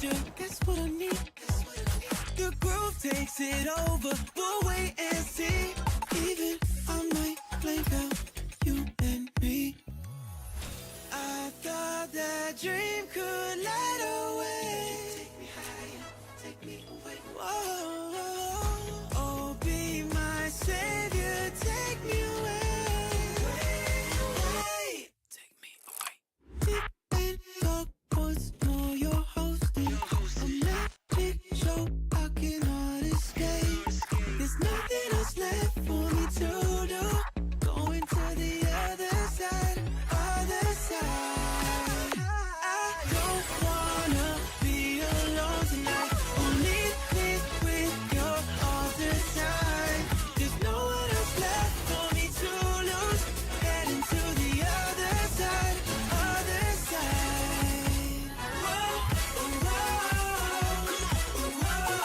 extra, that's what I need. The groove takes it over, we'll wait and see. Even I might blank out, you and me. I thought that dream could light away. Take me higher, take me away. Whoa, oh, be my savior, take me away. Take me away. Big talk once more, you're hosting a magic show. I cannot escape. There's nothing else left for me to do. Going to the other side, other side. I don't wanna be alone tonight. Only me with your other side. There's no one else left for me to lose. Heading to the other side, other side. Whoa, whoa, whoa, whoa.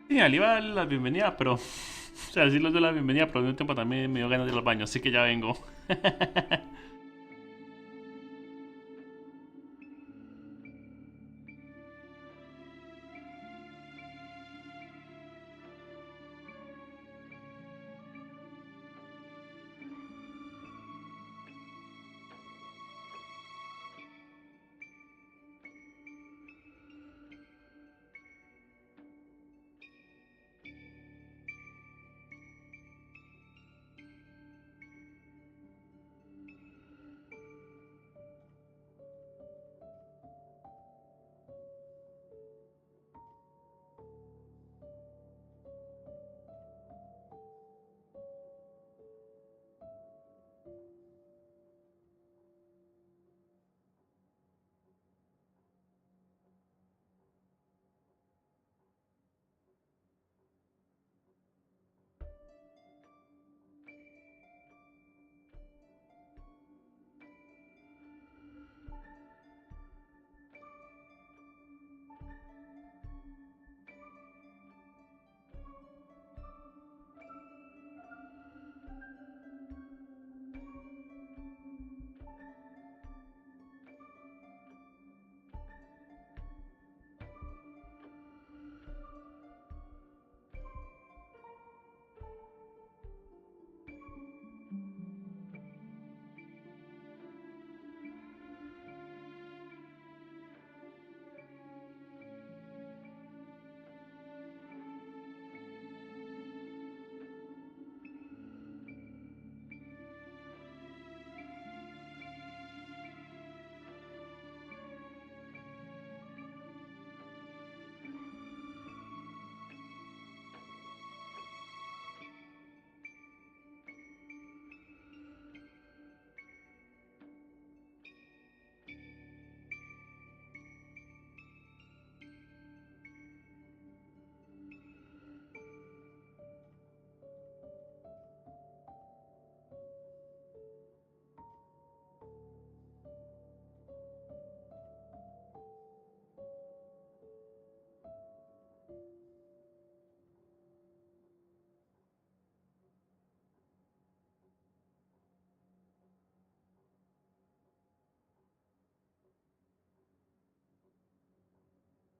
Sí, le iba a dar la bienvenida, pero. O sea, sí les doy la bienvenida, pero al mismo tiempo también me dio ganas de ir al baño, así que ya vengo.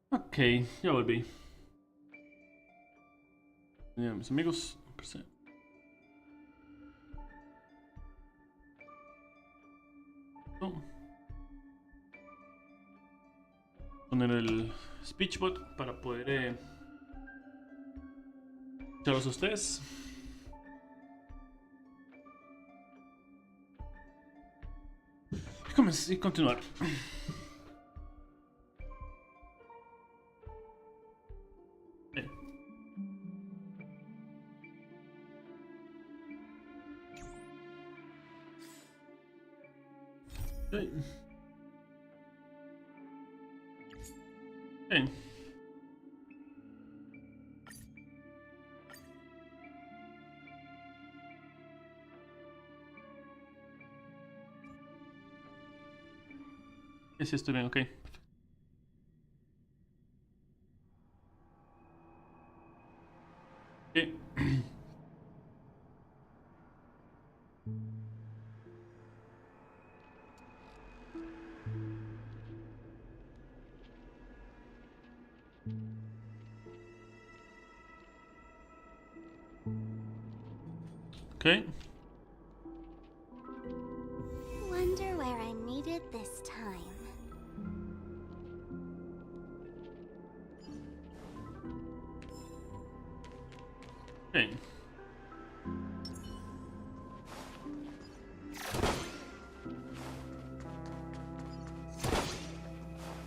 Ok, ya volví. Ya, mis amigos. No. Poner el speechbot para poder escucharlos a ustedes. Y continuar. Bien. Bien. Sí, estoy bien, ok. Okay. Okay. Wonder where I'm needed this time. Okay.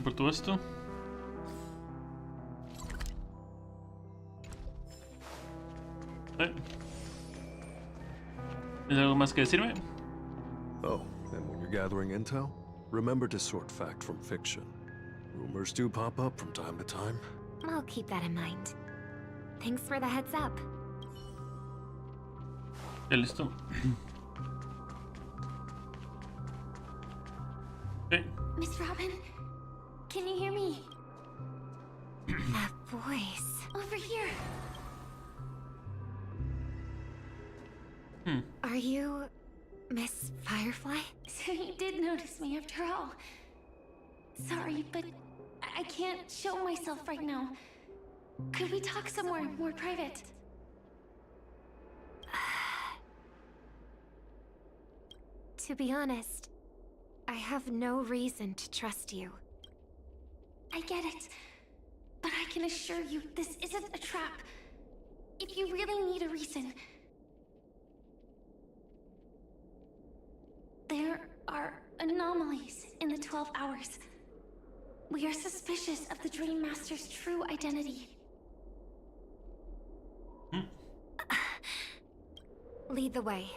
Por todo esto. ¿Tienes algo más que decirme? Oh, and when you're gathering intel, remember to sort fact from fiction. Rumors do pop up from time to time. I'll keep that in mind. Thanks for the heads up. Ya listo. Okay. Miss Robin, can you hear me? That voice. Over here. Are you Miss Firefly? So you did notice me after all. Sorry, but I can't show myself right now. Could we talk somewhere more private? To be honest, I have no reason to trust you. I get it, but I can assure you this isn't a trap. If you really need a reason, there are anomalies in the 12 hours. We are suspicious of the Dream Master's true identity. Lead the way.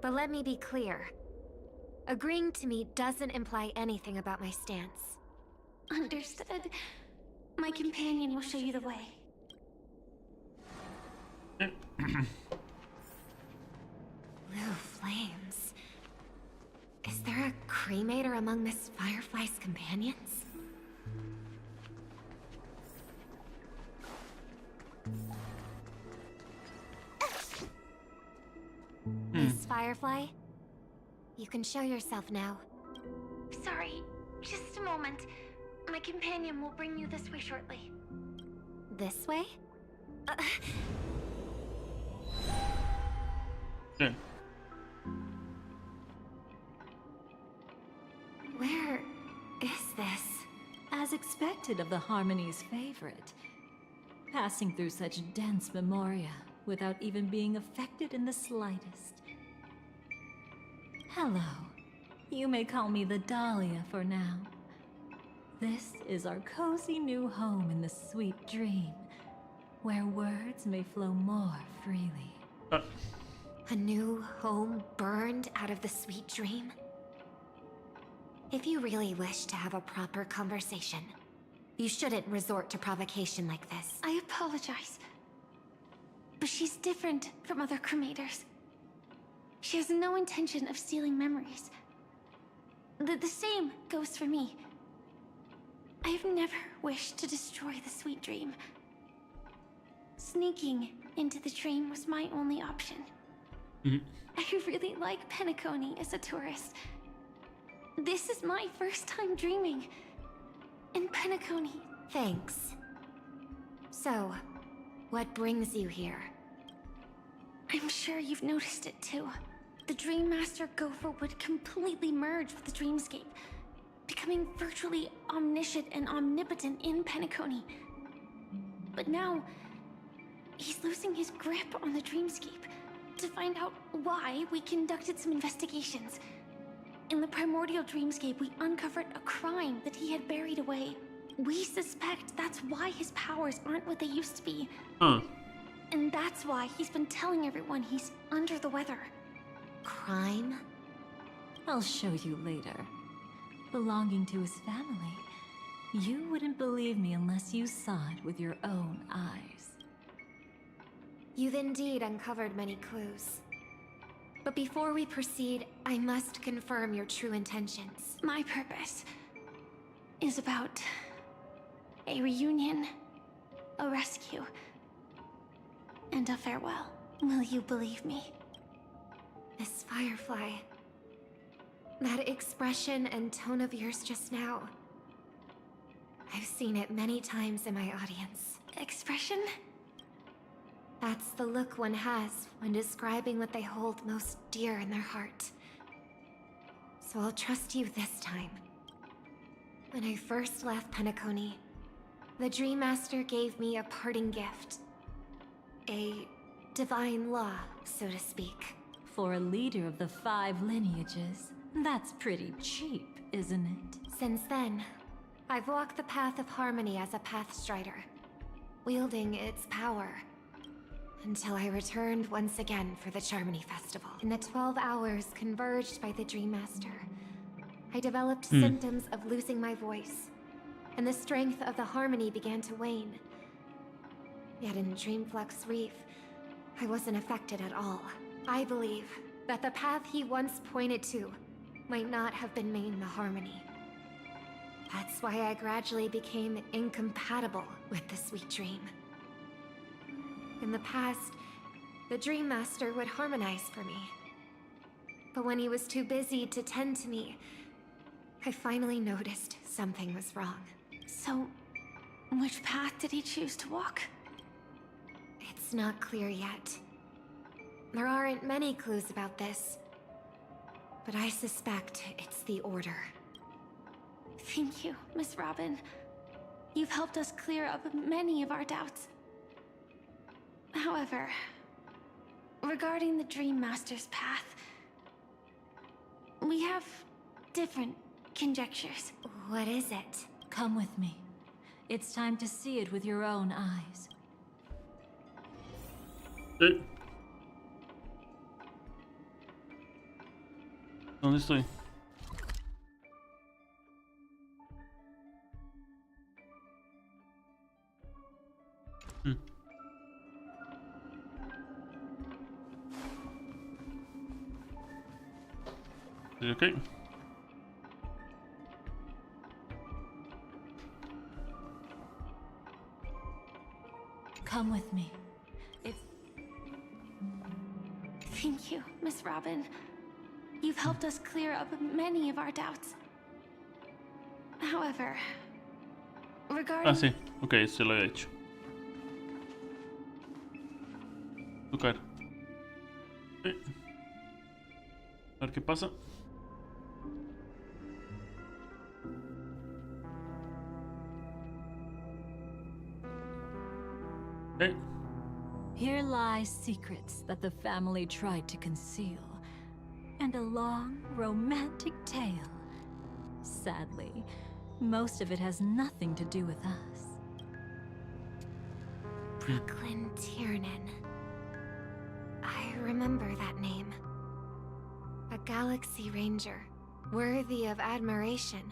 But let me be clear. Agreeing to me doesn't imply anything about my stance. Understood. My companion will show you the way. Blue flames. Is there a cremator among Miss Firefly's companions? Miss Firefly, you can show yourself now. Sorry, just a moment. My companion will bring you this way shortly. This way? Okay. Where is this? As expected of the Harmony's favorite. Passing through such dense memoria without even being affected in the slightest. Hello. You may call me the Dahlia for now. This is our cozy new home in the sweet dream, where words may flow more freely. A new home burned out of the sweet dream? If you really wish to have a proper conversation, you shouldn't resort to provocation like this. I apologize. But she's different from other cremators. She has no intention of stealing memories. The same goes for me. I have never wished to destroy the sweet dream. Sneaking into the dream was my only option. I really like Penacony as a tourist. This is my first time dreaming. In Penacony. Thanks. So, what brings you here? I'm sure you've noticed it too. The Dream Master Gopher would completely merge with the dreamscape, becoming virtually omniscient and omnipotent in Penacony. But now, he's losing his grip on the dreamscape. To find out why, we conducted some investigations. In the primordial dreamscape, we uncovered a crime that he had buried away. We suspect that's why his powers aren't what they used to be. And that's why he's been telling everyone he's under the weather. Crime? I'll show you later. Belonging to his family, you wouldn't believe me unless you saw it with your own eyes. You've indeed uncovered many clues. But before we proceed, I must confirm your true intentions. My purpose is about a reunion, a rescue, and a farewell. Will you believe me? Miss Firefly. That expression and tone of yours just now. I've seen it many times in my audience. Expression? That's the look one has when describing what they hold most dear in their heart. So I'll trust you this time. When I first left Penacony, the Dream Master gave me a parting gift. A divine law, so to speak. For a leader of the 5 lineages, that's pretty cheap, isn't it? Since then, I've walked the path of harmony as a Pathstrider, wielding its power, until I returned once again for the Charmony Festival. In the 12 hours converged by the Dream Master, I developed symptoms of losing my voice, and the strength of the harmony began to wane. Yet in Dreamflux Reef, I wasn't affected at all. I believe that the path he once pointed to might not have been made the harmony. That's why I gradually became incompatible with the sweet dream. In the past, the Dream Master would harmonize for me. But when he was too busy to tend to me, I finally noticed something was wrong. So, which path did he choose to walk? It's not clear yet. There aren't many clues about this, but I suspect it's the Order. Thank you, Miss Robin. You've helped us clear up many of our doubts. However, regarding the Dream Master's path, we have different conjectures. What is it? Come with me. It's time to see it with your own eyes. ¿Dónde estoy? Okay. Come with me. Thank you, Miss Robin. You've helped us clear up many of our doubts. However, regarding... Ah, sí. Ok, se lo he hecho. Tocar. A ver qué pasa. Here lie secrets that the family tried to conceal, and a long, romantic tale. Sadly, most of it has nothing to do with us. Brooklyn Tiernan. I remember that name. A Galaxy Ranger, worthy of admiration.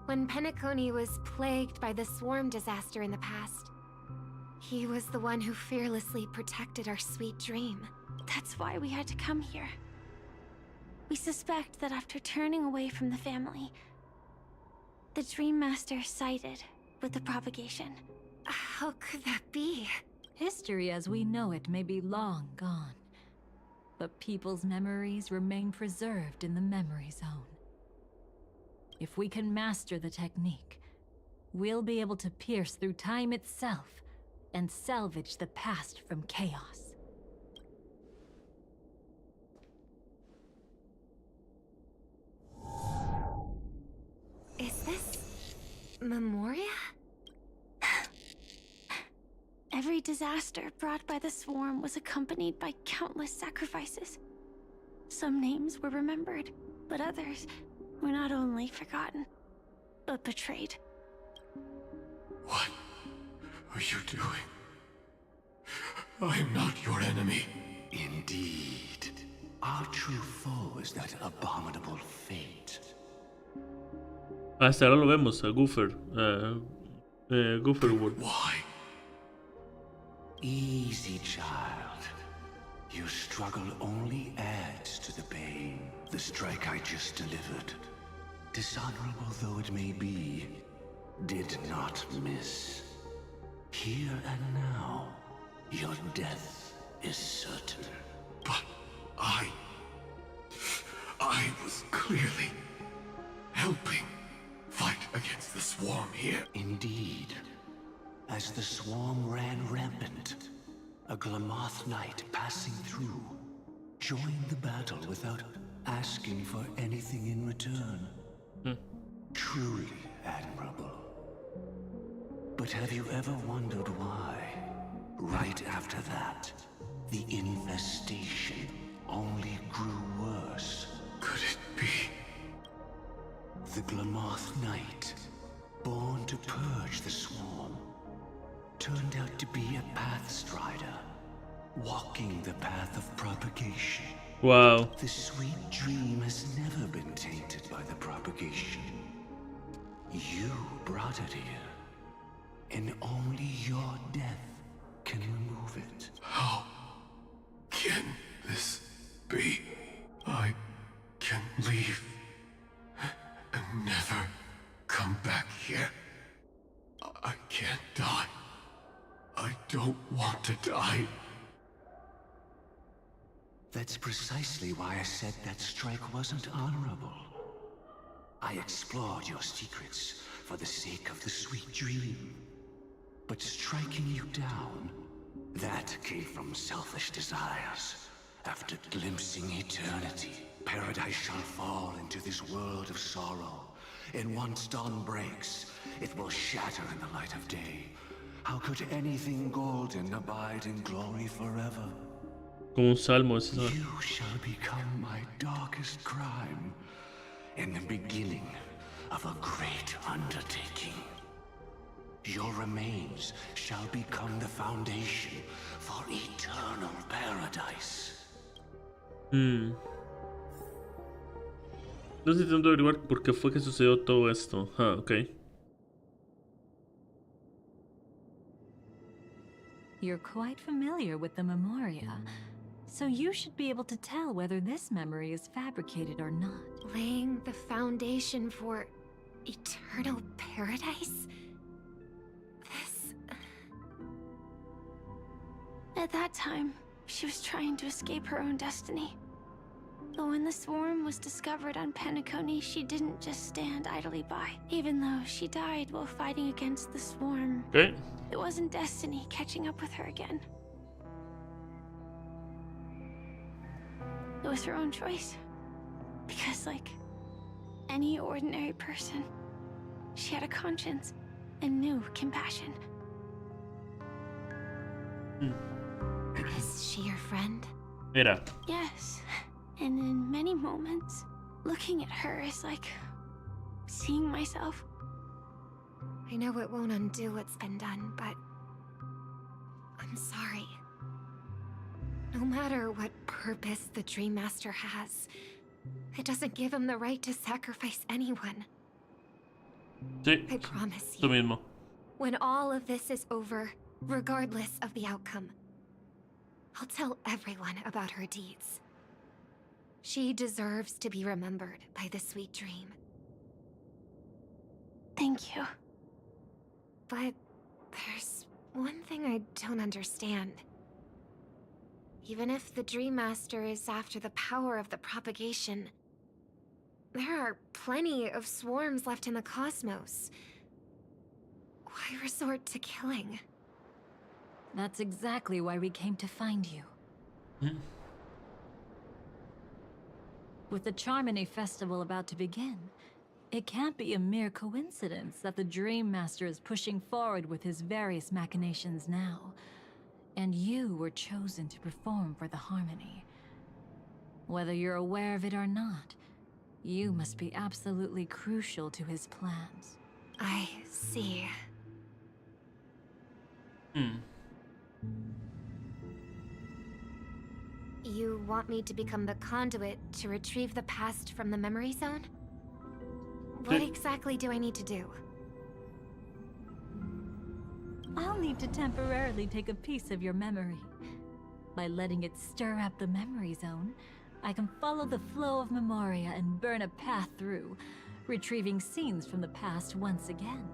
When Penacony was plagued by the swarm disaster in the past, he was the one who fearlessly protected our sweet dream. That's why we had to come here. We suspect that after turning away from the family, the Dream Master sided with the propagation. How could that be? History as we know it may be long gone, but people's memories remain preserved in the memory zone. If we can master the technique, we'll be able to pierce through time itself and salvage the past from chaos. Is this Memoria? Every disaster brought by the swarm was accompanied by countless sacrifices. Some names were remembered, but others were not only forgotten, but betrayed. What are you doing? I am not your enemy. Indeed. Our true foe is that abominable fate. Hasta ahora lo vemos a Goofer. Gooferwood. Why? Easy, child. Your struggle only adds to the pain. The strike I just delivered, dishonorable though it may be, did not miss. Here and now, Your death is certain. But I was clearly helping fight against the swarm here. Indeed. As the swarm ran rampant, a Glamoth knight passing through joined the battle without asking for anything in return. Truly admirable. But have you ever wondered why, right after that, the infestation only grew worse? Could it be? The Glamoth Knight, born to purge the swarm, turned out to be a pathstrider, walking the path of propagation. Wow. The sweet dream has never been tainted by the propagation. You brought it here, and only your death can remove it. How can this be? I can leave and never come back here. I can't die. I don't want to die. That's precisely why I said that strike wasn't honorable. I explored your secrets for the sake of the sweet dream. But striking you down, that came from selfish desires. After glimpsing eternity, paradise shall fall into this world of sorrow. And once dawn breaks, it will shatter in the light of day. How could anything golden abide in glory forever? Como un salmo es eso. You shall become my darkest crime, and the beginning of a great undertaking. Your remains shall become the foundation for eternal paradise. No estoy tratando de averiguar por qué fue que sucedió todo esto. Ah, ok. You're quite familiar with the Memoria, so you should be able to tell whether this memory is fabricated or not. Laying the foundation for eternal paradise? This... At that time, she was trying to escape her own destiny. But when the swarm was discovered on Penacony, she didn't just stand idly by. Even though she died while fighting against the swarm, Ok. it wasn't destiny catching up with her again. It was her own choice. Because, like any ordinary person, she had a conscience and knew compassion. Is she your friend? Era. Yes, and in many moments, looking at her is like seeing myself. I know it won't undo what's been done, but I'm sorry. No matter what purpose the Dream Master has, it doesn't give him the right to sacrifice anyone. Sí. I promise Lo you, mismo. when all of this is over, regardless of the outcome, I'll tell everyone about her deeds. She deserves to be remembered by the sweet dream. Thank you. But there's one thing I don't understand. Even if the Dream Master is after the power of the propagation, there are plenty of swarms left in the cosmos. Why resort to killing? That's exactly why we came to find you. With the Charmony Festival about to begin, it can't be a mere coincidence that the Dream Master is pushing forward with his various machinations now. And you were chosen to perform for the Harmony. Whether you're aware of it or not, you must be absolutely crucial to his plans. I see. You want me to become the conduit to retrieve the past from the memory zone? What exactly do I need to do? I'll need to temporarily take a piece of your memory. By letting it stir up the memory zone, I can follow the flow of Memoria and burn a path through, retrieving scenes from the past once again.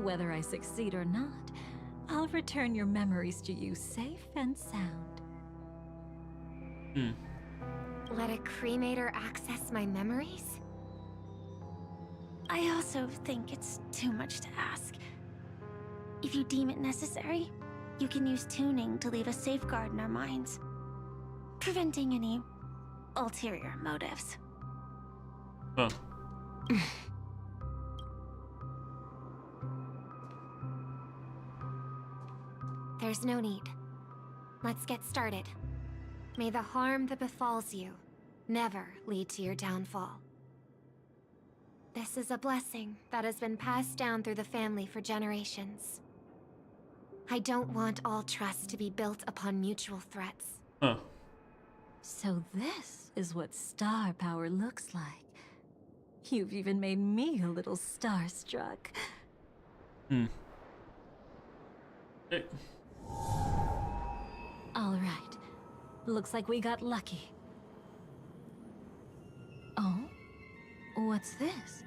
Whether I succeed or not, I'll return your memories to you safe and sound. Let a cremator access my memories? I also think it's too much to ask. If you deem it necessary, you can use tuning to leave a safeguard in our minds, preventing any ulterior motives. Ah. There's no need. Let's get started. May the harm that befalls you never lead to your downfall. This is a blessing that has been passed down through the family for generations. I don't want all trust to be built upon mutual threats. Ah. So this is what star power looks like. You've even made me a little starstruck. Eh. All right. Looks like we got lucky. Oh? What's this?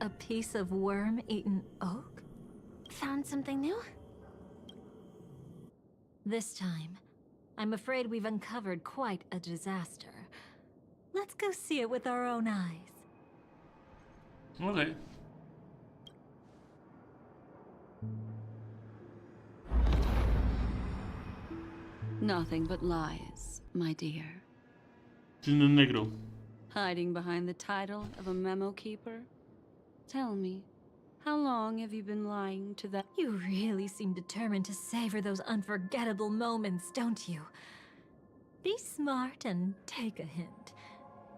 A piece of worm-eaten oak? Found something new? This time, I'm afraid we've uncovered quite a disaster. Let's go see it with our own eyes. Okay. Nothing but lies, my dear. Cisne negro. Hiding behind the title of a memo keeper? Tell me, how long have you been lying to that? You really seem determined to savor those unforgettable moments, don't you? Be smart and take a hint.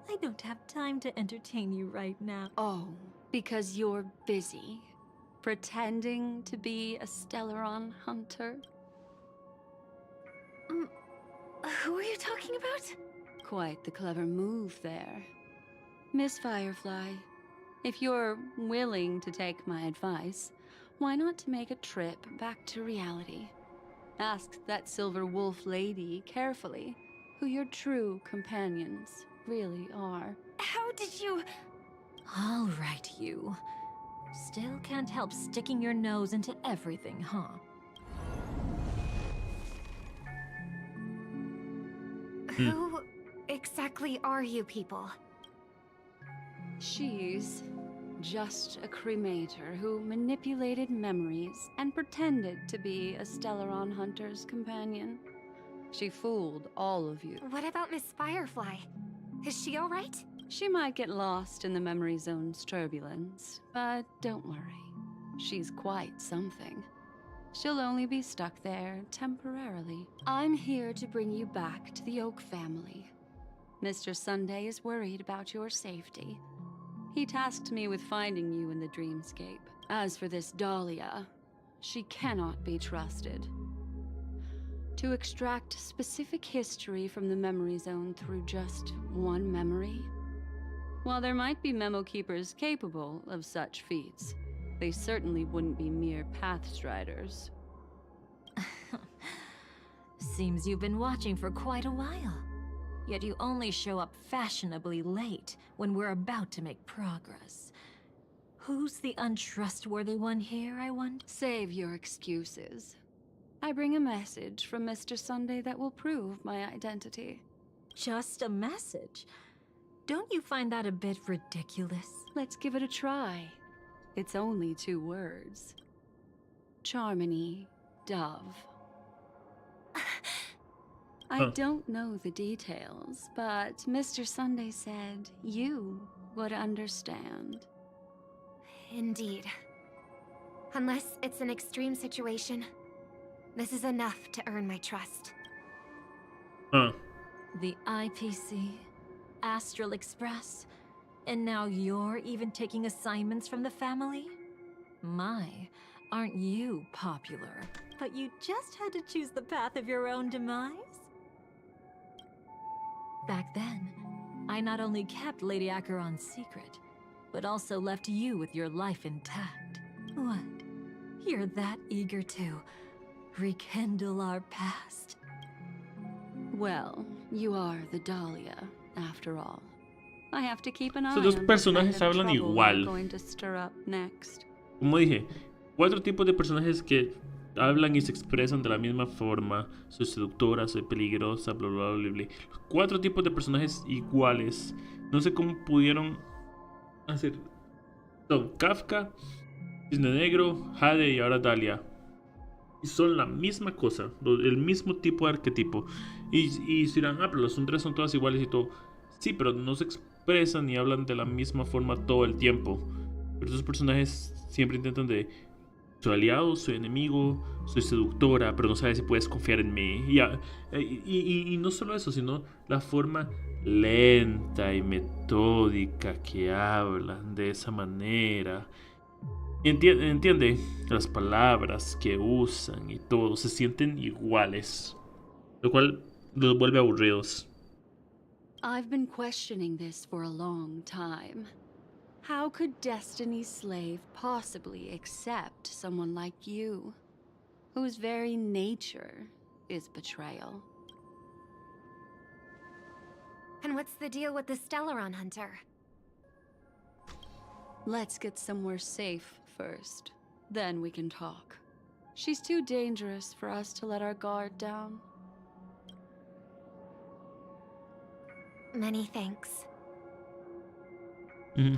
I don't have time to entertain you right now. Oh, because you're busy. Pretending to be a Stellaron hunter? Who are you talking about? Quite the clever move there. Miss Firefly, if you're willing to take my advice, why not make a trip back to reality? Ask that silver wolf lady carefully who your true companions really are. How did you... All right, you. Still can't help sticking your nose into everything, huh? Who exactly are you people? She's just a cremator who manipulated memories and pretended to be a Stellaron hunter's companion. She fooled all of you. What about Miss Firefly? Is she all right? She might get lost in the memory zone's turbulence, but don't worry. She's quite something. She'll only be stuck there temporarily. I'm here to bring you back to the Oak family. Mr. Sunday is worried about your safety. He tasked me with finding you in the dreamscape. As for this Dahlia, she cannot be trusted. To extract specific history from the memory zone through just one memory? While there might be memo keepers capable of such feats, they certainly wouldn't be mere pathstriders. Seems you've been watching for quite a while. Yet you only show up fashionably late when we're about to make progress. Who's the untrustworthy one here, I wonder? Save your excuses. I bring a message from Mr. Sunday that will prove my identity. Just a message? Don't you find that a bit ridiculous? Let's give it a try. It's only 2 words. Charmony Dove. I don't know the details, but Mr. Sunday said you would understand. Indeed. Unless it's an extreme situation, this is enough to earn my trust. The IPC, Astral Express, and now you're even taking assignments from the family? My, aren't you popular? But you just had to choose the path of your own demise? Back then, I not only kept Lady Acheron's secret, but also left you with your life intact. What? You're that eager to rekindle our past? Well, you are the Dahlia, after all. I have to keep an eye Estos dos on personajes what kind of hablan trouble igual. you're going to stir up next. Como dije, 4 tipos de personajes que hablan y se expresan de la misma forma. Soy seductora, soy peligrosa, bla bla bla bla. 4 tipos de personajes iguales. No sé cómo pudieron hacer. Son Kafka, Cisne Negro, Jade y ahora Dahlia. Y son la misma cosa, el mismo tipo de arquetipo. Y si dirán, pero los 3 son todas iguales y todo. Sí, pero no se expresan ni hablan de la misma forma todo el tiempo. Pero esos personajes siempre intentan de: soy aliado, soy enemigo, soy seductora, pero no sabes si puedes confiar en mí. Y no solo eso, sino la forma lenta y metódica que hablan de esa manera. Entiende, las palabras que usan y todo se sienten iguales, lo cual los vuelve aburridos. I've been questioning this for a long time. How could Destiny's slave possibly accept someone like you, whose very nature is betrayal? And what's the deal with the Stellaron Hunter? Let's get somewhere safe first. Then we can talk. She's too dangerous for us to let our guard down. Many thanks. Mm-hmm.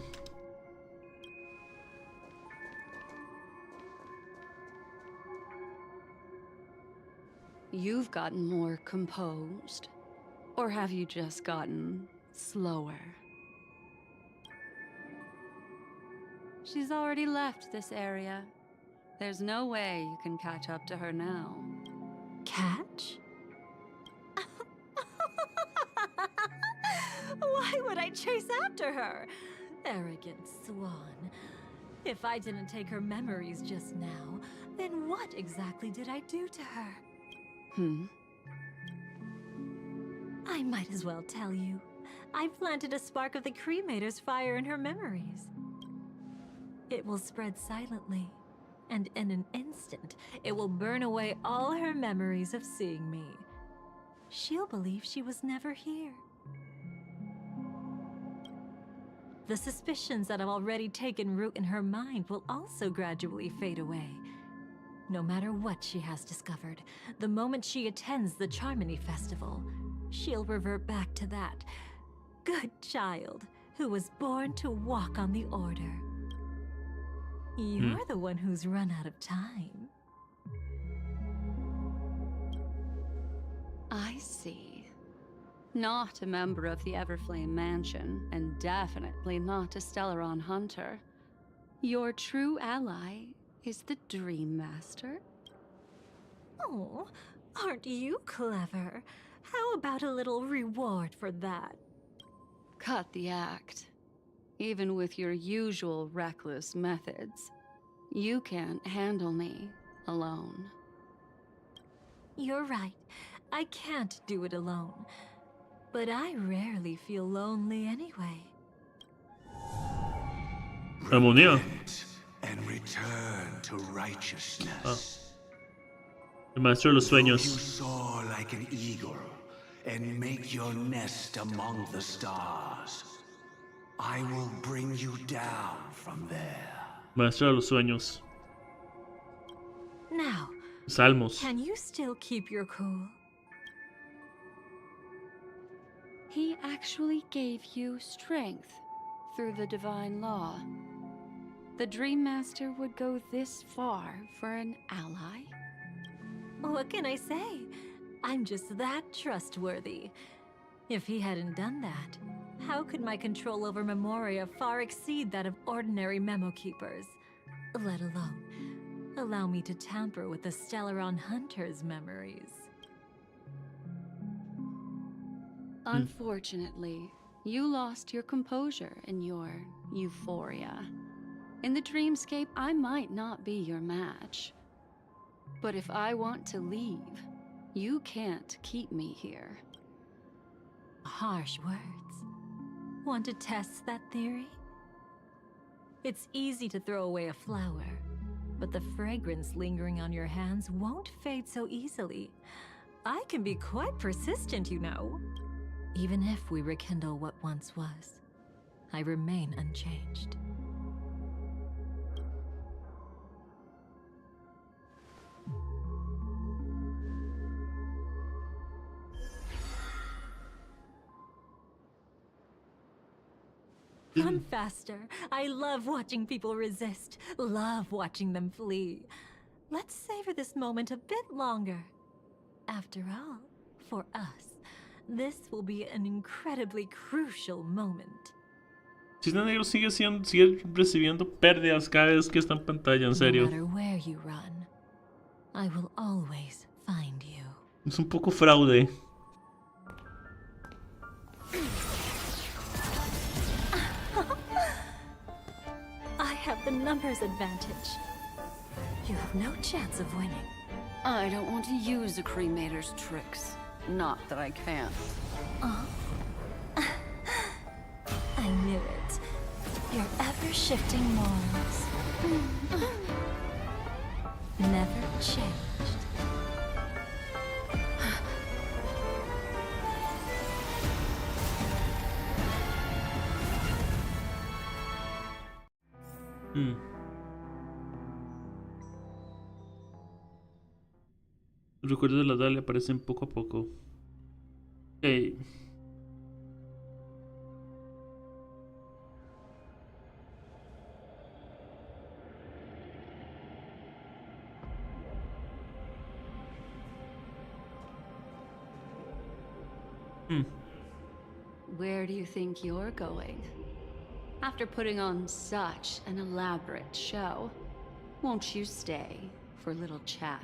You've gotten more composed. Or have you just gotten slower? She's already left this area. There's no way you can catch up to her now. Catch? Why would I chase after her? Arrogant swan. If I didn't take her memories just now, then what exactly did I do to her? I might as well tell you. I planted a spark of the cremator's fire in her memories. It will spread silently, and in an instant, it will burn away all her memories of seeing me. She'll believe she was never here. The suspicions that have already taken root in her mind will also gradually fade away. No matter what she has discovered, the moment she attends the Charmony Festival, she'll revert back to that good child who was born to walk on the Order. You're the one who's run out of time. I see. Not a member of the Everflame Mansion, and definitely not a Stellaron hunter. Your true ally is the Dream Master? Oh, aren't you clever? How about a little reward for that? Cut the act. Even with your usual reckless methods, you can't handle me alone. You're right. I can't do it alone. But I rarely feel lonely anyway. Armonía. And return to righteousness. El maestro de los You sueños. soar like an eagle and make your nest among the stars. I will bring you down from there. Maestro de los sueños. Now, Salmos. can you still keep your cool? He actually gave you strength through the divine law. The Dream Master would go this far for an ally? What can I say? I'm just that trustworthy. If he hadn't done that, how could my control over Memoria far exceed that of ordinary memo keepers? Let alone allow me to tamper with the Stellaron Hunter's memories. Unfortunately, you lost your composure in your euphoria. In the dreamscape, I might not be your match. But if I want to leave, you can't keep me here. Harsh words. Want to test that theory? It's easy to throw away a flower, but the fragrance lingering on your hands won't fade so easily. I can be quite persistent, you know. Even if we rekindle what once was, I remain unchanged. Run faster. I love watching people resist. Love watching them flee. Let's savor this moment a bit longer. After all, for us, this will be an incredibly crucial moment. Cisne Negro sigue recibiendo pérdidas cada vez que está en pantalla, en serio. No matter where you run, I will always find you. Es un poco fraude. I have the numbers advantage. You have no chance of winning. I don't want to use a cremator's tricks. Not that I can't. I knew it. Your ever-shifting morals. Never changed. Los recuerdos de la Dalia aparecen poco a poco. Hey. Where do you think you're going? After putting on such an elaborate show, won't you stay for a little chat?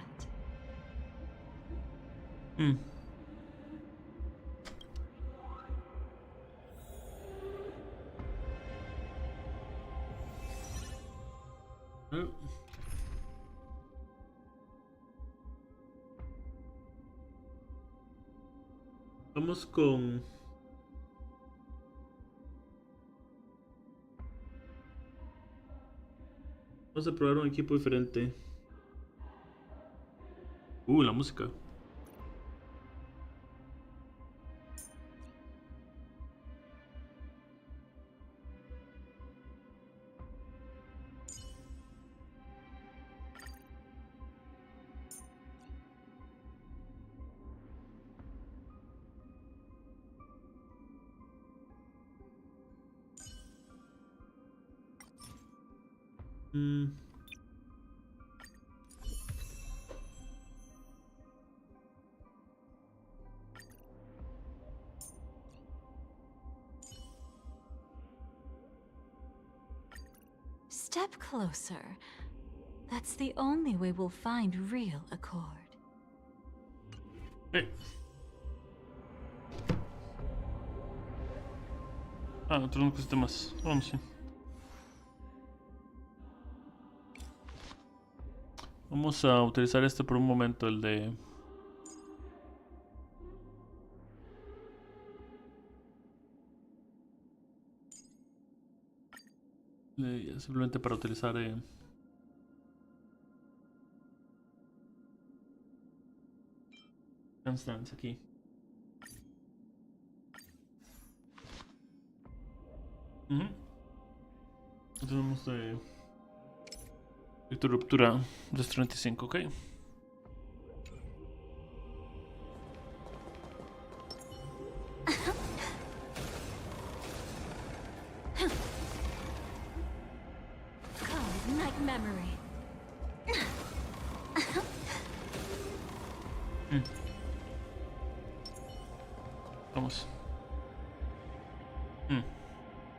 Vamos con... Vamos a probar un equipo diferente. La música. Step closer. That's the only way we'll find real accord. Otro no cuesta más. Vamos, sí. Vamos a utilizar este por un momento, el de... simplemente para utilizar... Dance aquí. Tenemos de... ruptura 235, ok. Night memory. Vamos.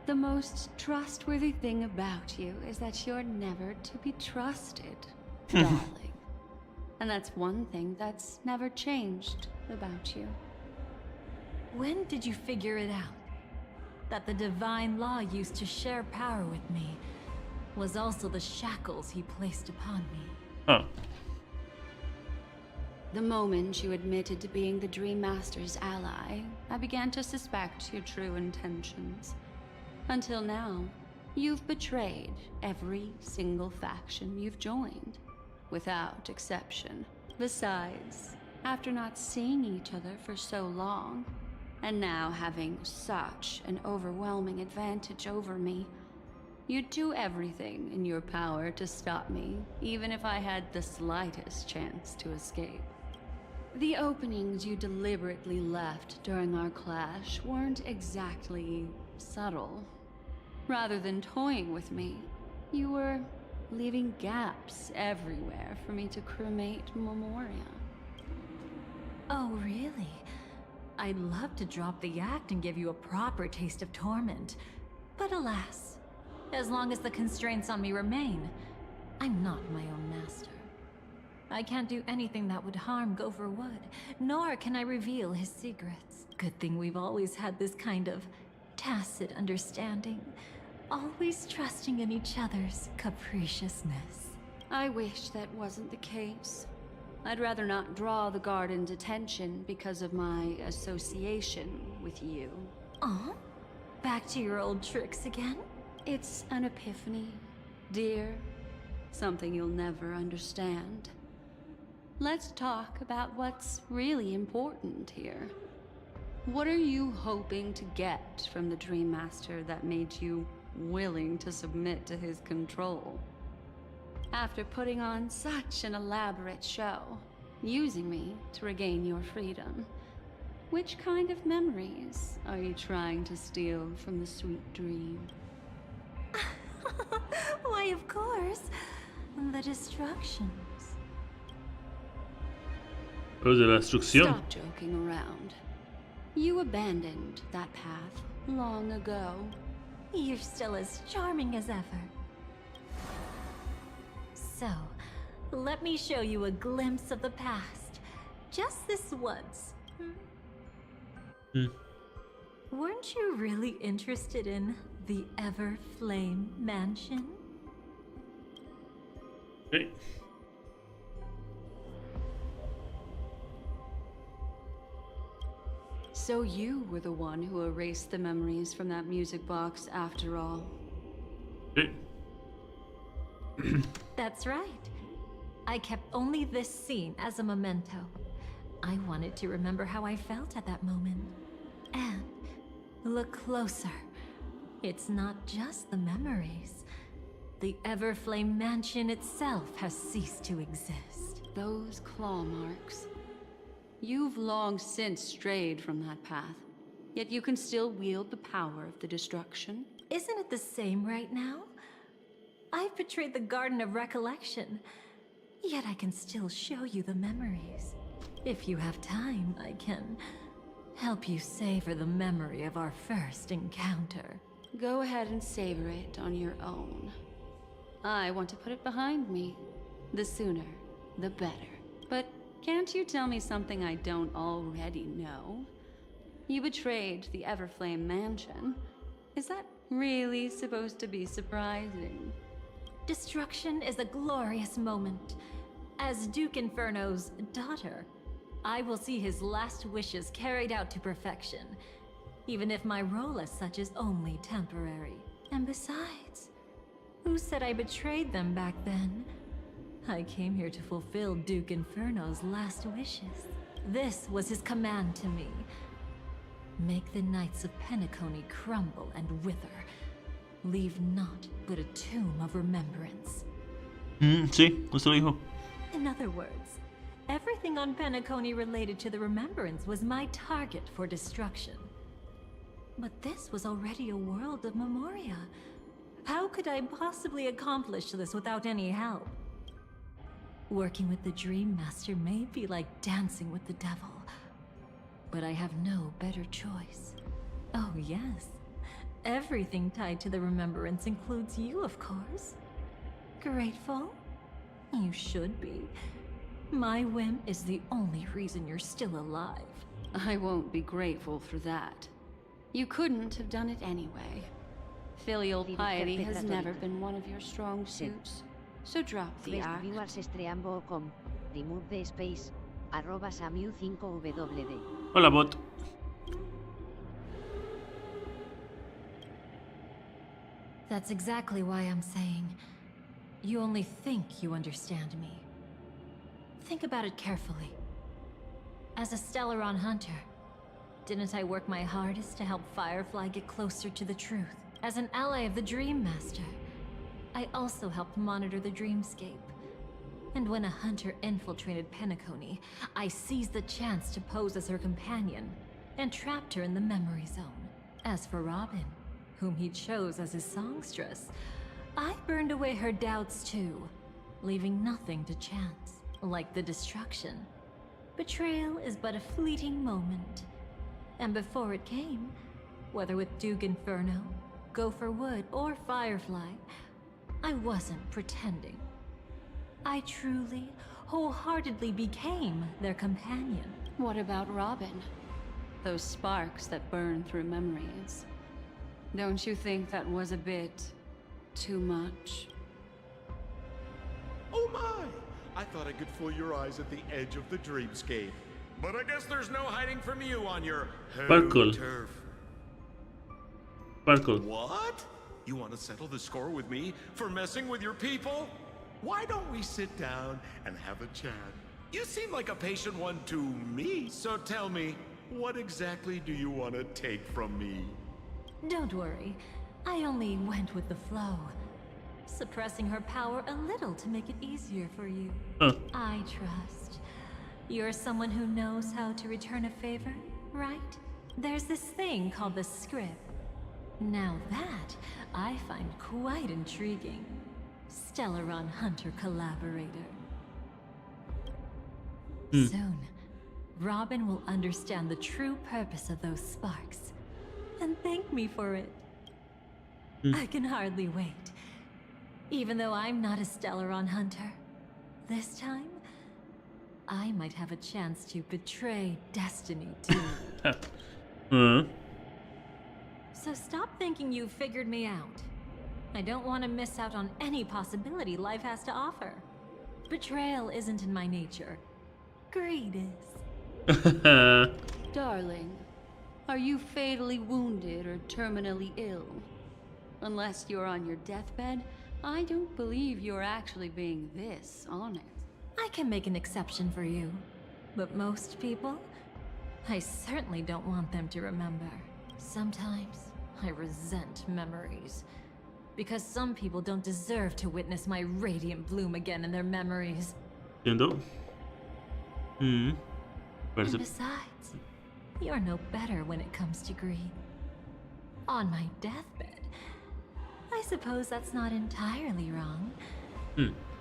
The most trustworthy thing about you is that you're never to be trusted, darling. And that's one thing that's never changed about you. When did you figure it out? That the divine law used to share power with me was also the shackles he placed upon me. The moment you admitted to being the Dream Master's ally, I began to suspect your true intentions. Until now, you've betrayed every single faction you've joined, without exception. Besides, after not seeing each other for so long, and now having such an overwhelming advantage over me, you'd do everything in your power to stop me, even if I had the slightest chance to escape. The openings you deliberately left during our clash weren't exactly subtle. Rather than toying with me, you were leaving gaps everywhere for me to cremate Memoria. Oh, really? I'd love to drop the act and give you a proper taste of torment. But alas, as long as the constraints on me remain, I'm not my own master. I can't do anything that would harm Gopher Wood, nor can I reveal his secrets. Good thing we've always had this kind of tacit understanding, always trusting in each other's capriciousness. I wish that wasn't the case. I'd rather not draw the garden's attention because of my association with you. Aw? Back to your old tricks again? It's an epiphany, dear. Something you'll never understand. Let's talk about what's really important here. What are you hoping to get from the Dream Master that made you willing to submit to his control? After putting on such an elaborate show, using me to regain your freedom, which kind of memories are you trying to steal from the sweet dream? Why, of course. The destructions. Los de la destrucción. Stop joking around. You abandoned that path long ago. You're still as charming as ever. So, let me show you a glimpse of the past. Just this once. Weren't you really interested in the Everflame Mansion? Okay. So you were the one who erased the memories from that music box after all. Okay. That's right. I kept only this scene as a memento. I wanted to remember how I felt at that moment. And look closer. It's not just the memories. The Everflame Mansion itself has ceased to exist. Those claw marks. You've long since strayed from that path, yet you can still wield the power of the destruction. Isn't it the same right now? I've betrayed the Garden of Recollection, yet I can still show you the memories. If you have time, I can help you savor the memory of our first encounter. Go ahead and savor it on your own. I want to put it behind me. The sooner, the better. But can't you tell me something I don't already know? You betrayed the Everflame Mansion. Is that really supposed to be surprising? Destruction is a glorious moment. As Duke Inferno's daughter, I will see his last wishes carried out to perfection, even if my role as such is only temporary. And besides, who said I betrayed them back then? I came here to fulfill Duke Inferno's last wishes. This was his command to me. Make the Knights of Penacony crumble and wither. Leave naught but a tomb of remembrance. Sí, eso lo dijo. In other words, everything on Penacony related to the remembrance was my target for destruction. But this was already a world of Memoria. How could I possibly accomplish this without any help? Working with the Dream Master may be like dancing with the devil, but I have no better choice. Oh yes, everything tied to the remembrance includes you, of course. Grateful? You should be. My whim is the only reason you're still alive. I won't be grateful for that. You couldn't have done it anyway. Filial piety has never been one of your strong suits. So drop the act. Viewers streambo.com. Remove the space. @samu5wd. Hola, bot. That's exactly why I'm saying, you only think you understand me. Think about it carefully. As a Stellaron hunter, didn't I work my hardest to help Firefly get closer to the truth? As an ally of the Dream Master, I also helped monitor the dreamscape. And when a hunter infiltrated Penacony, I seized the chance to pose as her companion and trapped her in the memory zone. As for Robin, whom he chose as his songstress, I burned away her doubts too, leaving nothing to chance, like the destruction. Betrayal is but a fleeting moment. And before it came, whether with Duke Inferno, Gopher Wood, or Firefly, I wasn't pretending. I truly, wholeheartedly became their companion. What about Robin? Those sparks that burn through memories. Don't you think that was a bit too much? Oh my! I thought I could fool your eyes at the edge of the dreamscape. But I guess there's no hiding from you on your Sparkle. home turf. Sparkle. What? You want to settle the score with me for messing with your people? Why don't we sit down and have a chat? You seem like a patient one to me. So tell me, what exactly do you want to take from me? Don't worry, I only went with the flow, suppressing her power a little to make it easier for you. I trust. You're someone who knows how to return a favor, right? There's this thing called the script. Now that, I find quite intriguing. Stellaron Hunter collaborator. Soon, Robin will understand the true purpose of those sparks, and thank me for it. I can hardly wait. Even though I'm not a Stellaron Hunter, this time, I might have a chance to betray destiny too. So stop thinking you've figured me out. I don't want to miss out on any possibility life has to offer. Betrayal isn't in my nature. Greed is. Darling, are you fatally wounded or terminally ill? Unless you're on your deathbed, I don't believe you're actually being this honest. I can make an exception for you. But most people, I certainly don't want them to remember. Sometimes, I resent memories. Because some people don't deserve to witness my radiant bloom again in their memories. Entiendo. And besides, you're no better when it comes to greed. On my deathbed, I suppose that's not entirely wrong.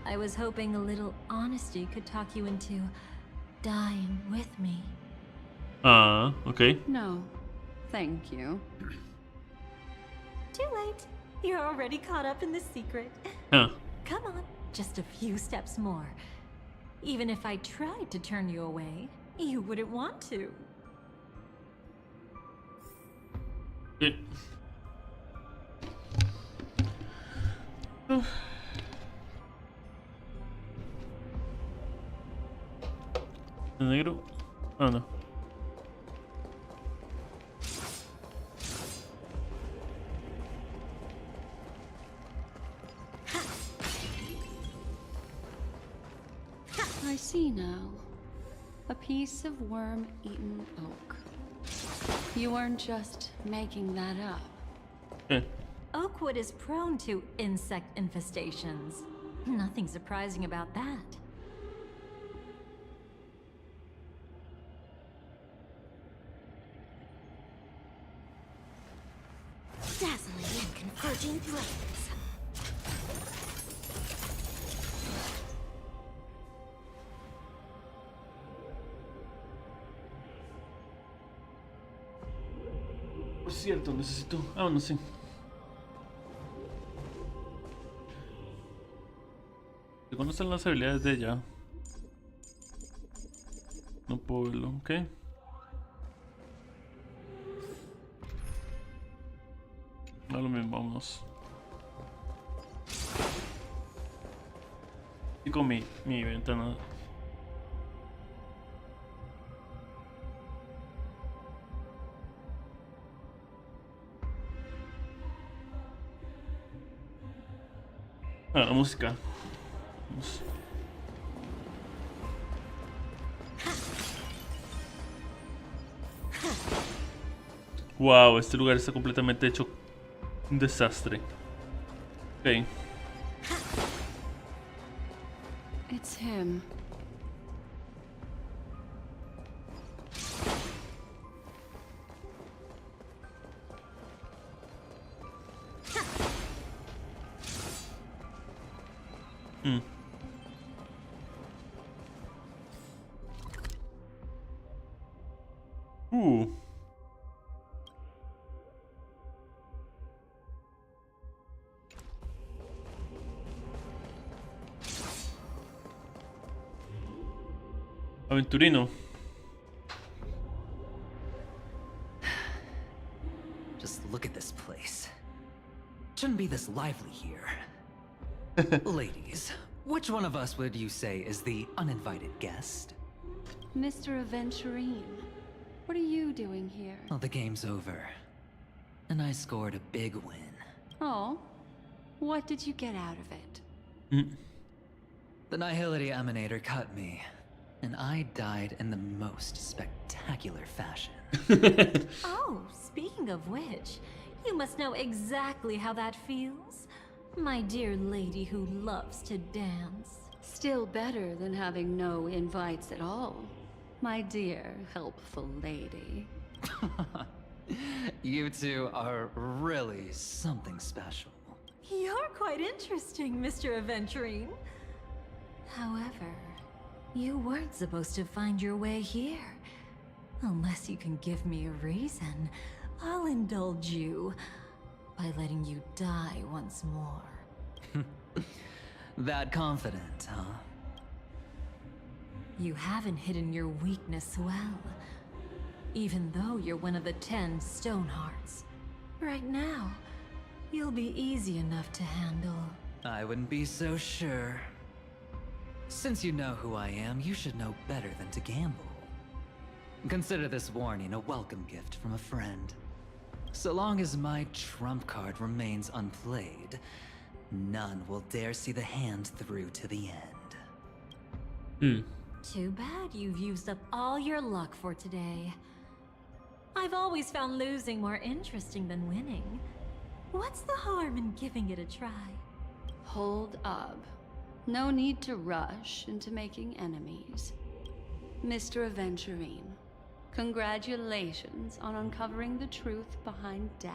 I was hoping a little honesty could talk you into dying with me. Okay. No, thank you. Too late. You're already caught up in the secret. Huh. Come on, just a few steps more. Even if I tried to turn you away, you wouldn't want to. Okay. ¿El negro? Ah, no. I see now. A piece of worm-eaten oak. You weren't just making that up. Okay. Oakwood is prone to insect infestations. Nothing surprising about that. Dazzling and converging flames. Por cierto, necesito... Ah, no sé. ¿Se conocen las habilidades de ella? No puedo verlo, ok. No lo mismo, vámonos. Y con mi ventana. Ah, la música. Vamos. Wow, este lugar está completamente hecho un desastre. Ok. It's him. Uh. Aventurino. Just look at this place. Shouldn't be this lively here. Ladies, which one of us would you say is the uninvited guest? Mr. Aventurine, what are you doing here? Well, the game's over. And I scored a big win. Oh, what did you get out of it? The Nihility Emanator cut me, and I died in the most spectacular fashion. Oh, speaking of which, you must know exactly how that feels. My dear lady who loves to dance. Still better than having no invites at all, my dear helpful lady. You two are really something special. You're quite interesting, Mr. Aventurine. However, you weren't supposed to find your way here. Unless you can give me a reason, I'll indulge you by letting you die once more. That confident, huh? You haven't hidden your weakness well, even though you're one of the 10 Stonehearts. Right now, you'll be easy enough to handle. I wouldn't be so sure. Since you know who I am, you should know better than to gamble. Consider this warning a welcome gift from a friend. So long as my trump card remains unplayed, none will dare see the hand through to the end. Too bad you've used up all your luck for today. I've always found losing more interesting than winning. What's the harm in giving it a try? Hold up. No need to rush into making enemies. Mr. Aventurine, congratulations on uncovering the truth behind death.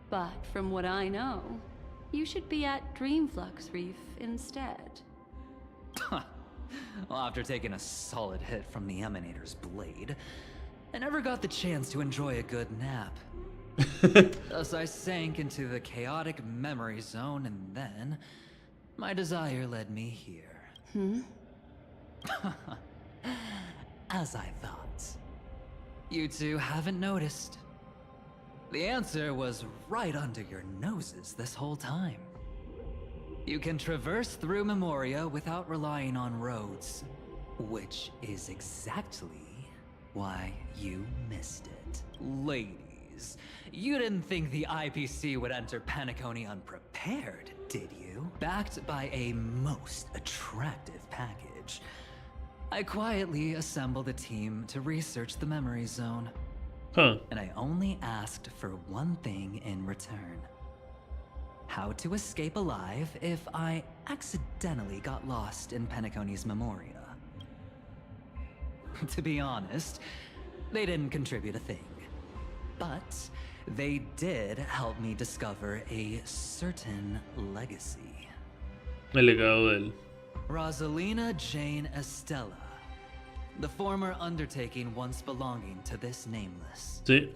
But from what I know, you should be at Dreamflux Reef instead. Well, after taking a solid hit from the Emanator's blade, I never got the chance to enjoy a good nap. Thus I sank into the chaotic memory zone, and then my desire led me here. As I thought. You two haven't noticed. The answer was right under your noses this whole time. You can traverse through Memoria without relying on roads, which is exactly why you missed it. Ladies, you didn't think the IPC would enter Penacony unprepared, did you? Backed by a most attractive package, I quietly assembled a team to research the memory zone. And I only asked for one thing in return. How to escape alive if I accidentally got lost in Penacony's Memoria. To be honest, they didn't contribute a thing. But they did help me discover a certain legacy. El legado de él. Rosalina Jane Estella. The former undertaking once belonging to this nameless. Sí.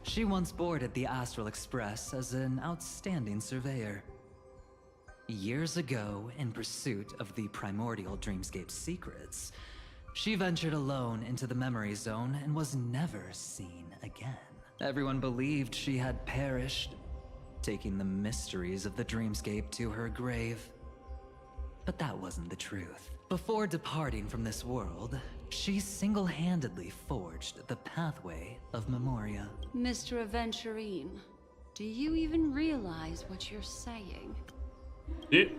She once boarded the Astral Express as an outstanding surveyor. Years ago, in pursuit of the primordial dreamscape secrets, she ventured alone into the memory zone and was never seen again. Everyone believed she had perished, taking the mysteries of the dreamscape to her grave. But that wasn't the truth. Before departing from this world, she single-handedly forged the pathway of Memoria. Mr. Aventurine, do you even realize what you're saying? Sí.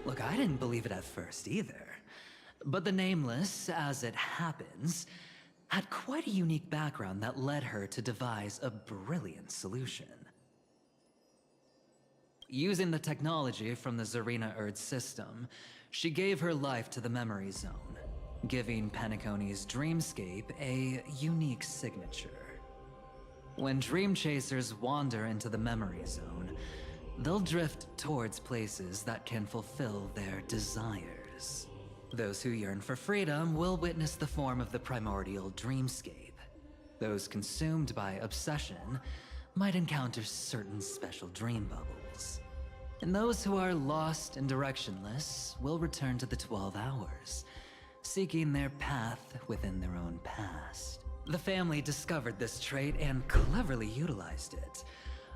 Look, I didn't believe it at first either. But the Nameless, as it happens, had quite a unique background that led her to devise a brilliant solution. Using the technology from the Zarina Erd system, she gave her life to the memory zone, giving Penacony's dreamscape a unique signature. When dream chasers wander into the memory zone, they'll drift towards places that can fulfill their desires. Those who yearn for freedom will witness the form of the primordial dreamscape. Those consumed by obsession might encounter certain special dream bubbles. And those who are lost and directionless will return to the 12 hours, seeking their path within their own past. The family discovered this trait and cleverly utilized it,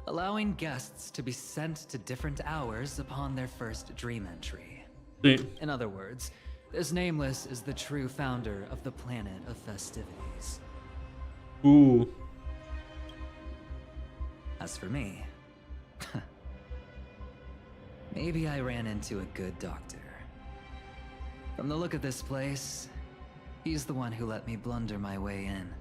allowing guests to be sent to different hours upon their first dream entry. Sí. In other words, this Nameless is the true founder of the planet of festivities. As for me, maybe I ran into a good doctor. From the look of this place, he's the one who let me blunder my way in.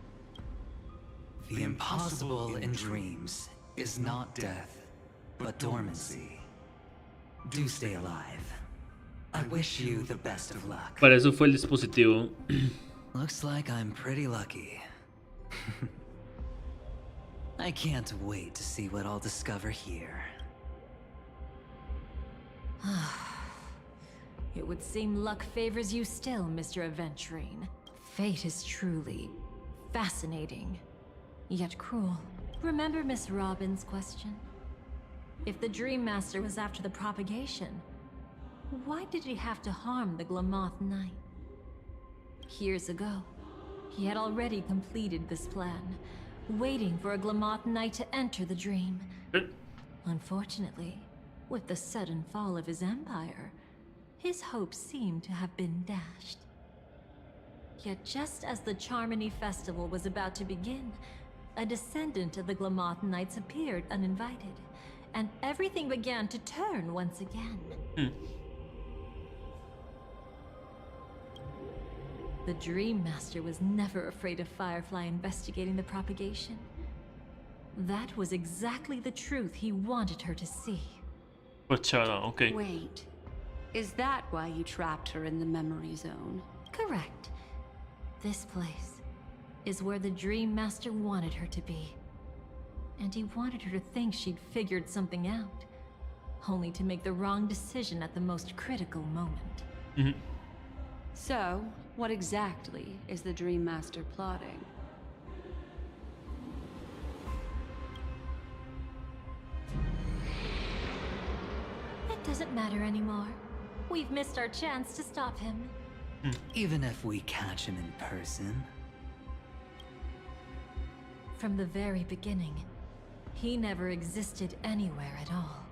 The impossible in dreams is not death, but dormancy. Do stay alive. I wish you the best of luck. Para eso fue el dispositivo. Looks like I'm pretty lucky. I can't wait to see what I'll discover here. It would seem luck favors you still, Mr. Aventurine. Fate is truly fascinating, yet cruel. Remember Miss Robin's question? If the Dream Master was after the propagation, why did he have to harm the Glamoth Knight? Years ago, he had already completed this plan, waiting for a Glamoth Knight to enter the dream. Unfortunately, with the sudden fall of his empire, his hopes seemed to have been dashed. Yet just as the Charmony Festival was about to begin, a descendant of the Glamoth Knights appeared uninvited, and everything began to turn once again. The Dream Master was never afraid of Firefly investigating the propagation. That was exactly the truth he wanted her to see. Fachada, okay. Wait, is that why you trapped her in the memory zone? Correct. This place is where the Dream Master wanted her to be. And he wanted her to think she'd figured something out, only to make the wrong decision at the most critical moment. So, what exactly is the Dream Master plotting? It doesn't matter anymore. We've missed our chance to stop him. Even if we catch him in person. From the very beginning, he never existed anywhere at all.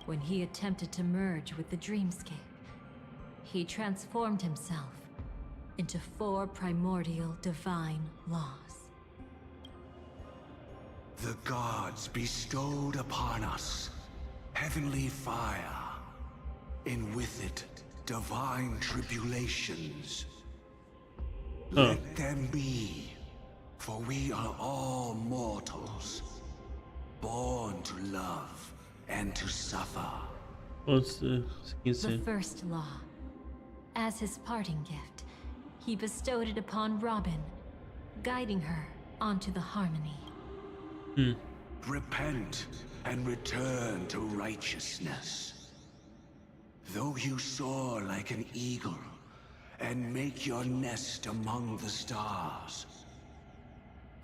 When he attempted to merge with the dreamscape, he transformed himself into 4 primordial divine laws. The gods bestowed upon us heavenly fire, and with it divine tribulations. Let them be, for we are all mortals, born to love and to suffer. The first law, as his parting gift, he bestowed it upon Robin, guiding her onto the harmony. Repent and return to righteousness. Though you soar like an eagle and make your nest among the stars,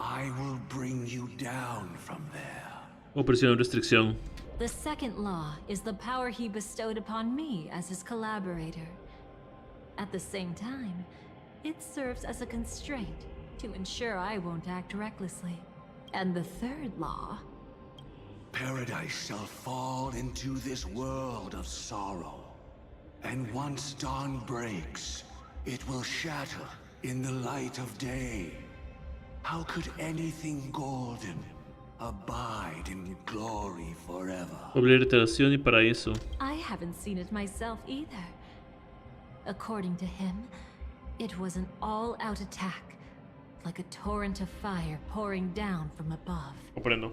I will bring you down from there. Opresión, restricción. The second law is the power he bestowed upon me as his collaborator. At the same time, it serves as a constraint to ensure I won't act recklessly. And the third law... Paradise shall fall into this world of sorrow. And once dawn breaks, it will shatter in the light of day. How could anything golden abide in glory forever? Obliteración y paraíso. I haven't seen it myself either. According to him, it was an all-out attack, like a torrent of fire pouring down from above. Comprendo.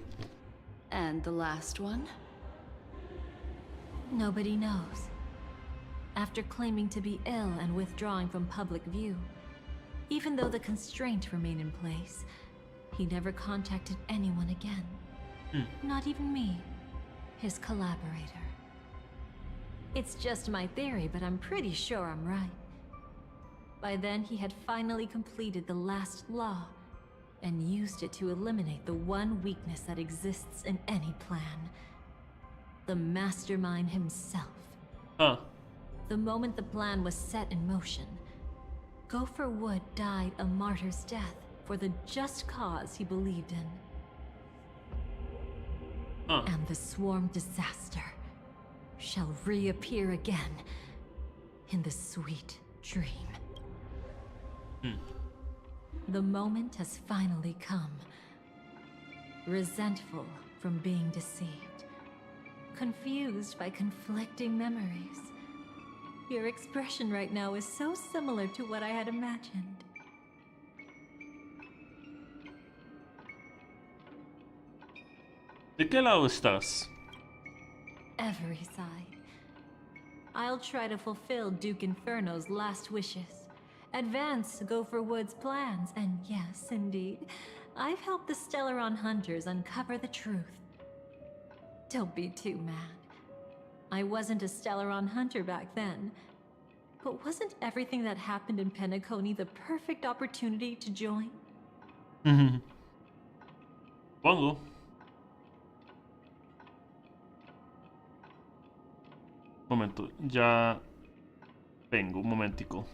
And the last one? Nobody knows. After claiming to be ill and withdrawing from public view, even though the constraint remained in place, he never contacted anyone again. Not even me, his collaborator. It's just my theory, but I'm pretty sure I'm right. By then, he had finally completed the last law and used it to eliminate the one weakness that exists in any plan. The mastermind himself. The moment the plan was set in motion, Gopher Wood died a martyr's death for the just cause he believed in. And the swarm disaster shall reappear again in the sweet dream. The moment has finally come. Resentful from being deceived. Confused by conflicting memories. Your expression right now is so similar to what I had imagined. ¿De qué lado estás? Every side. I'll try to fulfill Duke Inferno's last wishes. Advance Gopher Wood's plans, and yes, indeed, I've helped the Stellaron hunters uncover the truth. Don't be too mad. I wasn't a Stellaron hunter back then. But wasn't everything that happened in Penacony the perfect opportunity to join? Pongo. Momento, ya vengo, un momentico.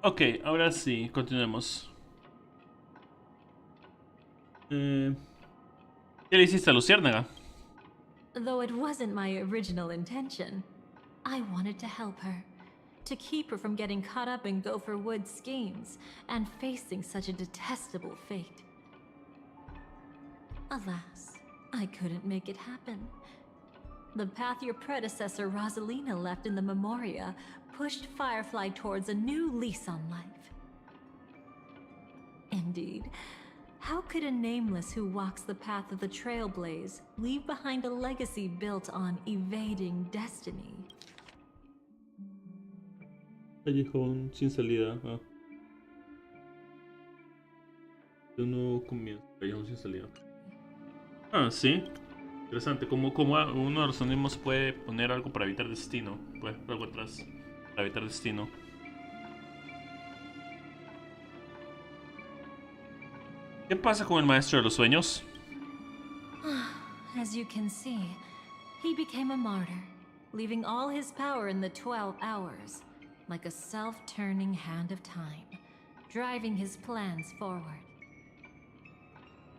Ok, ahora sí, continuemos. ¿Qué le hiciste a Luciérnaga? Though it wasn't my original intention, I wanted to help her. To keep her from getting caught up in Gopher Wood's schemes and facing such a detestable fate. Alas, I couldn't make it happen. The path your predecessor Rosalina left in the Memoria pushed Firefly towards a new lease on life. Indeed, how could a nameless who walks the path of the Trailblaze leave behind a legacy built on evading destiny? Callejón sin salida. De un nuevo comienzo. Callejón sin salida. Ah, sí. Interesante. Como uno de los anónimos puede poner algo para evitar destino. Pues algo atrás. Para evitar destino. ¿Qué pasa con el maestro de los sueños? As you can see, he became a martyr, leaving all his power in the 12 hours, like a self-turning hand of time, driving his plans forward.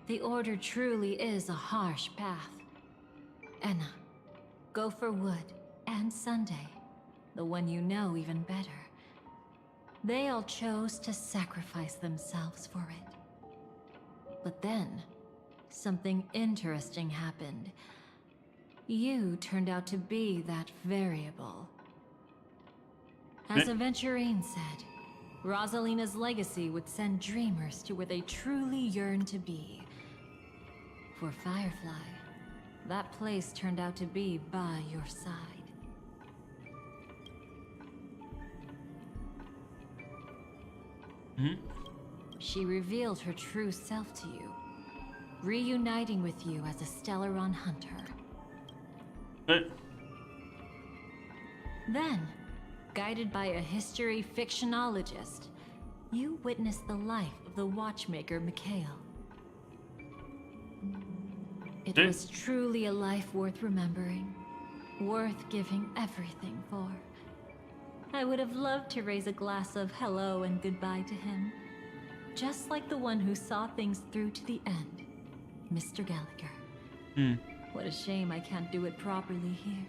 The Order truly is a harsh path. Enna, Gopher Wood, and Sunday, the one you know even better, they all chose to sacrifice themselves for it. But then, something interesting happened. You turned out to be that variable. As Aventurine said, Rosalina's legacy would send dreamers to where they truly yearn to be. For Firefly, that place turned out to be by your side. She revealed her true self to you, reuniting with you as a Stellaron hunter. Then, guided by a history fictionologist, you witnessed the life of the watchmaker Mikhail. It was truly a life worth remembering, worth giving everything for. I would have loved to raise a glass of hello and goodbye to him, just like the one who saw things through to the end, Mr. Gallagher. What a shame I can't do it properly here.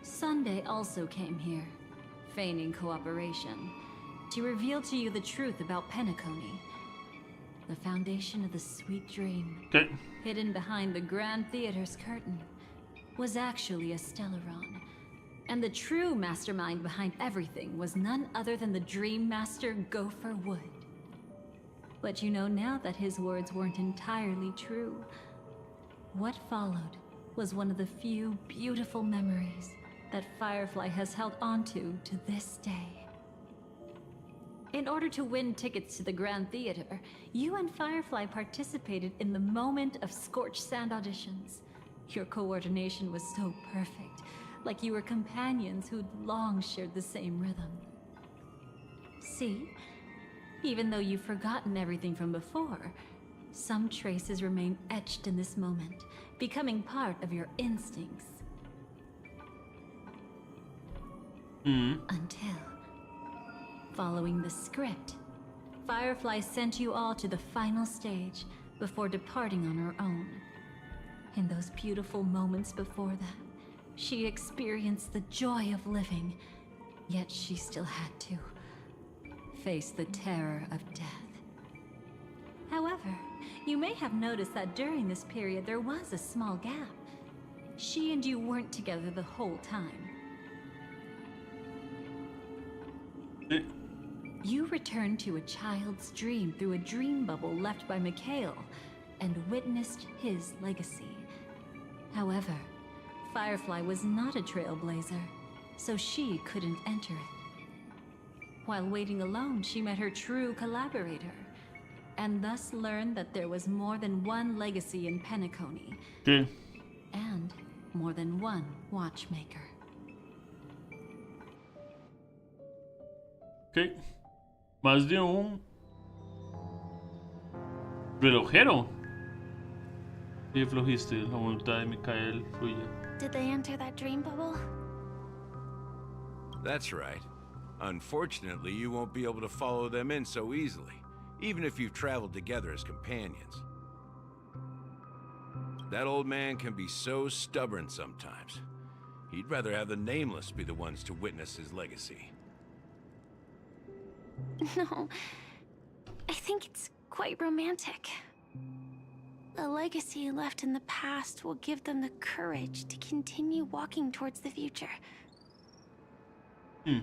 Sunday also came here, feigning cooperation, to reveal to you the truth about Penacony, the foundation of the sweet dream. Hidden behind the Grand Theater's curtain was actually a Stellaron, and the true mastermind behind everything was none other than the Dream Master Gopher Wood. But you know now that his words weren't entirely true. What followed was one of the few beautiful memories that Firefly has held onto to this day. In order to win tickets to the Grand Theater, you and Firefly participated in the Moment of Scorched Sand auditions. Your coordination was so perfect, like you were companions who'd long shared the same rhythm. See? Even though you've forgotten everything from before, some traces remain etched in this moment, becoming part of your instincts. Until, following the script, Firefly sent you all to the final stage before departing on her own. In those beautiful moments before that, she experienced the joy of living, yet she still had to face the terror of death. However, you may have noticed that during this period there was a small gap. She and you weren't together the whole time. You returned to a child's dream through a dream bubble left by Mikhail and witnessed his legacy. However, Firefly was not a trailblazer, so she couldn't enter it. While waiting alone, she met her true collaborator, and thus learned that there was more than one legacy in Penacony, and more than one watchmaker. Ok. Más de un relojero. Y flojiste, la voluntad de Mikael fluye. Did they enter that dream bubble? That's right. Unfortunately, you won't be able to follow them in so easily, even if you've traveled together as companions. That old man can be so stubborn sometimes. He'd rather have the Nameless be the ones to witness his legacy. No, I think it's quite romantic. A legacy left in the past will give them the courage to continue walking towards the future.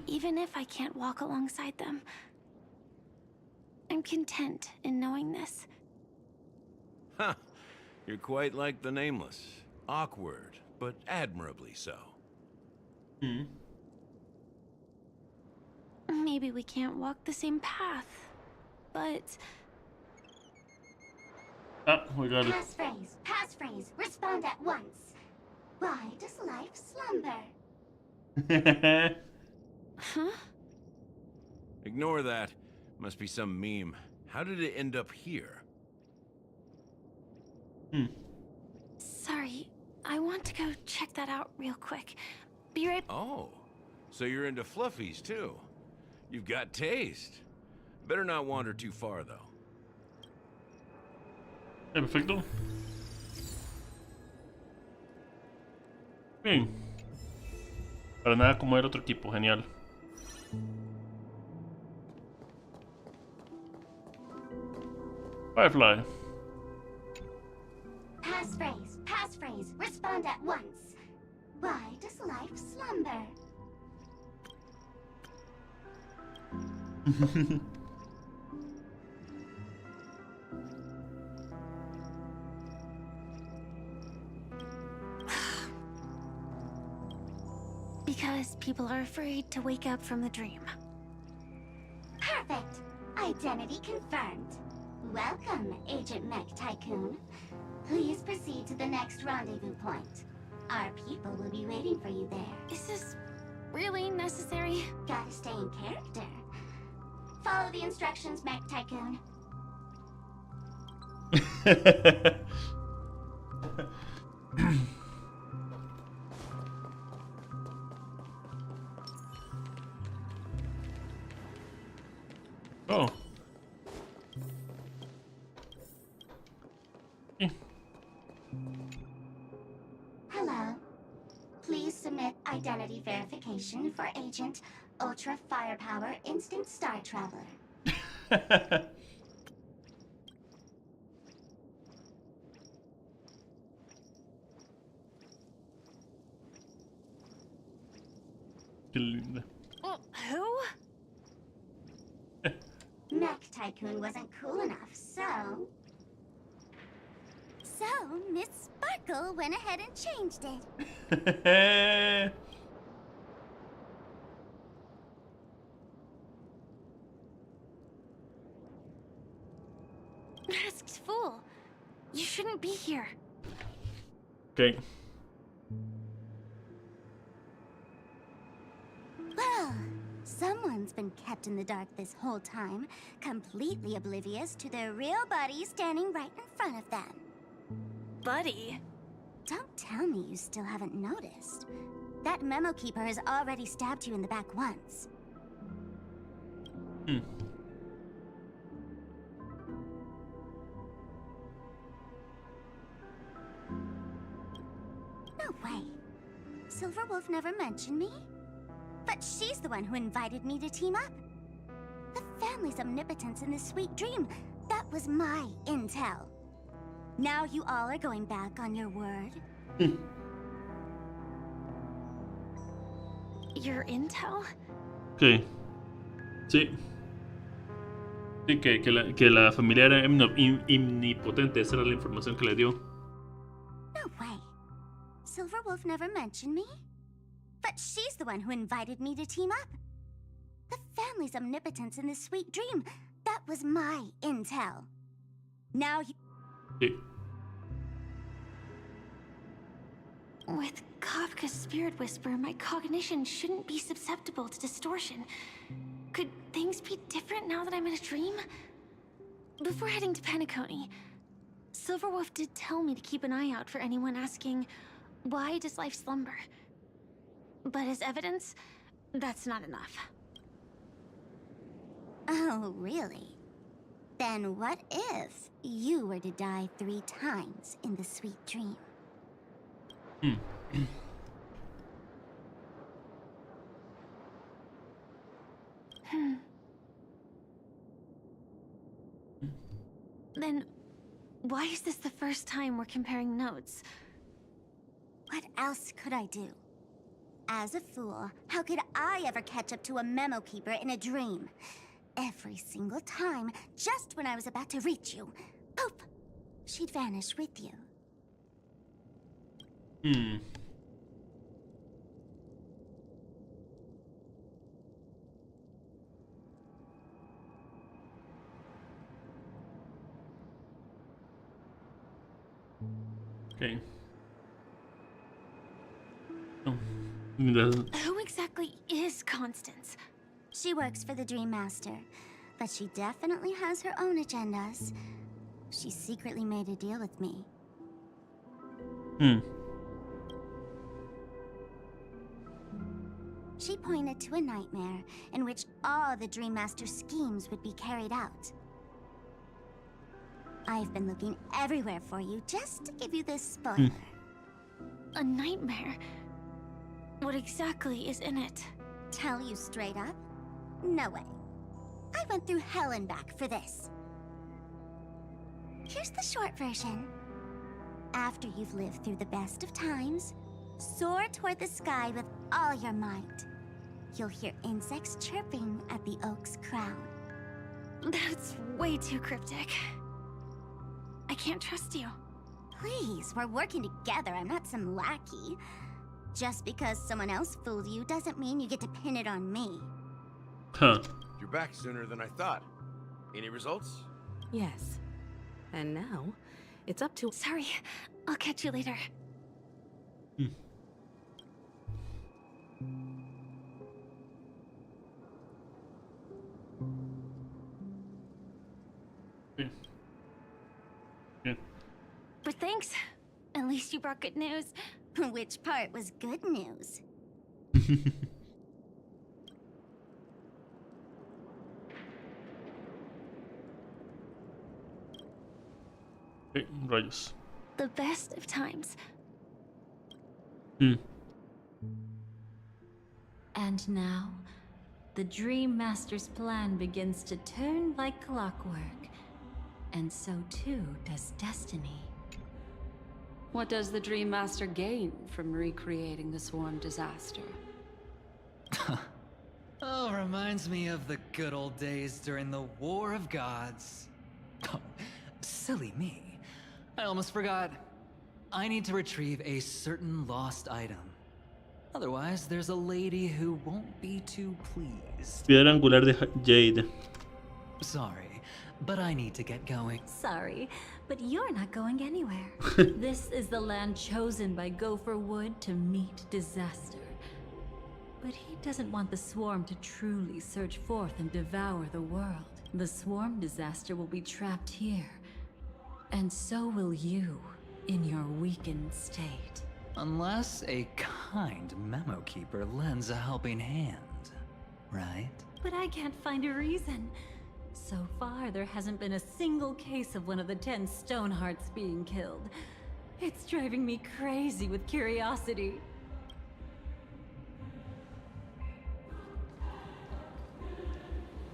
Even if I can't walk alongside them, I'm content in knowing this. Huh. You're quite like the Nameless. Awkward, but admirably so. Maybe we can't walk the same path, but... Ah, we got it. Passphrase, respond at once. Why does life slumber? Huh? Ignore that. Must be some meme. How did it end up here? Sorry, I want to go check that out real quick. Be right... Oh, so you're into fluffies too. You've got taste. Better not wander too far though. Perfecto. Bien. Para nada como el otro equipo, genial. Firefly. Passphrase, respond at once. Why does life slumber? Because people are afraid to wake up from the dream. Perfect. Identity confirmed. Welcome, Agent Mech Tycoon. Please proceed to the next rendezvous point. Our people will be waiting for you there. Is this really necessary? Gotta stay in character. Follow the instructions, Mech Tycoon. Oh. Hello. Please submit identity verification for Agent Ultra Firepower Instant Star Traveler. Qué linda. Who? Mech Tycoon wasn't cool enough, so... So, Miss Sparkle went ahead and changed it. Masked fool. You shouldn't be here. Okay. Well, someone's been kept in the dark this whole time, completely oblivious to their real body standing right in front of them. Buddy. Don't tell me you still haven't noticed. That memo keeper has already stabbed you in the back once. No way. Silverwolf never mentioned me? But she's the one who invited me to team up. The family's omnipotence in this sweet dream, that was my intel. Now you all are going back on your word? Your intel? Sí. Sí. Sí, que la familia era omnipotente. Esa era la información que le dio. No way. Silverwolf never mentioned me? But she's the one who invited me to team up. The family's omnipotence in this sweet dream, that was my intel. Now you... Sí. With Kafka's spirit whisper, my cognition shouldn't be susceptible to distortion. Could things be different now that I'm in a dream? Before heading to Penacony, Silverwolf did tell me to keep an eye out for anyone asking, why does life slumber? But as evidence, that's not enough. Oh, really? Then what if you were to die 3 times in the sweet dream? Then why is this the first time we're comparing notes? What else could I do? As a fool, how could I ever catch up to a memo keeper in a dream? Every single time, just when I was about to reach you, poof! She'd vanish with you. Okay. Oh. That's- Who exactly is Constance? She works for the Dream Master, but she definitely has her own agendas. She secretly made a deal with me. She pointed to a nightmare in which all the Dream Master's schemes would be carried out. I've been looking everywhere for you just to give you this spoiler. A nightmare? What exactly is in it? Tell you straight up? No way. I went through hell and back for this. Here's the short version. After you've lived through the best of times, soar toward the sky with all your might. You'll hear insects chirping at the oak's crown. That's way too cryptic. I can't trust you. Please, we're working together. I'm not some lackey. Just because someone else fooled you doesn't mean you get to pin it on me. Huh. You're back sooner than I thought. Any results? Yes. And now, it's up to... Sorry, I'll catch you later. But thanks. At least you brought good news. Which part was good news? Rayos. The best of times. And now, the Dream Master's plan begins to turn like clockwork. And so too does destiny. What does the Dream Master gain from recreating the swarm disaster? Oh, reminds me of the good old days during the War of Gods. Oh, silly me. I almost forgot. I need to retrieve a certain lost item. Otherwise, there's a lady who won't be too pleased. Piedra angular de Jade. Sorry, but I need to get going. Sorry, but you're not going anywhere. This is the land chosen by Gopher Wood to meet disaster. But he doesn't want the swarm to truly surge forth and devour the world. The swarm disaster will be trapped here. And so will you, in your weakened state. Unless a kind memo keeper lends a helping hand, right? But I can't find a reason. So far, there hasn't been a single case of one of the 10 Stonehearts being killed. It's driving me crazy with curiosity.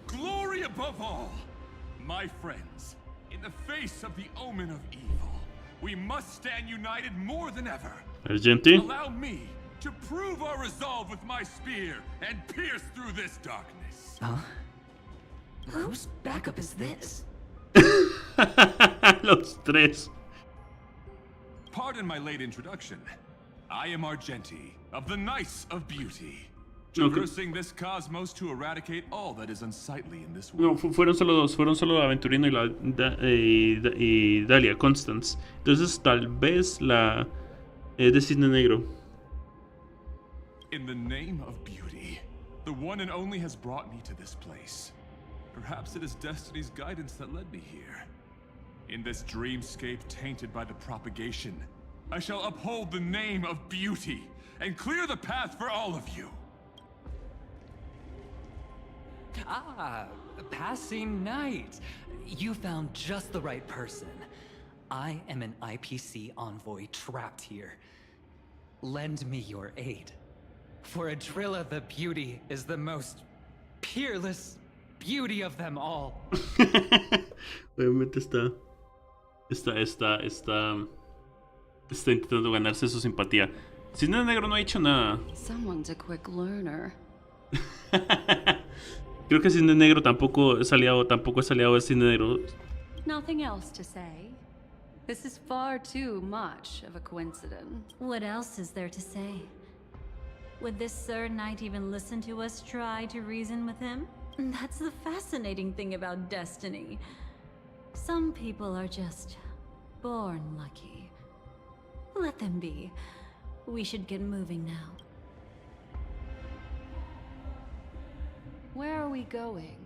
Glory above all! My friends, in the face of the omen of evil, we must stand united more than ever. Argenti. Allow me to prove our resolve with my spear and pierce through this darkness. Huh? Whose backup is this? Los tres. Pardon my late introduction. I am Argenti, of the Knights of Beauty, Okay. traversing this cosmos to eradicate all that is unsightly in this No, world. fueron solo dos, fueron solo Aventurino y Dahlia, Constance. Entonces tal vez la de Cisne Negro. In the name of beauty, the one and only has brought me to this place. Perhaps it is destiny's guidance that led me here. In this dreamscape tainted by the propagation, I shall uphold the name of beauty and clear the path for all of you. Ah, passing night. You found just the right person. I am an IPC envoy trapped here. Lend me your aid. For Adrilla the Beauty is the most peerless beauty of them all. Obviamente está intentando ganarse su simpatía. Cisne Negro no ha hecho nada. Someone's a quick learner. Creo que Cisne Negro tampoco es aliado de Cisne Negro. Nothing else to say. This is far too much of a coincidence. What else is there to say? Would this Sir Knight even listen to us try to reason with him? That's the fascinating thing about destiny. Some people are just born lucky. Let them be. We should get moving now. Where are we going?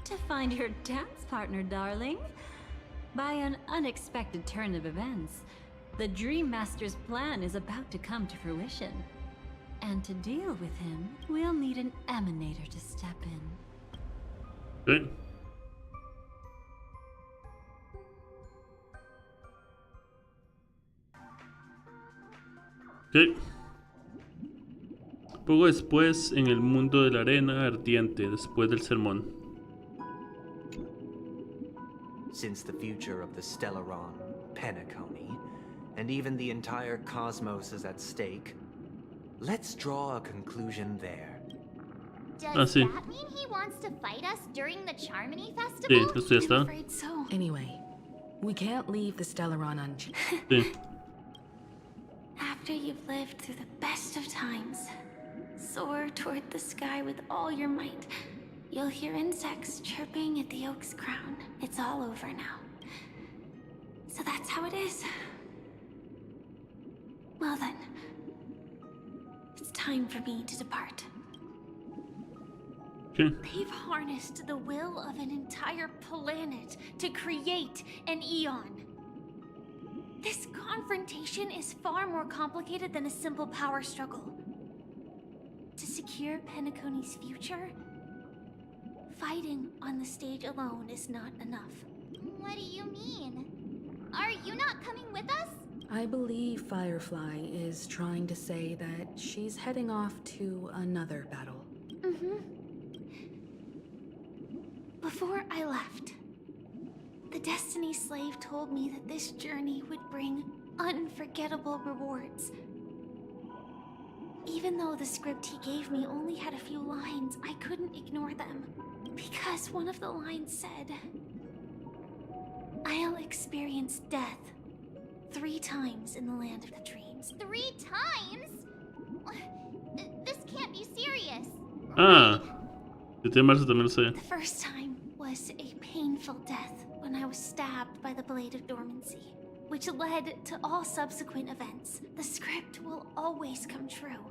To find your dance partner, darling. By an unexpected turn of events, the Dream Master's plan is about to come to fruition. And to deal with him, we'll need an emanator to step in. Okay. Ok. Poco después, en el mundo de la arena ardiente, después del sermón. Since the future of the Stellaron, Penacony, and even the entire cosmos is at stake, let's draw a conclusion there. Does sí. that mean he wants to fight us during the Charmony Sí, Festival? esto ya está. I'm afraid so. Anyway, we can't leave the Stellaron unchanged. Sí. After you've lived through the best of times, soar toward the sky with all your might. You'll hear insects chirping at the oak's crown. It's all over now. So that's how it is. Well then, it's time for me to depart. Okay. They've harnessed the will of an entire planet to create an Eon. This confrontation is far more complicated than a simple power struggle. To secure Penacony's future, fighting on the stage alone is not enough. What do you mean? Are you not coming with us? I believe Firefly is trying to say that she's heading off to another battle. Before I left, the Destiny Slave told me that this journey would bring unforgettable rewards. Even though the script he gave me only had a few lines, I couldn't ignore them. Because one of the lines said, I'll experience death 3 times in the land of the dreams. 3 times? This can't be serious. Ah. El tío Marzo también lo sabía. The first time was a painful death when I was stabbed by the Blade of Dormancy, which led to all subsequent events. The script will always come true,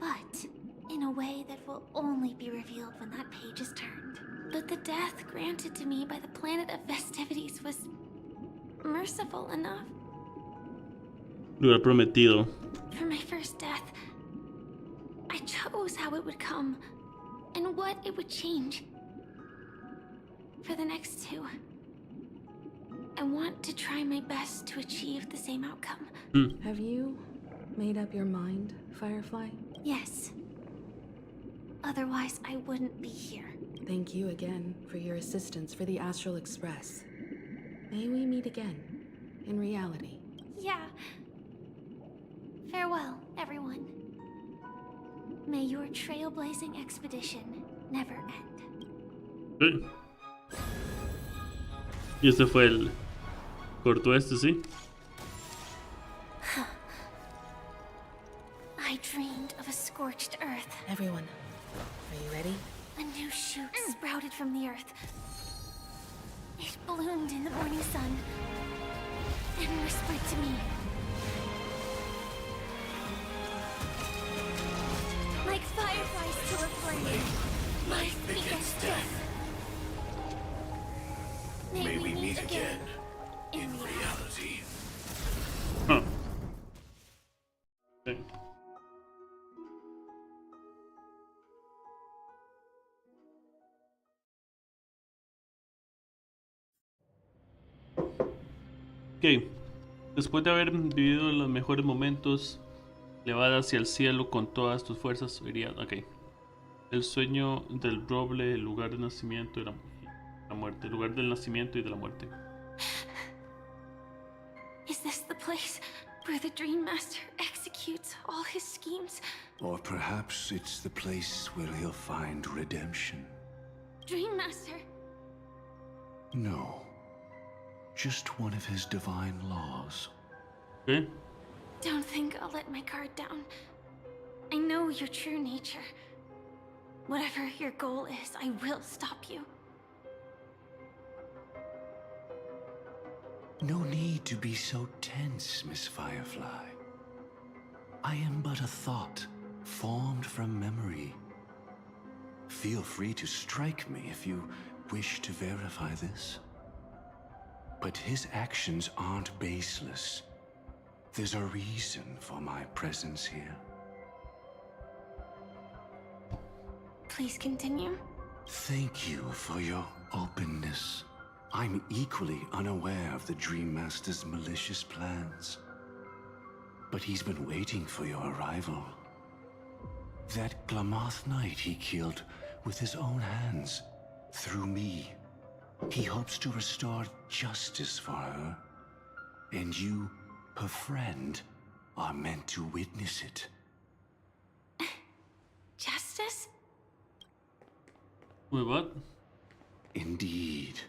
but in a way that will only be revealed when that page is turned. But the death granted to me by the planet of festivities was merciful enough. Lugar prometido. For my first death, I chose how it would come and what it would change. For the next 2, I want to try my best to achieve the same outcome. Have you made up your mind, Firefly? Yes. Otherwise, I wouldn't be here. Thank you again for your assistance for the Astral Express. May we meet again, in reality. Yeah. Farewell, everyone. May your trailblazing expedition never end. Okay. Y este fue el corto este, ¿sí? I dreamed of a scorched earth. Everyone, are you ready? A new shoot sprouted from the earth. It bloomed in the morning sun and whispered to me. Like fireflies to a flame, life begets death. May we meet again in reality. Huh. Okay. Ok. Después de haber vivido los mejores momentos, elevada hacia el cielo con todas tus fuerzas, iría. Ok. El sueño del roble, el lugar del nacimiento y la muerte. El lugar del nacimiento y de la muerte. Is this the place where the Dream Master executes all his schemes? Or perhaps it's the place where he'll find redemption. Dream Master! No. Just one of his divine laws. Okay. Don't think I'll let my guard down. I know your true nature. Whatever your goal is, I will stop you. No need to be so tense, Miss Firefly. I am but a thought, formed from memory. Feel free to strike me if you wish to verify this. But his actions aren't baseless. There's a reason for my presence here. Please continue. Thank you for your openness. I'm equally unaware of the Dream Master's malicious plans. But he's been waiting for your arrival. That Glamoth Knight he killed with his own hands, through me. He hopes to restore justice for her. And you, her friend, are meant to witness it. Justice? Wait, what? Indeed.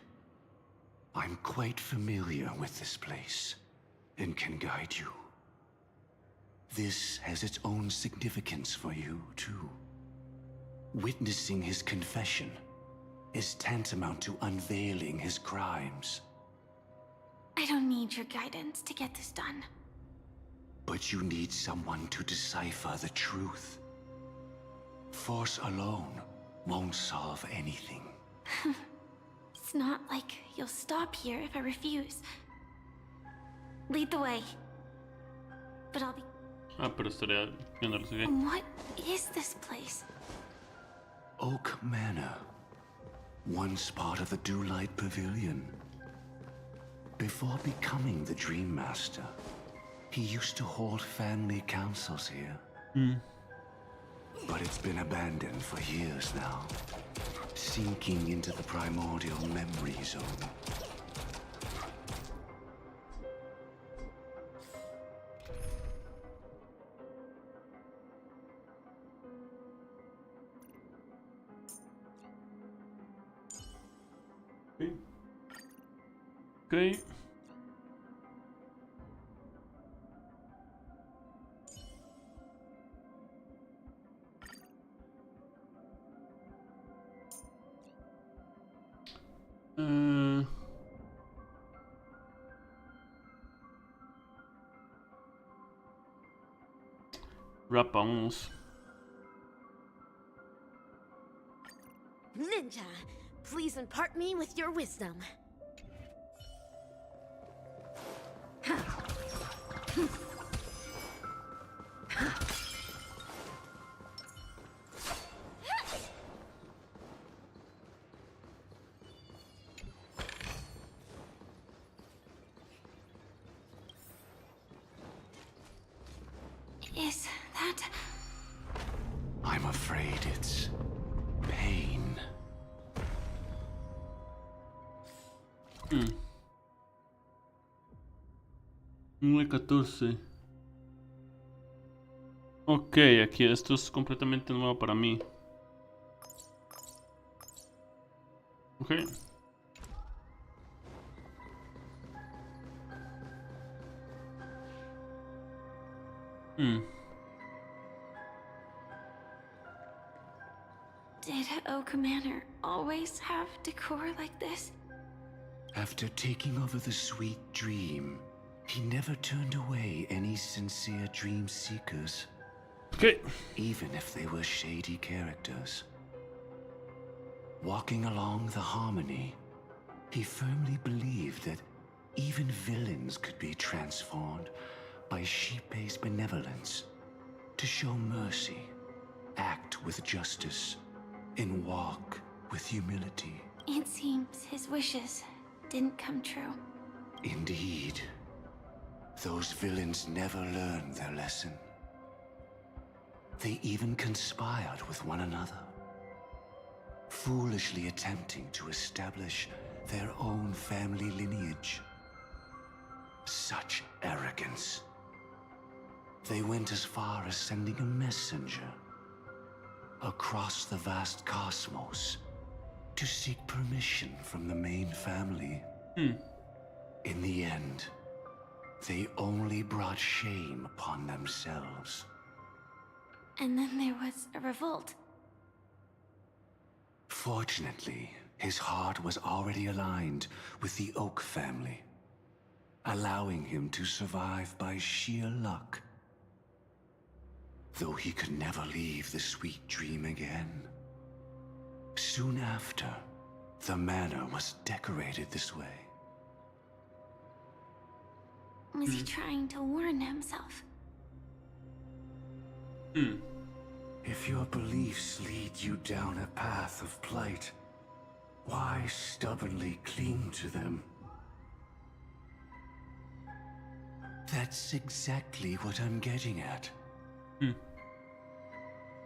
I'm quite familiar with this place, and can guide you. This has its own significance for you, too. Witnessing his confession is tantamount to unveiling his crimes. I don't need your guidance to get this done. But you need someone to decipher the truth. Force alone won't solve anything. It's not like you'll stop here if I refuse. Lead the way. But I'll be... Ah, pero estaría viendo lo siguiente. What is this place? Oak Manor. Once part of the Dewlight Pavilion. Before becoming the Dream Master, he used to hold family councils here. But it's been abandoned for years now, sinking into the primordial memory zone. Okay. Rapamos. Ninja, please impart me with your wisdom. Is that... I'm afraid it's pain. 9:14. Ok, aquí esto es completamente nuevo para mí. Ok. Did Oak Manor always have decor like this? After taking over the Sweet Dream, he never turned away any sincere dream seekers. Okay. Even if they were shady characters. Walking along the harmony, he firmly believed that even villains could be transformed by Shippei's benevolence to show mercy, act with justice, and walk with humility. It seems his wishes didn't come true. Indeed. Those villains never learned their lesson. They even conspired with one another, foolishly attempting to establish their own family lineage. Such arrogance. They went as far as sending a messenger across the vast cosmos to seek permission from the main family. In the end, they only brought shame upon themselves. And then there was a revolt. Fortunately, his heart was already aligned with the Oak family, allowing him to survive by sheer luck. Though he could never leave the sweet dream again. Soon after, the manor was decorated this way. Was he trying to warn himself? If your beliefs lead you down a path of plight, why stubbornly cling to them? That's exactly what I'm getting at.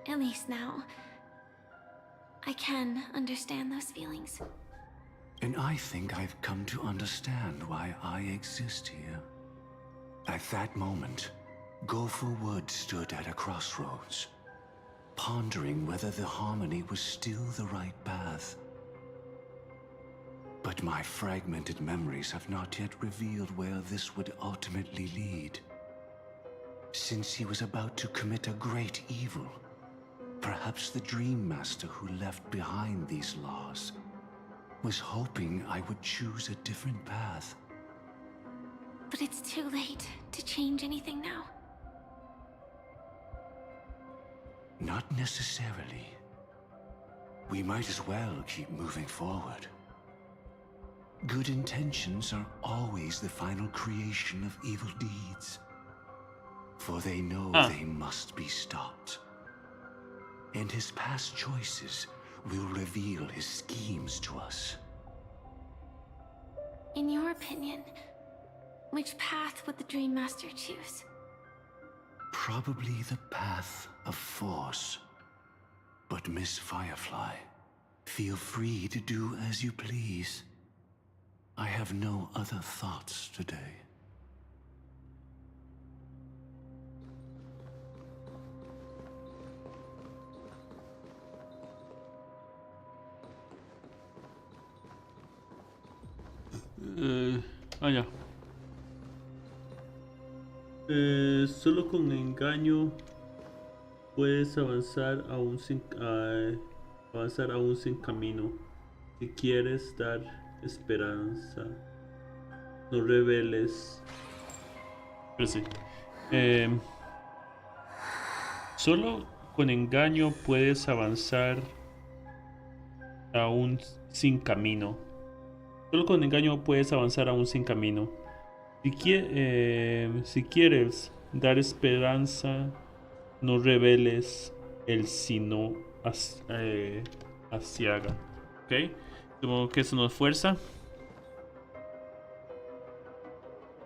At least now, I can understand those feelings. And I think I've come to understand why I exist here. At that moment, Gopher Wood stood at a crossroads, pondering whether the harmony was still the right path. But my fragmented memories have not yet revealed where this would ultimately lead. Since he was about to commit a great evil, perhaps the Dream Master who left behind these laws was hoping I would choose a different path. But it's too late to change anything now. Not necessarily. We might as well keep moving forward. Good intentions are always the final creation of evil deeds. For they know they must be stopped. And his past choices will reveal his schemes to us. In your opinion, which path would the Dream Master choose? Probably the path of force. But Miss Firefly, feel free to do as you please. I have no other thoughts today. Ya. Solo con engaño puedes avanzar aún sin camino. Si quieres dar esperanza, no reveles. Pero sí. Solo con engaño puedes avanzar aún sin camino. Solo con engaño puedes avanzar aún sin camino. Si quieres dar esperanza, no reveles el sino asiaga. ¿Ok? Supongo que eso nos fuerza.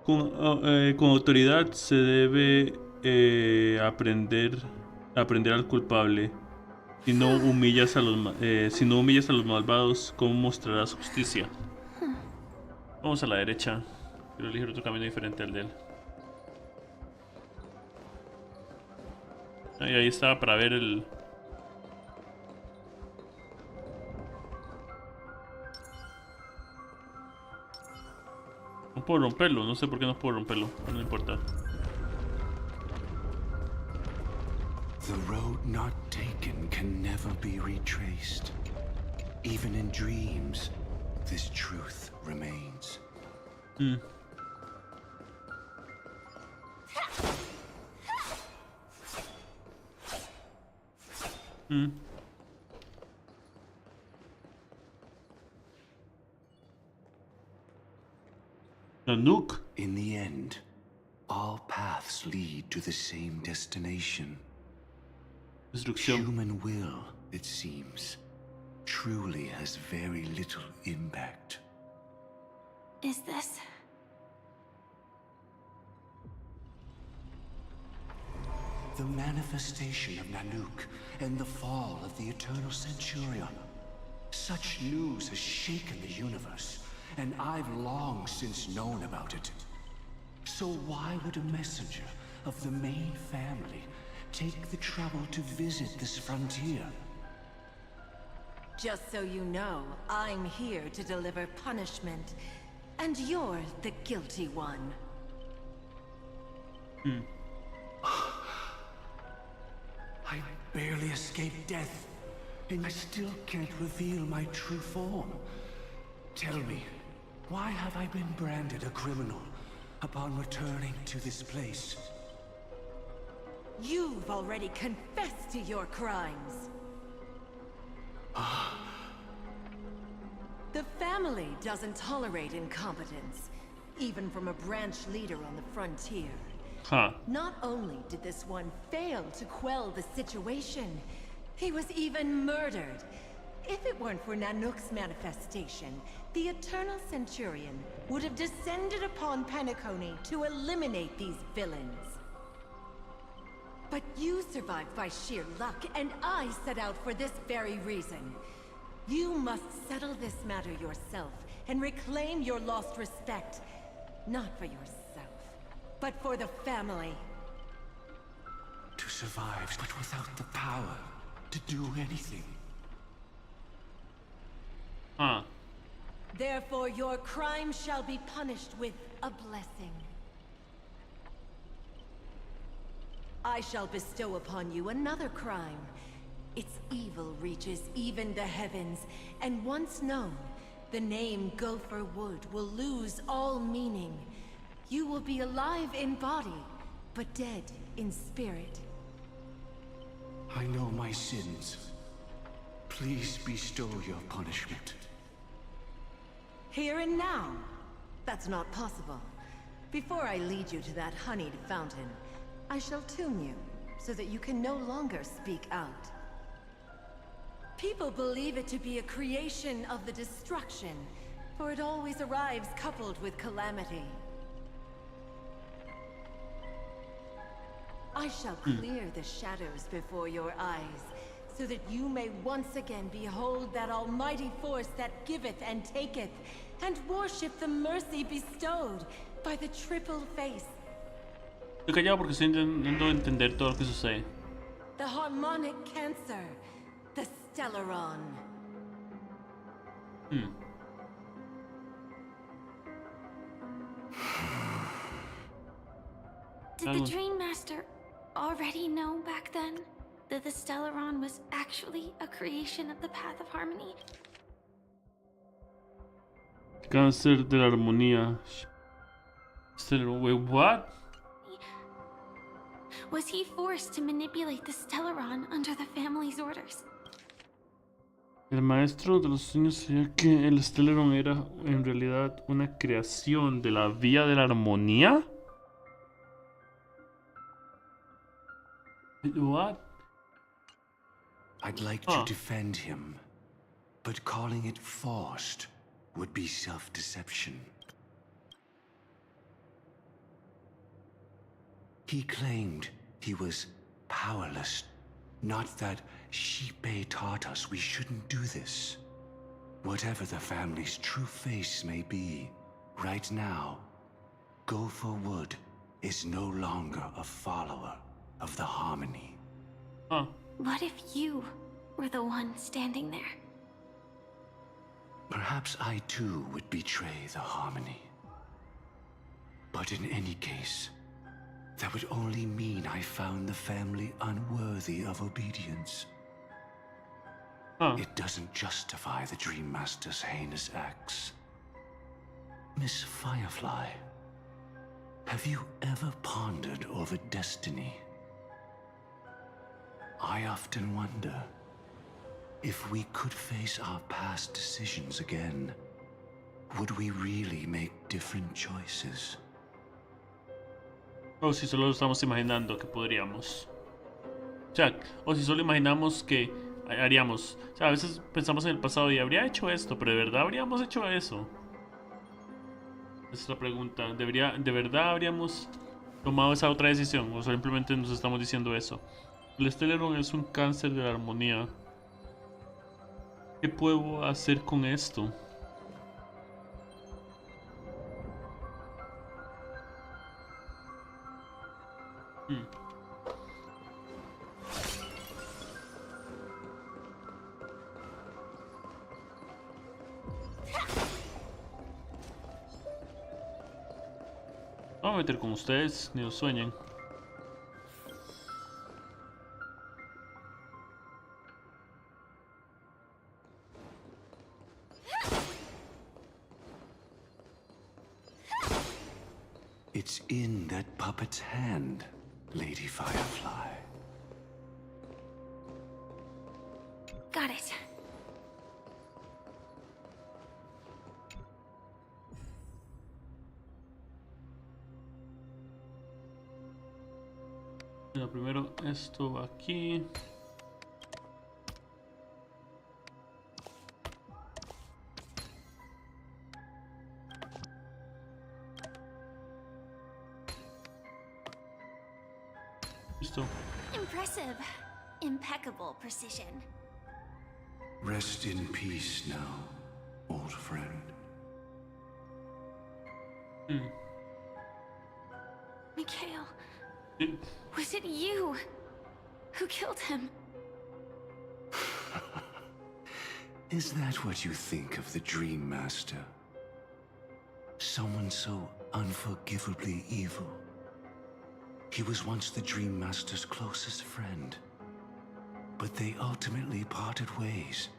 Con autoridad se debe aprender al culpable. Si no humillas a los malvados, ¿cómo mostrarás justicia? Vamos a la derecha. Quiero elegir otro camino diferente al de él. Y ahí estaba para ver el... No puedo romperlo, no sé por qué no puedo romperlo, no importa. The road not taken can never be retraced. Even in dreams, this truth remains. Nanook. In the end, all paths lead to the same destination. Destrucción. Human will, it seems, truly has very little impact. Is this the manifestation of Nanook and the fall of the Eternal Centurion. Such news has shaken the universe, and I've long since known about it. So why would a messenger of the main family take the trouble to visit this frontier? Just so you know, I'm here to deliver punishment, and you're the guilty one. I barely escaped death, and I still can't reveal my true form. Tell me, why have I been branded a criminal upon returning to this place? You've already confessed to your crimes. The family doesn't tolerate incompetence, even from a branch leader on the frontier. Not only did this one fail to quell the situation, he was even murdered. If it weren't for Nanook's manifestation, the Eternal Centurion would have descended upon Penacony to eliminate these villains. But you survived by sheer luck, and I set out for this very reason. You must settle this matter yourself and reclaim your lost respect. Not for yourself, but for the family. To survive, but without the power to do anything. Therefore, your crime shall be punished with a blessing. I shall bestow upon you another crime. Its evil reaches even the heavens, and once known, the name Gopher Wood will lose all meaning. You will be alive in body, but dead in spirit. I know my sins. Please bestow your punishment. Here and now? That's not possible. Before I lead you to that honeyed fountain, I shall tune you, so that you can no longer speak out. People believe it to be a creation of the destruction, for it always arrives coupled with calamity. I shall clear the shadows before your eyes, so that you may once again behold that almighty force that giveth and taketh, and worship the mercy bestowed by the triple face. Estoy callado porque estoy intentando entender todo lo que sucede. The harmonic cancer, the Stellaron. Did the Dream Master already know back then that the Stellaron was actually a creation of the Path of Harmony? Cáncer de la armonía. Wait, what? Was he forced to manipulate the Stellaron under the family's orders? El maestro de los sueños sabía que el Stellaron era en realidad una creación de la vía de la armonía. What? I'd like to defend him, but calling it forced would be self-deception. He claimed he was powerless. Not that Xipe taught us we shouldn't do this. Whatever the family's true face may be, right now, Gopher Wood is no longer a follower of the Harmony. What if you were the one standing there? Perhaps I too would betray the Harmony. But in any case, that would only mean I found the family unworthy of obedience. It doesn't justify the Dream Master's heinous acts. Miss Firefly, have you ever pondered over destiny? I often wonder if we could face our past decisions again, would we really make different choices? O si solo lo estamos imaginando que podríamos. O sea, o si solo imaginamos que haríamos. O sea, a veces pensamos en el pasado y habría hecho esto, pero ¿de verdad habríamos hecho eso? Esa es la pregunta. ¿De verdad habríamos tomado esa otra decisión, o simplemente nos estamos diciendo eso. El Stellaron es un cáncer de la armonía. ¿Qué puedo hacer con esto? Vamos a meter con ustedes, ni lo sueñen. It's in that puppet's hand, Lady Firefly. Got it. Mira, primero esto aquí. Listo. Impressive. Impeccable precision. Rest in peace now, old friend. Mikhail, was it you who killed him? Is that what you think of the Dream Master? Someone so unforgivably evil. He was once the Dream Master's closest friend, but they ultimately parted ways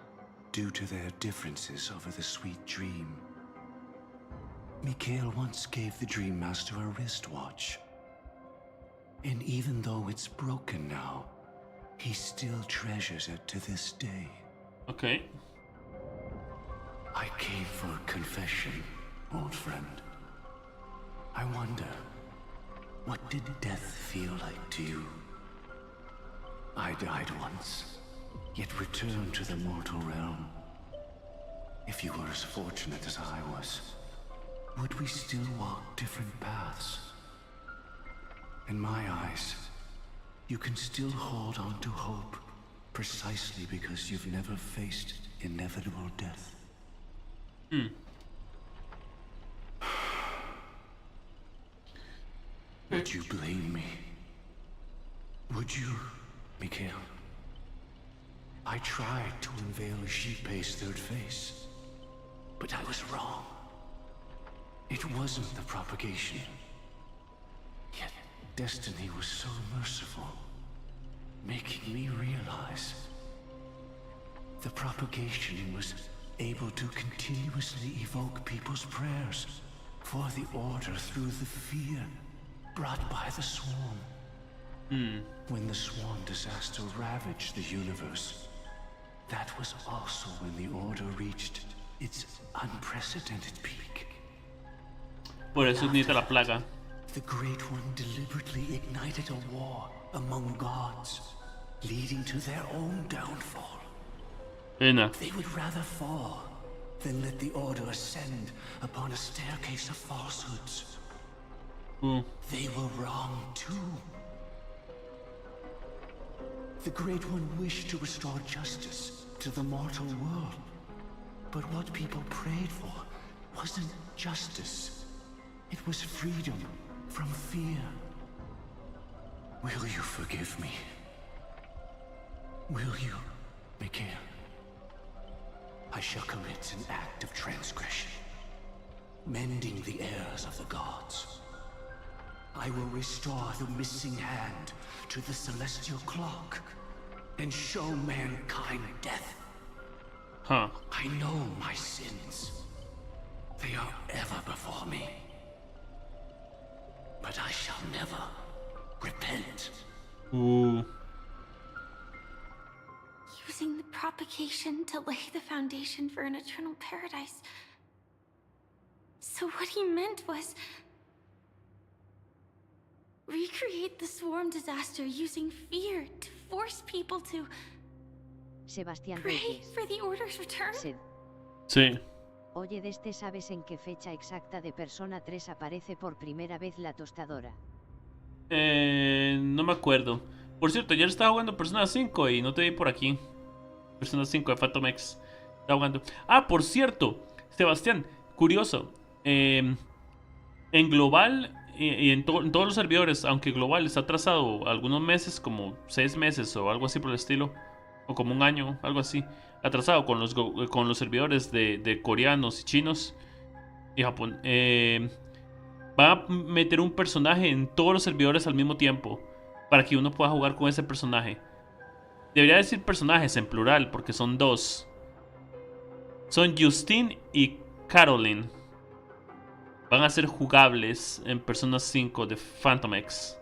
due to their differences over the sweet dream. Mikhail once gave the Dream Master a wristwatch, and even though it's broken now, he still treasures it to this day. Okay. I came for confession, old friend. I wonder, what did death feel like to you? I died once, yet returned to the mortal realm. If you were as fortunate as I was, would we still walk different paths? In my eyes, you can still hold on to hope, precisely because you've never faced inevitable death. Would you blame me? Would you, Mikhail? I tried to unveil Xipe's third face, but I was wrong. It wasn't the propagation. Yet destiny was so merciful, making me realize the propagation was able to continuously evoke people's prayers for the Order through the fear brought by the Swarm. When the Swarm disaster ravaged the universe, that was also when the Order reached its unprecedented peak. Por eso necesita la plaga. The Great One deliberately ignited a war among gods, leading to their own downfall. They would rather fall than let the Order ascend upon a staircase of falsehoods. They were wrong too. The Great One wished to restore justice to the mortal world. But what people prayed for wasn't justice. It was freedom from fear. Will you forgive me? Will you, Mikhail? I shall commit an act of transgression, mending the errors of the gods. I will restore the missing hand to the celestial clock and show mankind death. I know my sins. They are ever before me. But I shall never repent. Using the propagation to lay the foundation for an eternal paradise. So what he meant was recreate the Swarm disaster using fear to force people to Sebastián pray Reyes. for the Order's return? Sí. Oye, ¿sabes en qué fecha exacta de Persona 3 aparece por primera vez la tostadora? No me acuerdo. Por cierto, ayer estaba jugando Persona 5 y no te vi por aquí. Persona 5 de Phantom X. Estaba jugando. Ah, por cierto, Sebastián, curioso. En global en todos los servidores, aunque global está atrasado algunos meses, como 6 meses o algo así por el estilo, o como un año, algo así, atrasado con los servidores de coreanos y chinos y Japón. Va a meter un personaje en todos los servidores al mismo tiempo para que uno pueda jugar con ese personaje. Debería decir personajes en plural porque son dos. Son Justine y Caroline. Van a ser jugables en Persona 5 de Phantom X.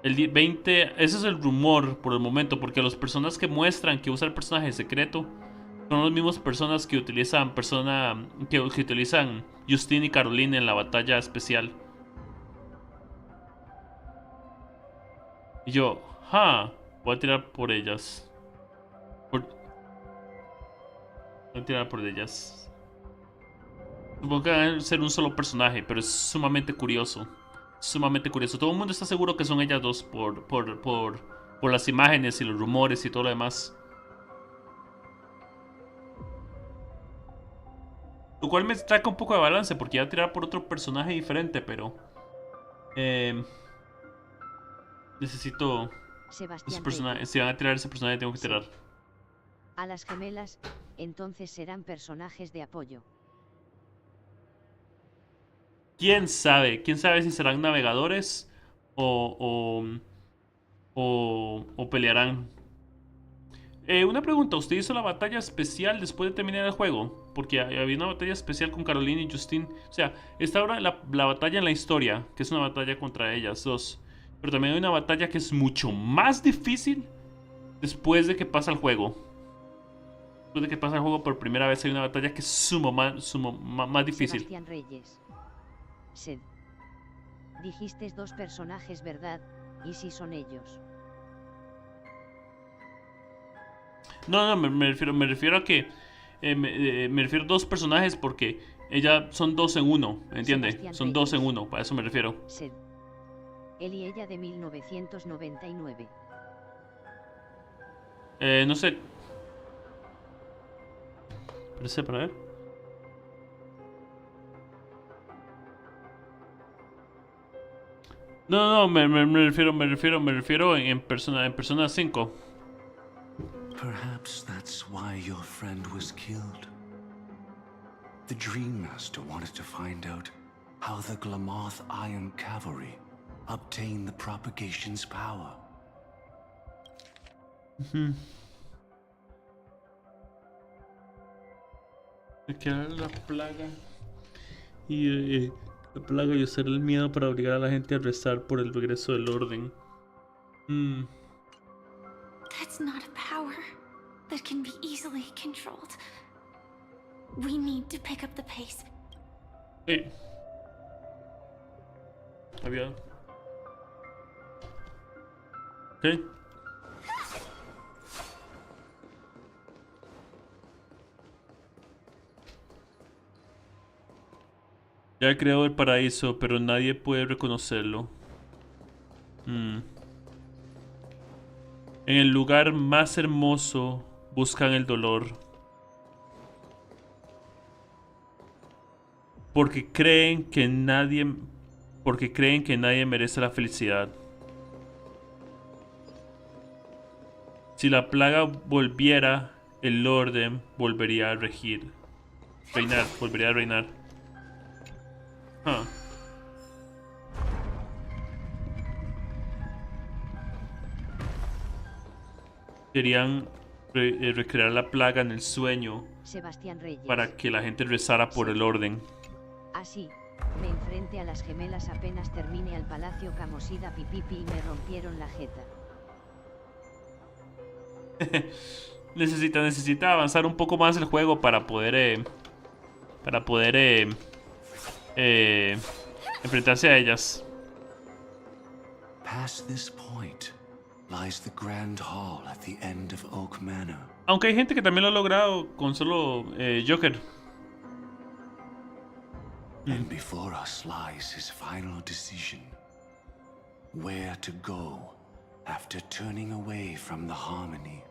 El 20, ese es el rumor por el momento, porque las personas que muestran que usa el personaje secreto son las mismas personas que utilizan que utilizan Justine y Caroline en la batalla especial. Y yo, voy a tirar por ellas. Voy a tirar por ellas. Supongo que van a ser un solo personaje, pero es sumamente curioso. Sumamente curioso. Todo el mundo está seguro que son ellas dos por las imágenes y los rumores y todo lo demás. Lo cual me trae un poco de balance porque iba a tirar por otro personaje diferente, pero... necesito... Sebastián, si van a tirar ese personaje tengo que tirar. A las gemelas, entonces serán personajes de apoyo. ¿Quién sabe? ¿Quién sabe si serán navegadores o pelearán? Una pregunta, ¿usted hizo la batalla especial después de terminar el juego? Porque había una batalla especial con Caroline y Justine. O sea, está ahora la batalla en la historia, que es una batalla contra ellas dos. Pero también hay una batalla que es mucho más difícil después de que pasa el juego. Después de que pasa el juego por primera vez hay una batalla que es más difícil. Sebastián Reyes. Sed. Dijiste dos personajes, ¿verdad? ¿Y si son ellos? No, me refiero a que me refiero a dos personajes porque son dos en uno, ¿entiende? Son dos en uno, a eso me refiero. Sed. Él y ella de 1999. No sé. Parece para ver. No, me refiero en Persona 5. Perhaps that's why your friend was killed. The Dream Master wanted to find out how the Glamoth Iron Cavalry obtained the propagation's power. Crear la plaga y usar el miedo para obligar a la gente a rezar por el regreso del orden. That's not a power that can be easily controlled. We need to pick up the pace. Había. Ok. Ya he creado el paraíso, pero nadie puede reconocerlo. En el lugar más hermoso buscan el dolor. Porque creen que nadie merece la felicidad. Si la plaga volviera, el orden volvería a volvería a reinar. Querían recrear la plaga en el sueño Sebastián Reyes. Para que la gente rezara por el orden. Así, me enfrenté a las gemelas apenas terminé al palacio Camosida Pipipi y me rompieron la jeta. necesita avanzar un poco más el juego para poder enfrentarse a ellas. Past this point lies the grand hall at the end of Oak Manor. Aunque hay gente que también lo ha logrado con solo Joker. And before us lies his final decision. where to go after turning away from the harmony.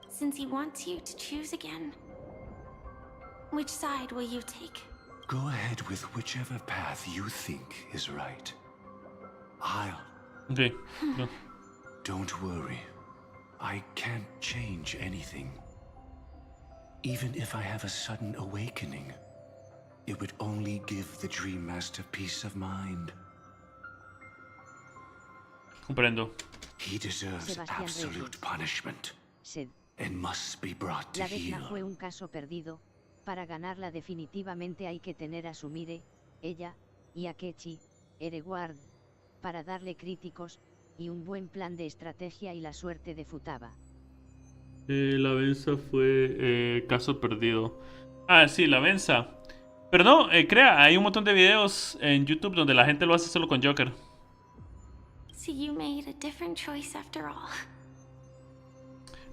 Since he wants you to choose again, which side will you take? Go ahead with whichever path you think is right. I'll... Okay. No. Don't worry. I can't change anything. Even if I have a sudden awakening, it would only give the Dream Master peace of mind. Comprendo. He deserves Sebastián absolute Reyes. punishment Sed. and must be brought to La Vecna heel. fue un caso perdido. Para ganarla definitivamente hay que tener a Sumire, ella, y a Kechi, Ereward, para darle críticos, y un buen plan de estrategia y la suerte de Futaba. La Venza fue caso perdido. Ah, sí, la Venza. Pero no, crea, hay un montón de videos en YouTube donde la gente lo hace solo con Joker. So you made a different choice after all.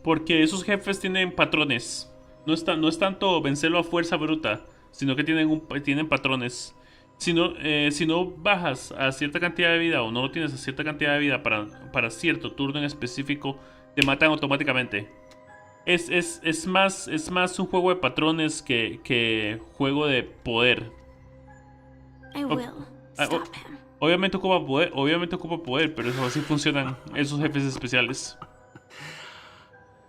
Porque esos jefes tienen patrones. No es tanto vencerlo a fuerza bruta, sino que tienen patrones. Si no bajas a cierta cantidad de vida o no lo tienes a cierta cantidad de vida para cierto turno en específico, te matan automáticamente. Es más un juego de patrones que juego de poder. I will stop him. Obviamente ocupa poder, pero eso así funcionan esos jefes especiales.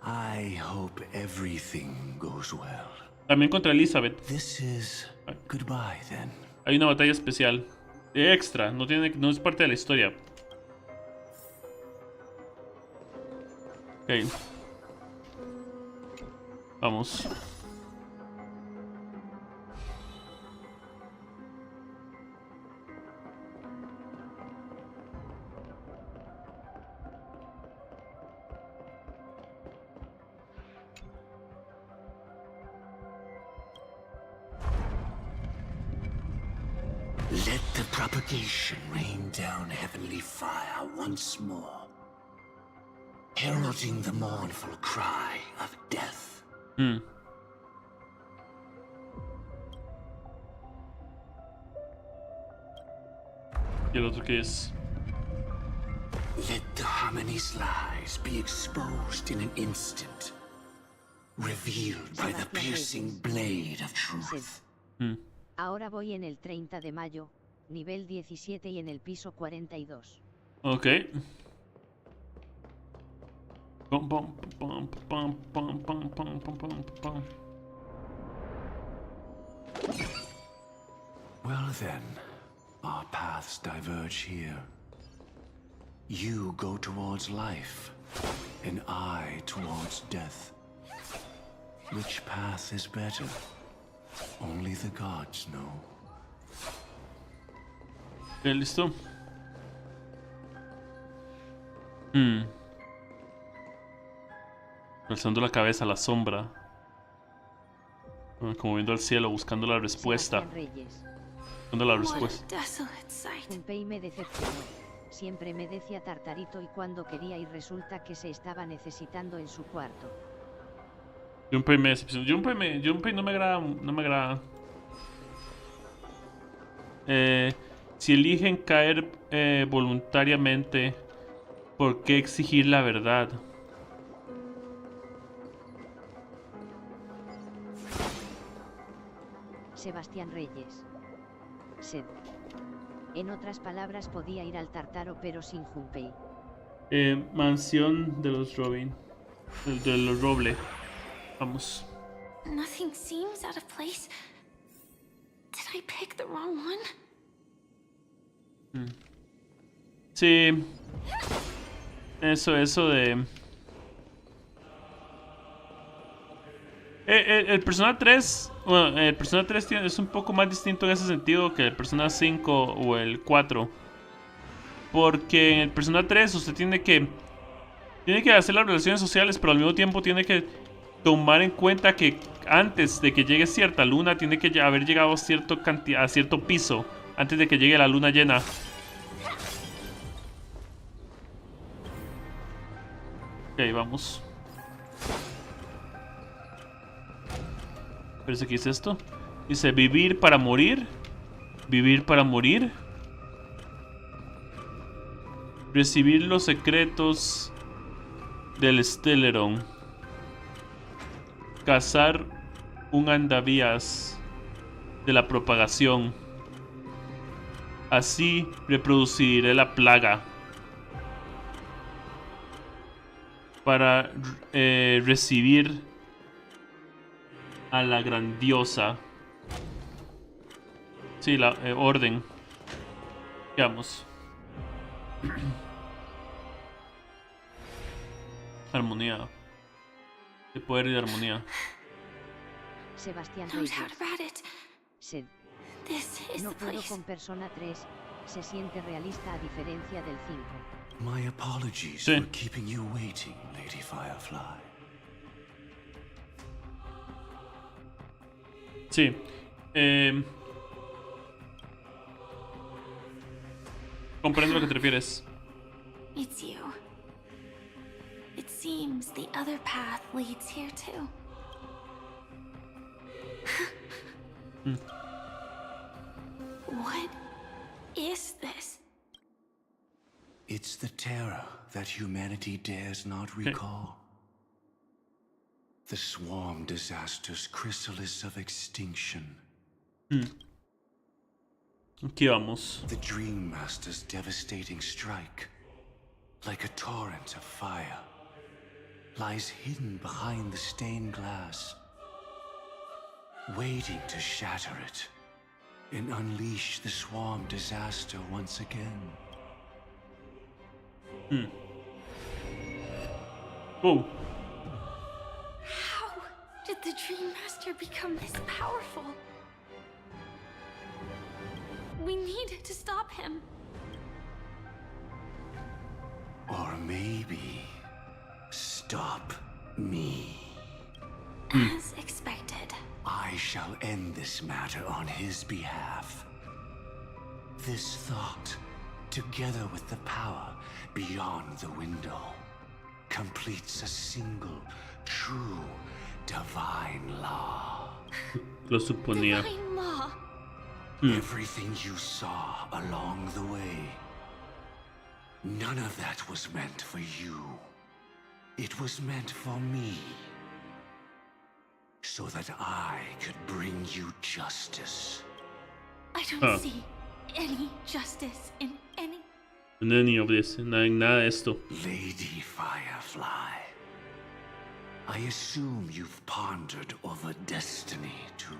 I hope everything goes well. También contra Elizabeth. This is goodbye then. Hay una batalla especial. Extra, no es parte de la historia. Ok. Vamos. Let the propagation rain down heavenly fire once more, heralding the mournful cry of death. ¿Y el otro qué es? Let the harmony's lies be exposed in an instant, revealed by the piercing blade of truth. Ahora voy en el 30 de mayo, nivel 17 y en el piso 42. Ok. Well then, our paths diverge here. You go towards life, and I towards death. Which path is better? Only the gods know. ¿Listo? Alzando la cabeza a la sombra. Como viendo al cielo, buscando la respuesta. Buscando la respuesta. Junpei me decepcionó. Siempre me decía Tartarito y cuando quería ir resulta que se estaba necesitando en su cuarto. Junpei me decepcionó. Junpei no me agrada. Si eligen caer voluntariamente, ¿por qué exigir la verdad? Sebastián Reyes. Sed. En otras palabras, podía ir al Tartaro pero sin Junpei. Mansión de los Robin. De los Roble. Vamos. Nothing seems out of place. Did I pick the wrong one? Sí. Eso de... El Persona 3... Bueno, el Persona 3 es un poco más distinto en ese sentido que el Persona 5 o el 4. Porque en el Persona 3 usted tiene que hacer las relaciones sociales, pero al mismo tiempo tiene que tomar en cuenta que antes de que llegue cierta luna, tiene que haber llegado a cierto piso antes de que llegue la luna llena. Ok, vamos. Parece que es esto. Dice vivir para morir. Vivir para morir. Recibir los secretos del Stellaron. Cazar un andavías de la propagación. Así reproduciré la plaga. Para recibir a la grandiosa. Sí, la orden. Veamos. Armonía. De poder y de armonía. Sebastián No Reyes. doubt about it. Sed. This is No the puedo place. con Persona 3. Se siente realista a diferencia del 5. My apologies Sí. for keeping you waiting, Lady Firefly. Sí. Comprendo a lo que te refieres. It's you. It seems the other path leads here too. What is this? It's the terror that humanity dares not recall. The swarm disaster's chrysalis of extinction. Aquí vamos. The Dream Master's devastating strike, like a torrent of fire, lies hidden behind the stained glass, waiting to shatter it and unleash the swarm disaster once again. Oh. How did the Dream Master become this powerful? We need to stop him. Or maybe stop me. As expected. I shall end this matter on his behalf. This thought, together with the power beyond the window, completes a single, true, divine law. Lo suponía. Divine law. Everything you saw along the way, none of that was meant for you. It was meant for me. So that I could bring you justice. I don't see any justice in any. En any of this. Nada de esto. Lady Firefly, I assume you've pondered over destiny too.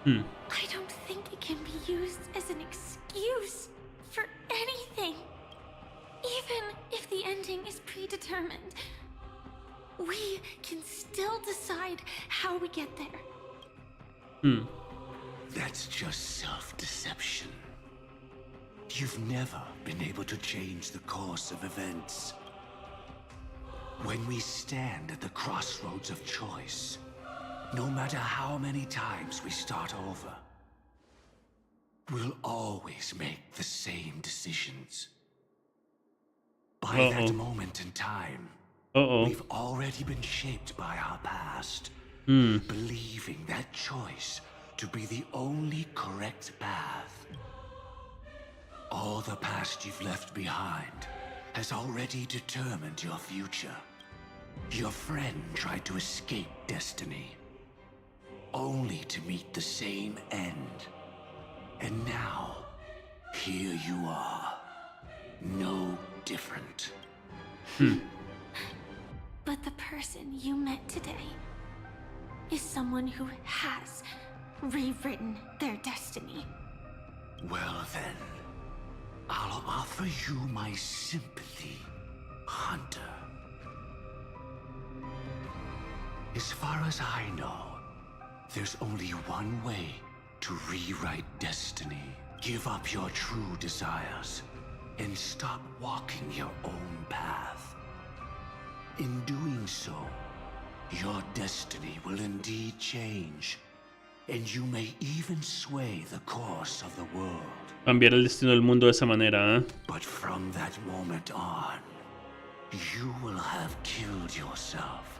I don't think it can be used as an excuse for anything. Even if the ending is predetermined, we can still decide how we get there. That's just self-deception. You've never been able to change the course of events. When we stand at the crossroads of choice, no matter how many times we start over, we'll always make the same decisions. By that moment in time, we've already been shaped by our past, believing that choice to be the only correct path. All the past you've left behind has already determined your future. Your friend tried to escape destiny, only to meet the same end. And now, here you are, no different. But the person you met today is someone who has rewritten their destiny. Well then, I'll offer you my sympathy, Hunter. As far as I know, there's only one way to rewrite destiny. Give up your true desires and stop walking your own path. In doing so, your destiny will indeed change, and you may even sway the course of the world. Cambiar el destino del mundo de esa manera, ¿eh? But from that moment on, you will have killed yourself.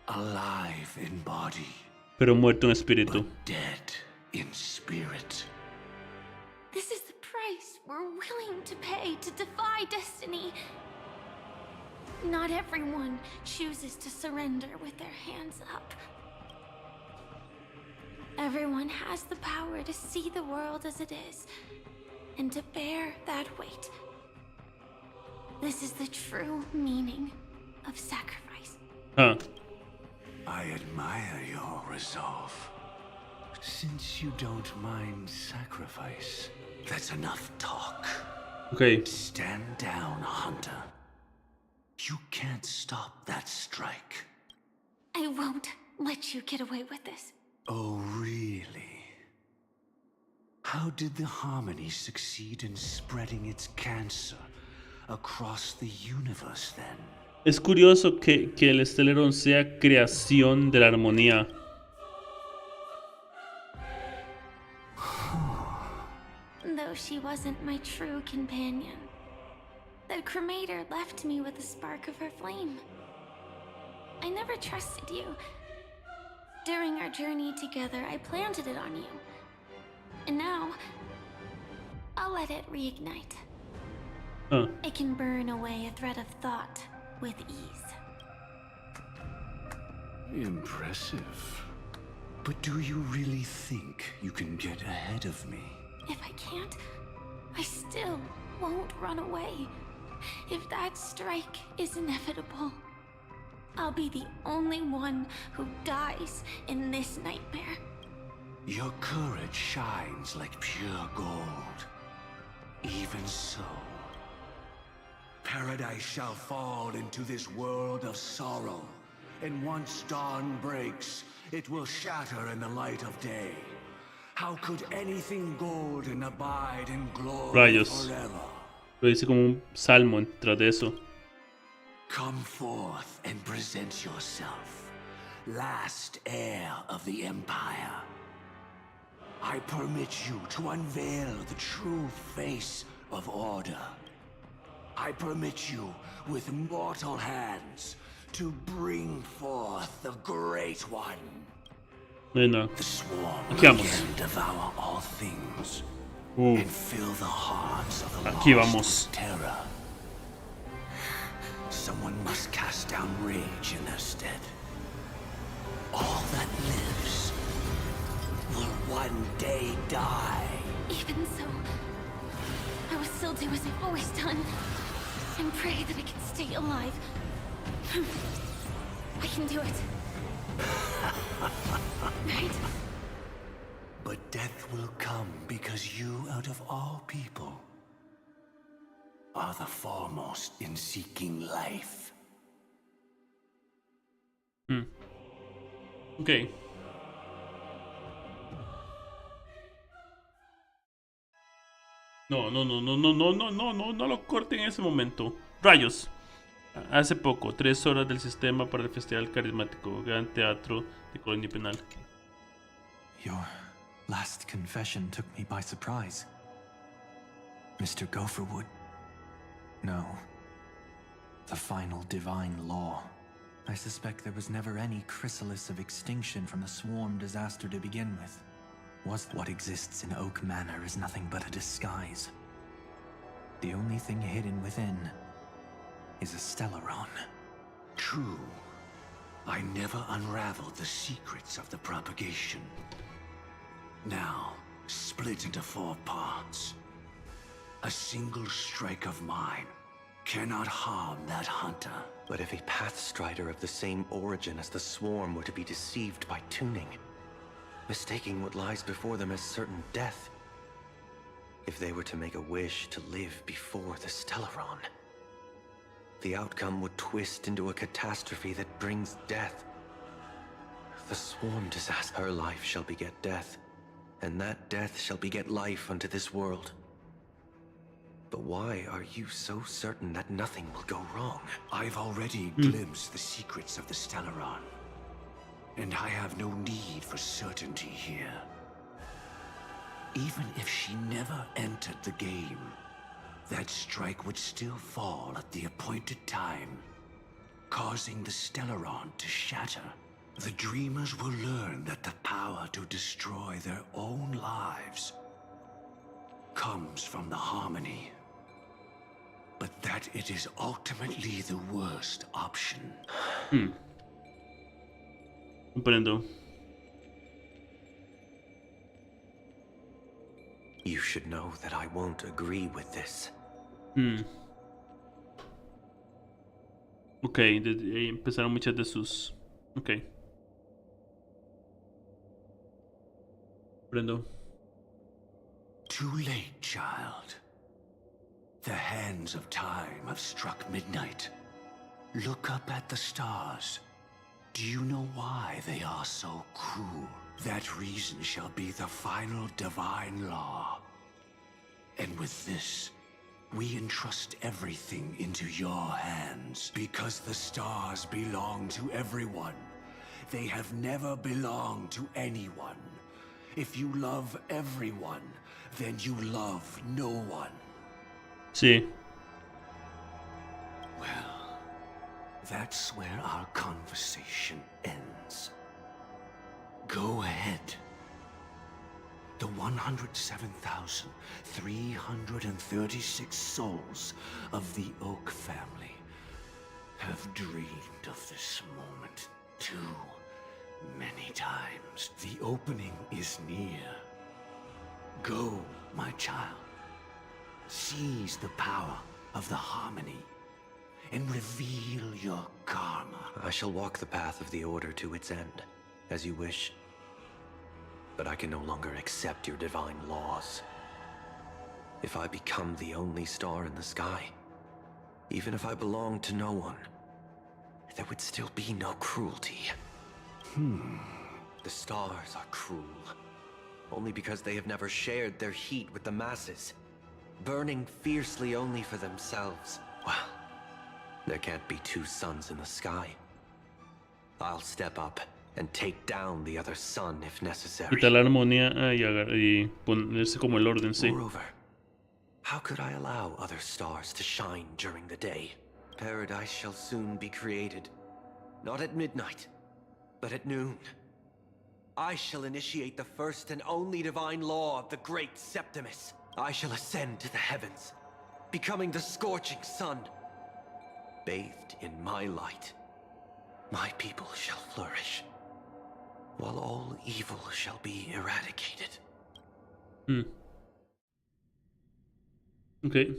Alive in body, Pero muerto en espíritu. dead in spirit. This is the price price we're willing to pay to defy destiny. Not everyone chooses to surrender with their hands up. Everyone has the power to see the world as it is, and to bear that weight. This is the true meaning of sacrifice. Huh. I admire your resolve. Since you don't mind sacrifice, that's enough talk. Okay. Stand down, Hunter. You can't stop that strike. I won't let you get away with this. Oh, really? How did the Harmony succeed in spreading its cancer across the universe then? Es curioso que el Stellaron sea creación de la armonía. Though she wasn't my true companion, the cremator left me with a spark of her flame. I never trusted you. During our journey together, I planted it on you. And now, I'll let it reignite. It can burn away a thread of thought with ease. Impressive. But do you really think you can get ahead of me? If I can't, I still won't run away. If that strike is inevitable, I'll be the only one who dies in this nightmare. Your courage shines like pure gold. Even so, paradise shall fall into this world of sorrow, and once dawn breaks, it will shatter in the light of day. How could anything golden abide in glory Rayos. forever? Lo dice como un salmo tras de eso. Come forth and present yourself, last heir of the Empire. I permit you to unveil the true face of order. I permit you, with mortal hands, to bring forth the Great One. Bueno, The swarm aquí can vamos. devour all things Uh, and fill the hearts of the aquí lost vamos. with terror. Someone must cast down rage in their stead. All that lives will one day die. Even so, I will still do as I've always done, and pray that I can stay alive. I can do it. Right? But death will come because you, out of all people, are the foremost in seeking life. Ok. No lo corten en ese momento. Rayos. Hace poco, 3 horas del sistema para el Festival Carismático, Gran Teatro de Colonia Penal. Your last confession took me by surprise. Mr. Gopherwood. No. The final divine law. I suspect there was never any chrysalis of extinction from the swarm disaster to begin with. What exists in Oak Manor is nothing but a disguise. The only thing hidden within is a Stellaron. True. I never unraveled the secrets of the propagation. Now, split into 4 parts. A single strike of mine cannot harm that hunter. But if a Pathstrider of the same origin as the Swarm were to be deceived by tuning, mistaking what lies before them as certain death, if they were to make a wish to live before the Stellaron, the outcome would twist into a catastrophe that brings death. The Swarm disaster, her life shall beget death, and that death shall beget life unto this world. But why are you so certain that nothing will go wrong? I've already glimpsed the secrets of the Stellaron, and I have no need for certainty here. Even if she never entered the game, that strike would still fall at the appointed time, causing the Stellaron to shatter. The Dreamers will learn that the power to destroy their own lives comes from the harmony, but that it is ultimately the worst option. Comprendo. You should know that I won't agree with this. Ok, empezaron muchas de sus... Ok. Comprendo. Too late, child. The hands of time have struck midnight. Look up at the stars. Do you know why they are so cruel? That reason shall be the final divine law. And with this, we entrust everything into your hands. Because the stars belong to everyone. They have never belonged to anyone. If you love everyone, then you love no one. Sí. Well, that's where our conversation ends. Go ahead. The 107,336 souls of the Oak family have dreamed of this moment too many times. The opening is near. Go, my child. Seize the power of the harmony and reveal your karma. I shall walk the path of the Order to its end, as you wish. But I can no longer accept your divine laws. If I become the only star in the sky, even if I belong to no one, there would still be no cruelty. The stars are cruel, only because they have never shared their heat with the masses, burning fiercely only for themselves. Well, there can't be two suns in the sky. I'll step up and take down the other sun if necessary. Quitar la armonía y ponerse como el orden, sí. Moreover, how could I allow other stars to shine during the day? Paradise shall soon be created. Not at midnight, but at noon. I shall initiate the first and only divine law of the great Septimus. I shall ascend to the heavens, becoming the scorching sun. Bathed in my light, my people shall flourish, while all evil shall be eradicated. Okay.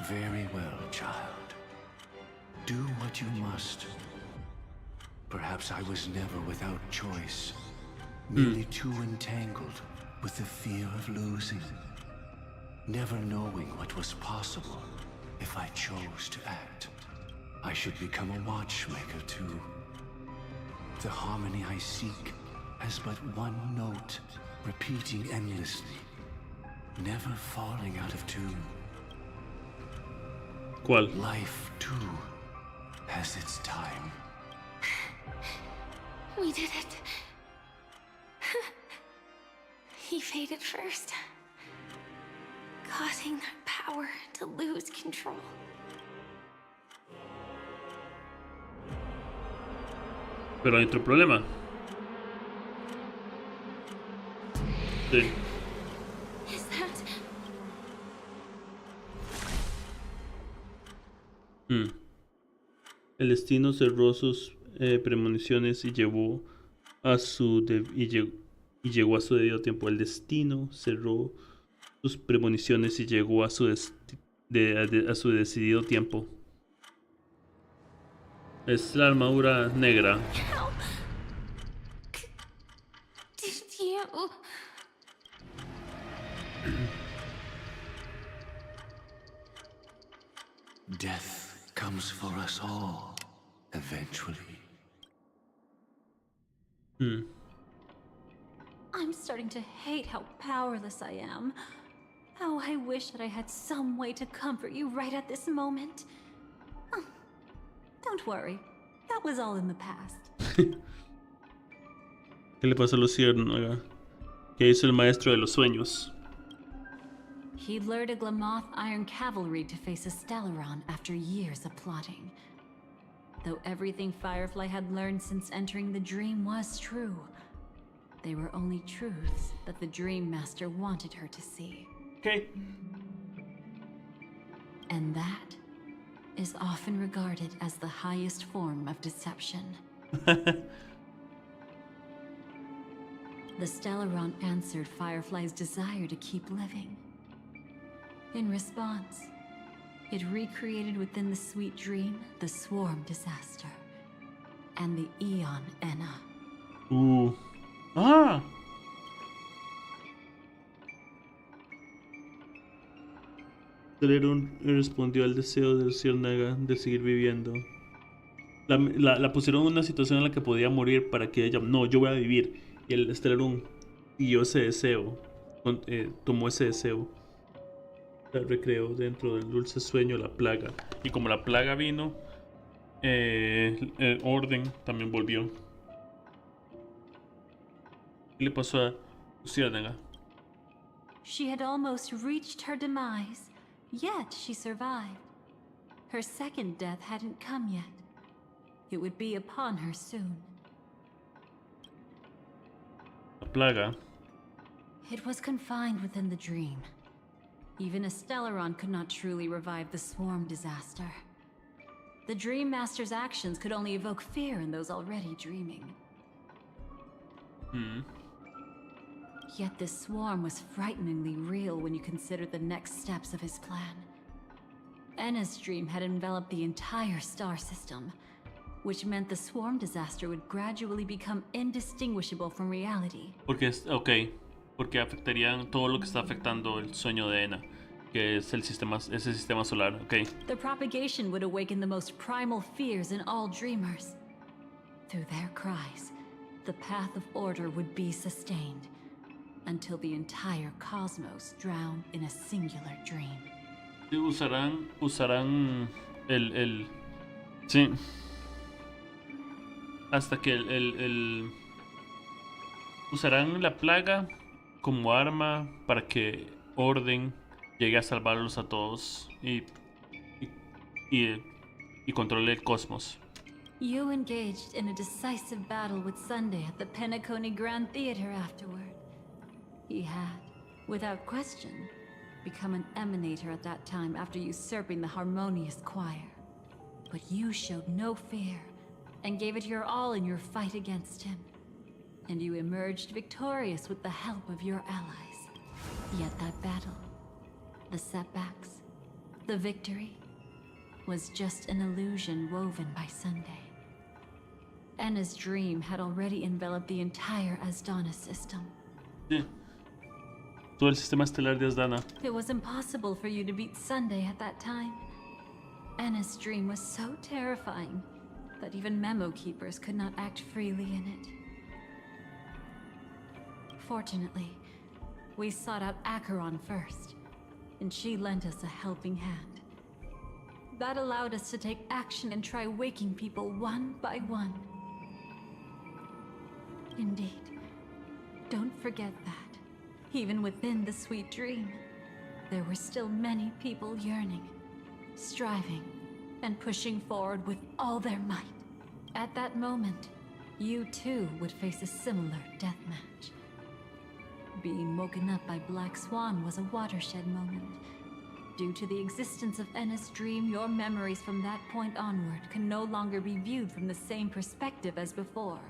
Very well, child. Do what you must. Perhaps I was never without choice, merely too entangled with the fear of losing, never knowing what was possible if I chose to act. I should become a watchmaker too. The harmony I seek has but one note, repeating endlessly, never falling out of tune. ¿Cuál? Life too has its time. We did it. He faded first, causing their power to lose control. Pero hay otro problema. Sí. Is that... El destino cerró sus premoniciones y llegó a su llegó a su debido tiempo. El destino cerró sus premoniciones y llegó a su a su decidido tiempo. Es la armadura negra. How did you... Death comes for us all, eventually. I'm starting to hate how powerless I am. How I wish that I had some way to comfort you right at this moment. Oh, don't worry, that was all in the past. ¿Qué le pasa a Luciérnaga? ¿Qué hizo el maestro de los sueños? He lured a Glamoth Iron Cavalry to face a Stellaron after years of plotting. Though everything Firefly had learned since entering the dream was true, They were only truths that the Dream Master wanted her to see. Okay. And that is often regarded as the highest form of deception. The Stellaron answered Firefly's desire to keep living. In response, it recreated within the sweet dream the swarm disaster and the Eon Enna. Ah. Celerón respondió al deseo de Luciérnaga de seguir viviendo. La pusieron en una situación en la que podía morir para que ella, no, yo voy a vivir. Y el Celerón siguió ese deseo, tomó ese deseo, la recreó dentro del dulce sueño la plaga. Y como la plaga vino, el orden también volvió. ¿Qué le pasó a Luciérnaga? She had almost reached her demise, yet she survived. Her second death hadn't come yet. It would be upon her soon. La plaga. It was confined within the dream. Even a Stellaron could not truly revive the swarm disaster. The Dream Master's actions could only evoke fear in those already dreaming. Yet this swarm was frighteningly real when you consider the next steps of his plan. Enna's dream had enveloped the entire star system, which meant the swarm disaster would gradually become indistinguishable from reality. Porque afectarían todo lo que está afectando el sueño de Enna, que es ese sistema solar, okay. The propagation would awaken the most primal fears in all dreamers. Through their cries, the path of order would be sustained, until the entire cosmos drowned in a singular dream. Usarán sí. Hasta que usarán la plaga como arma para que Orden llegue a salvarlos a todos y controle el cosmos. You engaged in a decisive battle with Sunday at the Penacony Grand Theater afterward. He had, without question, become an emanator at that time after usurping the harmonious choir. But you showed no fear and gave it your all in your fight against him. And you emerged victorious with the help of your allies. Yet that battle, the setbacks, the victory, was just an illusion woven by Sunday. Enna's dream had already enveloped the entire Asdana system. Sí. Todo el sistema estelar de Asdana. It was impossible for you to beat Sunday at that time. Enna's dream was so terrifying that even memo keepers could not act freely in it. Fortunately, we sought out Acheron first, and she lent us a helping hand. That allowed us to take action and try waking people one by one. Indeed, don't forget that. Even within the sweet dream, there were still many people yearning, striving, and pushing forward with all their might. At that moment, you too would face a similar deathmatch. Being woken up by Black Swan was a watershed moment. Due to the existence of Enna's dream, your memories from that point onward can no longer be viewed from the same perspective as before.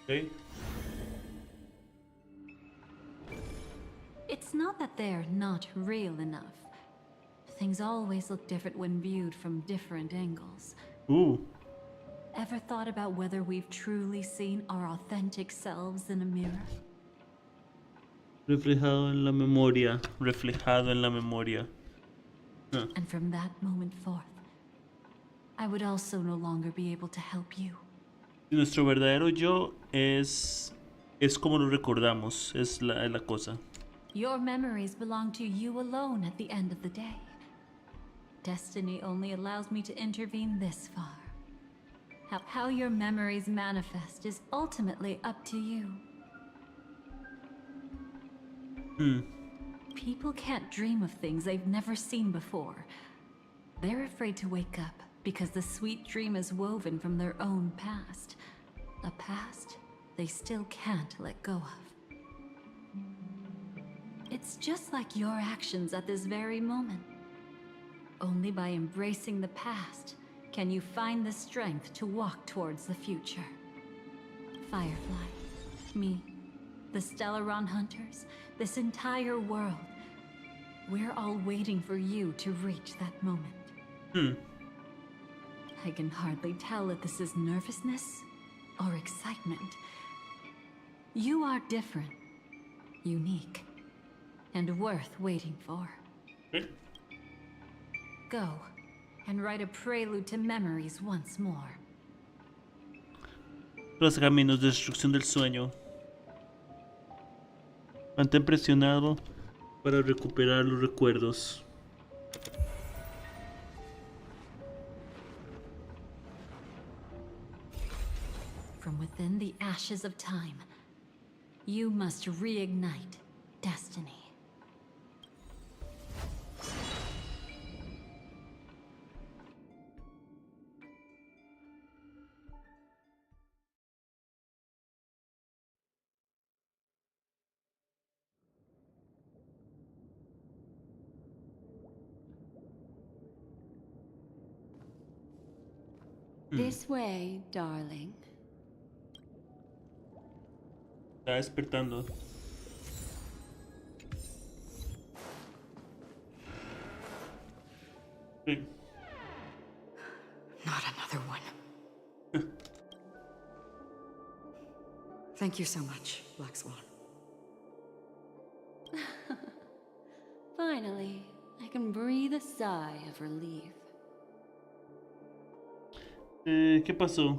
Okay. It's not that they're not real enough. Things always look different when viewed from different angles. Ever thought about whether we've truly seen our authentic selves in a mirror? Reflejado en la memoria. Reflejado en la memoria. And from that moment forth, I would also no longer be able to help you. Nuestro verdadero yo es como lo recordamos, es la cosa. Your memories belong to you alone at the end of the day. Destiny only allows me to intervene this far. How your memories manifest is ultimately up to you. People can't dream of things they've never seen before. They're afraid to wake up because the sweet dream is woven from their own past. A past they still can't let go of. It's just like your actions at this very moment. Only by embracing the past can you find the strength to walk towards the future. Firefly, me, the Stellaron Hunters, this entire world. We're all waiting for you to reach that moment. I can hardly tell if this is nervousness or excitement. You are different, unique, and worth waiting for. Go and write a prelude to memories once more. Los caminos de destrucción del sueño. Mantén presionado para recuperar los recuerdos. From within the ashes of time, you must reignite destiny. This way, darling. Está despertando. Sí. Not another one. Thank you so much, Black Swan. Finally, I can breathe a sigh of relief. ¿Qué pasó?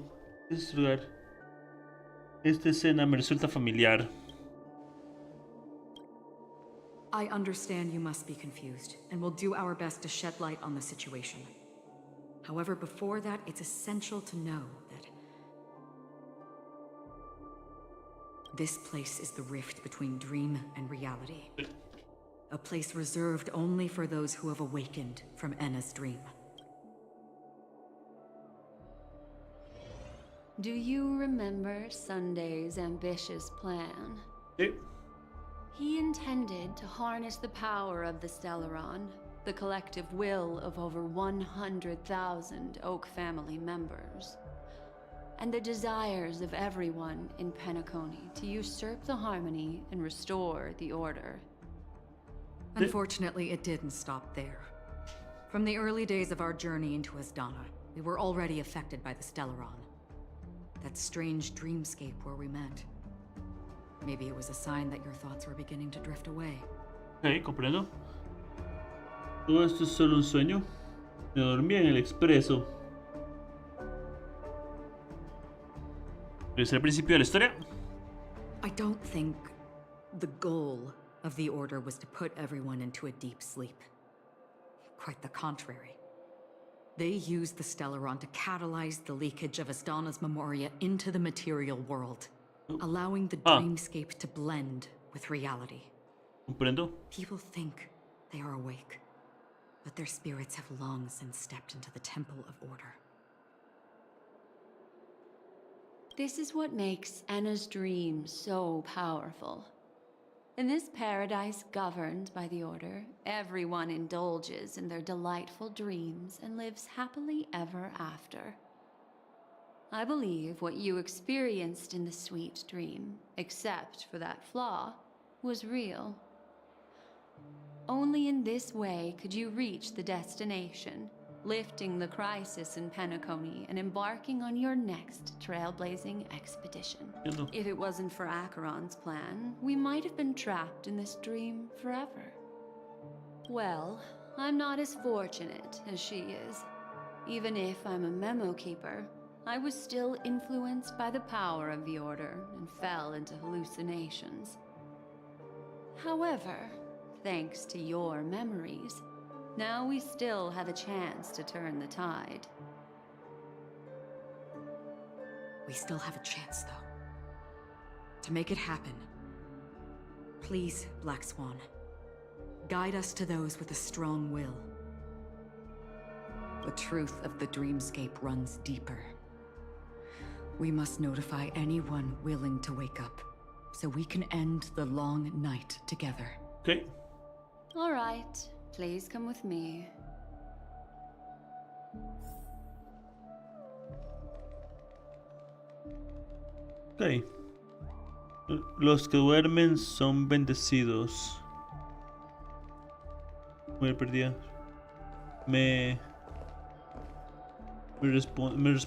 Este lugar. Esta escena me resulta familiar. I understand you must be confused, and we'll do our best to shed light on the situation. However, before that, it's essential to know that this place is the rift between dream and reality. A place reserved only for those who have awakened from Enna's dream. Do you remember Sunday's ambitious plan? He intended to harness the power of the Stellaron, the collective will of over 100,000 Oak family members, and the desires of everyone in Penacony to usurp the harmony and restore the order. Unfortunately, it didn't stop there. From the early days of our journey into Asdana, we were already affected by the Stellaron. That strange dreamscape where we met. Maybe it was a sign that your thoughts were beginning to drift away. Ok, comprendo. Todo esto es solo un sueño. Me dormí en el expreso. ¿Es el principio de la historia? I don't think the goal of the Order was to put everyone into a deep sleep. Quite the contrary. They used the Stellaron to catalyze the leakage of Asdana's memoria into the material world, allowing the dreamscape to blend with reality. Comprendo. People think they are awake, but their spirits have long since stepped into the Temple of Order. This is what makes Enna's dream so powerful. In this paradise governed by the Order, everyone indulges in their delightful dreams and lives happily ever after. I believe what you experienced in the sweet dream, except for that flaw, was real. Only in this way could you reach the destination, lifting the crisis in Penacony and embarking on your next trailblazing expedition. If it wasn't for Acheron's plan, we might have been trapped in this dream forever. Well, I'm not as fortunate as she is. Even if I'm a memo keeper, I was still influenced by the power of the Order and fell into hallucinations. However, thanks to your memories, now we still have a chance to turn the tide. We still have a chance, though. To make it happen, please, Black Swan, guide us to those with a strong will. The truth of the dreamscape runs deeper. We must notify anyone willing to wake up, so we can end the long night together. Okay. All right. Please come with me. Ok. Los que duermen son bendecidos. Muy perdida. Me respondiste.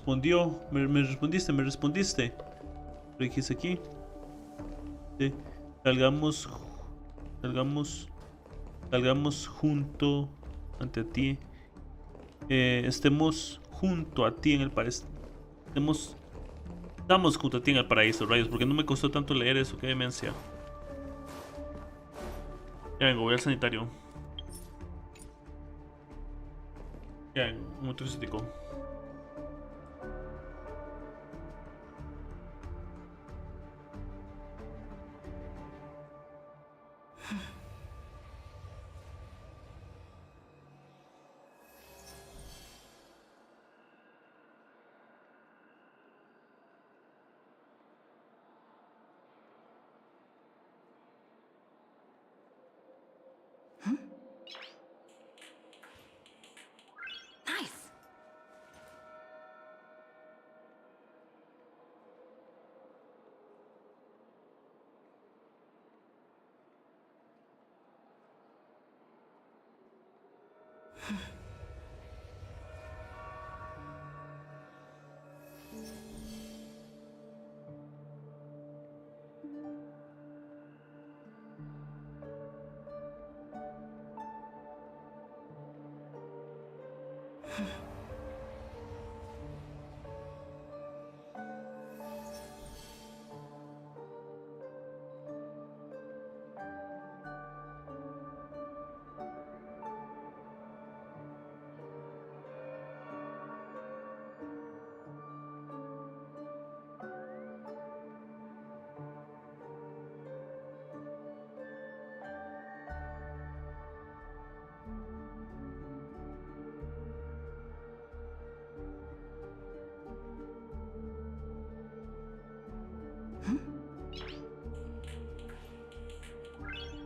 Lo dijiste aquí. Sí. Salgamos junto ante ti. Estemos junto a ti en el paraíso. Estamos junto a ti en el paraíso, rayos, porque no me costó tanto leer eso, qué demencia. Ya vengo, voy al sanitario. Ya vengo, un tricítico.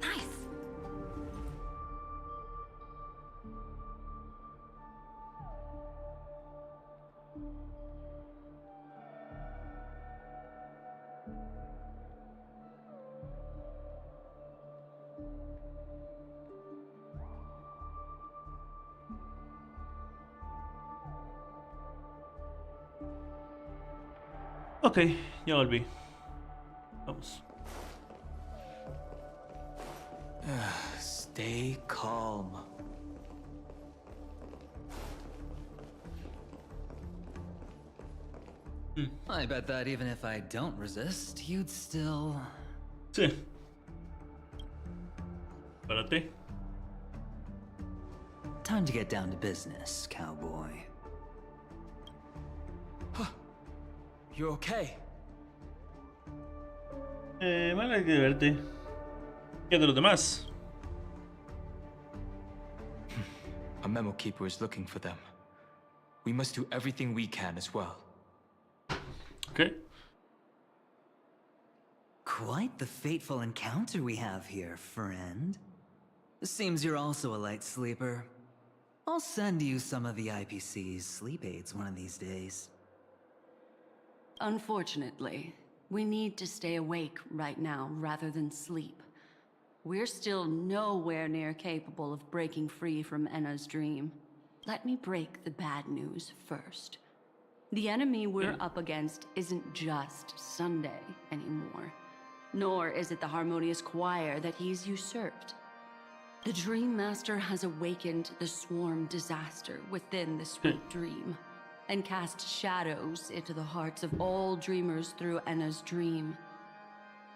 Nice. Ok, ya volví. Vamos. Stay calm. I bet that even if I don't resist, you'd still... Sí. Párate. Time to get down to business, cowboy. You okay? Me alegra de verte. ¿Qué de los demás? A memo keeper is looking for them. We must do everything we can as well. Okay. Quite the fateful encounter we have here, friend. Seems you're also a light sleeper. I'll send you some of the IPC's sleep aids one of these days. Unfortunately, we need to stay awake right now rather than sleep. We're still nowhere near capable of breaking free from Enna's dream. Let me break the bad news first. The enemy we're up against isn't just Sunday anymore, nor is it the harmonious choir that he's usurped. The Dream Master has awakened the swarm disaster within the sweet dream, and cast shadows into the hearts of all dreamers through Enna's dream.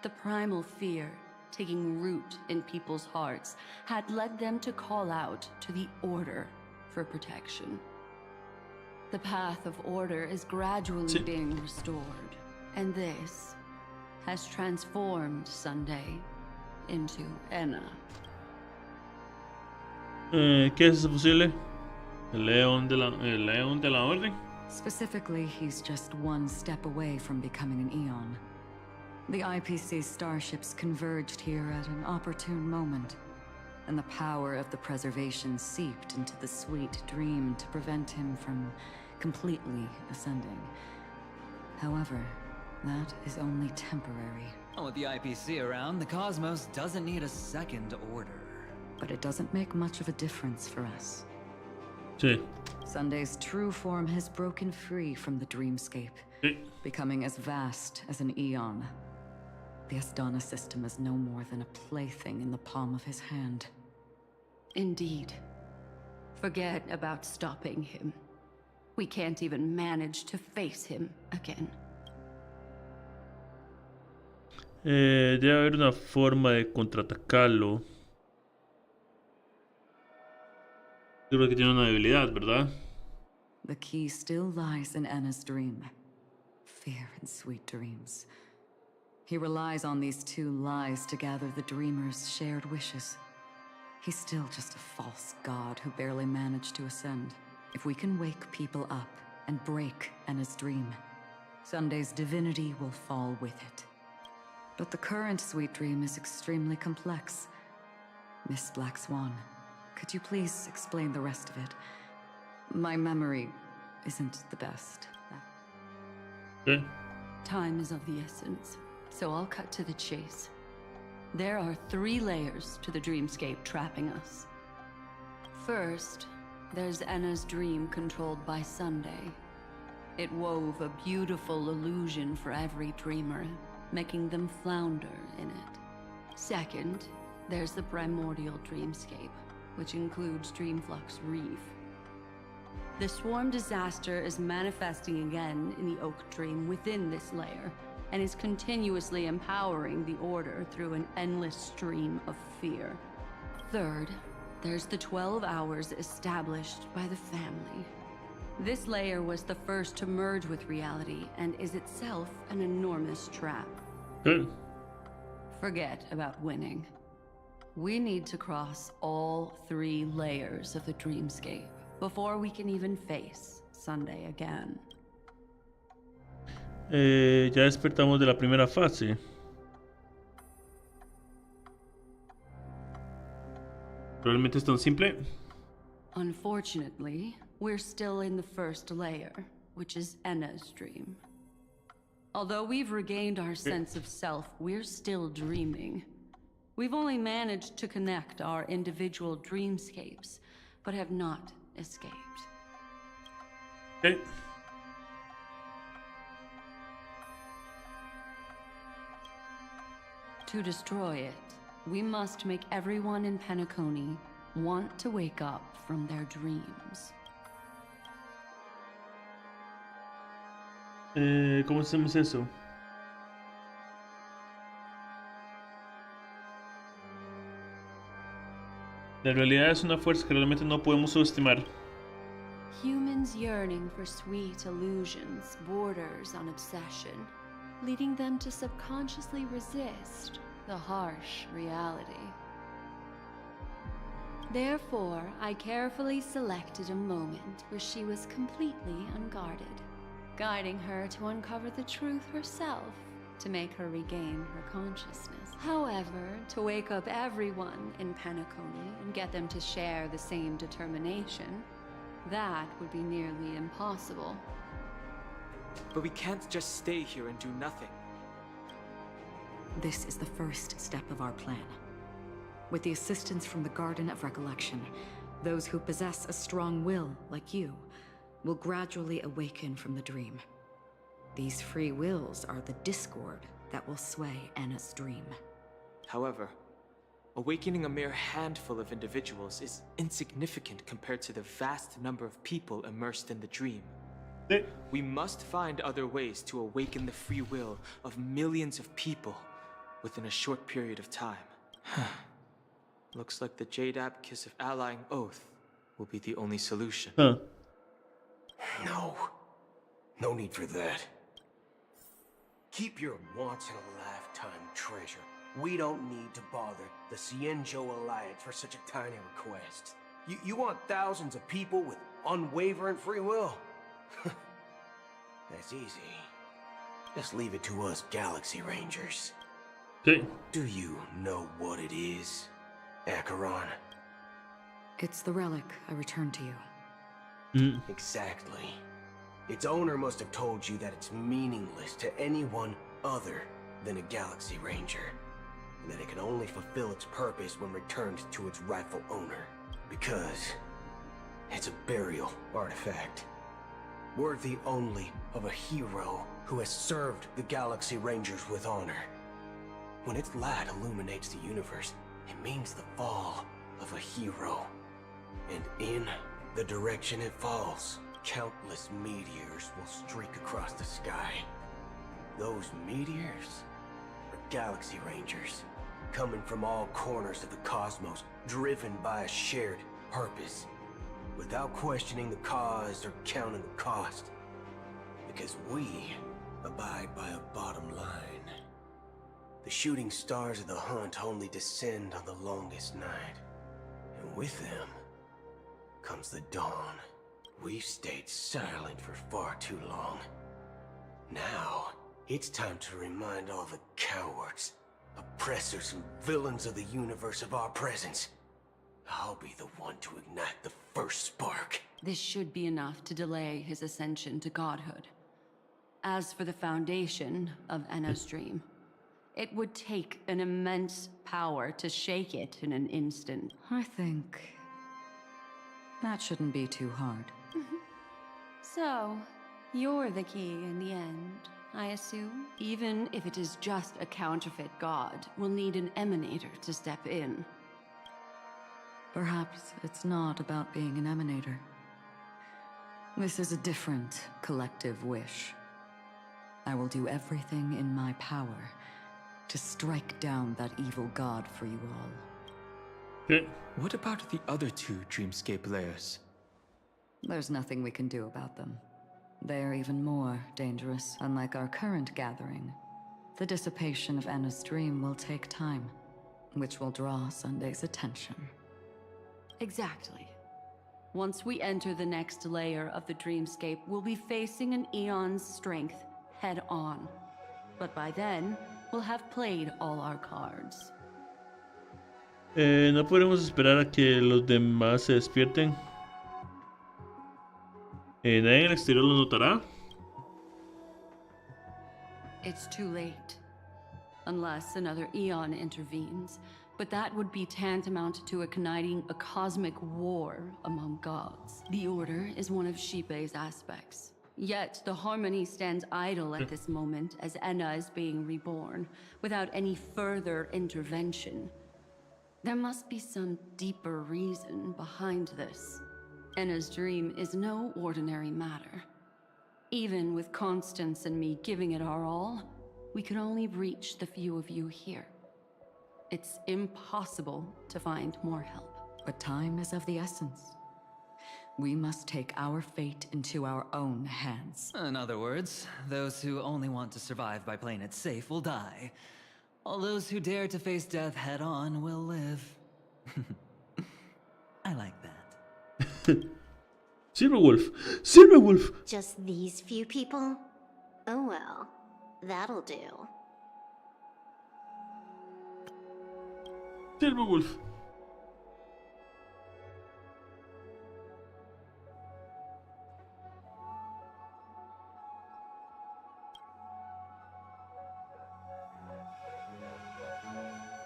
The primal fear taking root in people's hearts had led them to call out to the Order for protection. The path of order is gradually being restored, and this has transformed Sunday into Enna. ¿Qué es posible? El León de la Orden. Specifically, he's just one step away from becoming an Eon. The IPC's starships converged here at an opportune moment, and the power of the preservation seeped into the sweet dream to prevent him from completely ascending. However, that is only temporary. With the IPC around, the cosmos doesn't need a second order. But it doesn't make much of a difference for us. Sí. Sunday's true form has broken free from the dreamscape, becoming as vast as an eon. The Asdana system is no more than a plaything in the palm of his hand. Indeed. Forget about stopping him. We can't even manage to face him again. Debe haber una forma de contraatacarlo. Yo creo que tiene una debilidad, ¿verdad? The key still lies in Anna's dream. Fear and sweet dreams. He relies on these two lies to gather the dreamers' shared wishes. He's still just a false god who barely managed to ascend. If we can wake people up and break Anna's dream, Sunday's divinity will fall with it. But the current sweet dream is extremely complex. Miss Black Swan, could you please explain the rest of it? My memory isn't the best. Okay. Time is of the essence, so I'll cut to the chase. There are 3 layers to the dreamscape trapping us. First, there's Enna's dream controlled by Sunday. It wove a beautiful illusion for every dreamer, making them flounder in it. Second, there's the primordial dreamscape, which includes Dreamflux Reef. The swarm disaster is manifesting again in the Oak Dream within this layer, and is continuously empowering the Order through an endless stream of fear. Third, there's the 12 hours established by the family. This layer was the first to merge with reality, and is itself an enormous trap. Forget about winning. We need to cross all 3 layers of the dreamscape before we can even face Sunday again. Ya despertamos de la primera fase. ¿Realmente es tan simple? Unfortunately, we're still in the first layer, which is Enna's dream. Although we've regained our sense of self, we're still dreaming. We've only managed to connect our individual dreamscapes, but have not escaped. Okay. To destroy it, we must make everyone in Penacony want to wake up from their dreams. ¿Cómo hacemos eso? La realidad es una fuerza que realmente no podemos subestimar. Humans yearning for sweet illusions borders on obsession, leading them to subconsciously resist the harsh reality. Therefore, I carefully selected a moment where she was completely unguarded, guiding her to uncover the truth herself, to make her regain her consciousness. However, to wake up everyone in Penacony and get them to share the same determination, that would be nearly impossible. But we can't just stay here and do nothing. This is the first step of our plan. With the assistance from the Garden of Recollection, those who possess a strong will, like you, will gradually awaken from the dream. These free wills are the discord that will sway Anna's dream. However, awakening a mere handful of individuals is insignificant compared to the vast number of people immersed in the dream. We must find other ways to awaken the free will of millions of people within a short period of time. Looks like the Jade Abacus of Allying Oath will be the only solution. No. No need for that. Keep your once-in-a-lifetime treasure. We don't need to bother the Cienjo Alliance for such a tiny request. You want thousands of people with unwavering free will? That's easy. Just leave it to us Galaxy Rangers. Okay. Do you know what it is, Acheron? It's the relic I returned to you. Exactly. Its owner must have told you that it's meaningless to anyone other than a Galaxy Ranger, and that it can only fulfill its purpose when returned to its rightful owner. Because it's a burial artifact, worthy only of a hero who has served the Galaxy Rangers with honor. When its light illuminates the universe, it means the fall of a hero. And in the direction it falls, countless meteors will streak across the sky. Those meteors are Galaxy Rangers, coming from all corners of the cosmos, driven by a shared purpose, without questioning the cause or counting the cost. Because we abide by a bottom line. The shooting stars of the hunt only descend on the longest night, and with them comes the dawn. We've stayed silent for far too long. Now, it's time to remind all the cowards, oppressors, and villains of the universe of our presence. I'll be the one to ignite the first spark. This should be enough to delay his ascension to godhood. As for the foundation of Enna's dream, it would take an immense power to shake it in an instant. I think that shouldn't be too hard. So, you're the key in the end, I assume? Even if it is just a counterfeit god, we'll need an emanator to step in. Perhaps it's not about being an emanator. This is a different collective wish. I will do everything in my power to strike down that evil god for you all. Okay. What about the other two dreamscape layers? There's nothing we can do about them. They're even more dangerous, unlike our current gathering. The dissipation of Enna's dream will take time, which will draw Sunday's attention. Exactly. Once we enter the next layer of the dreamscape, we'll be facing an eon's strength head on. But by then, we'll have played all our cards. No podemos esperar a que los demás se despierten. Nadie en el exterior lo notará. It's too late. Unless another eon intervenes. But that would be tantamount to igniting a cosmic war among gods. The Order is one of Shipei's aspects. Yet the Harmony stands idle at this moment as Enna is being reborn, without any further intervention. There must be some deeper reason behind this. Enna's dream is no ordinary matter. Even with Constance and me giving it our all, we could only reach the few of you here. It's impossible to find more help. But time is of the essence. We must take our fate into our own hands. In other words, those who only want to survive by playing it safe will die. All those who dare to face death head on will live. I like that. Silverwolf! Silverwolf! Just these few people? Oh well, that'll do. Silverwolf.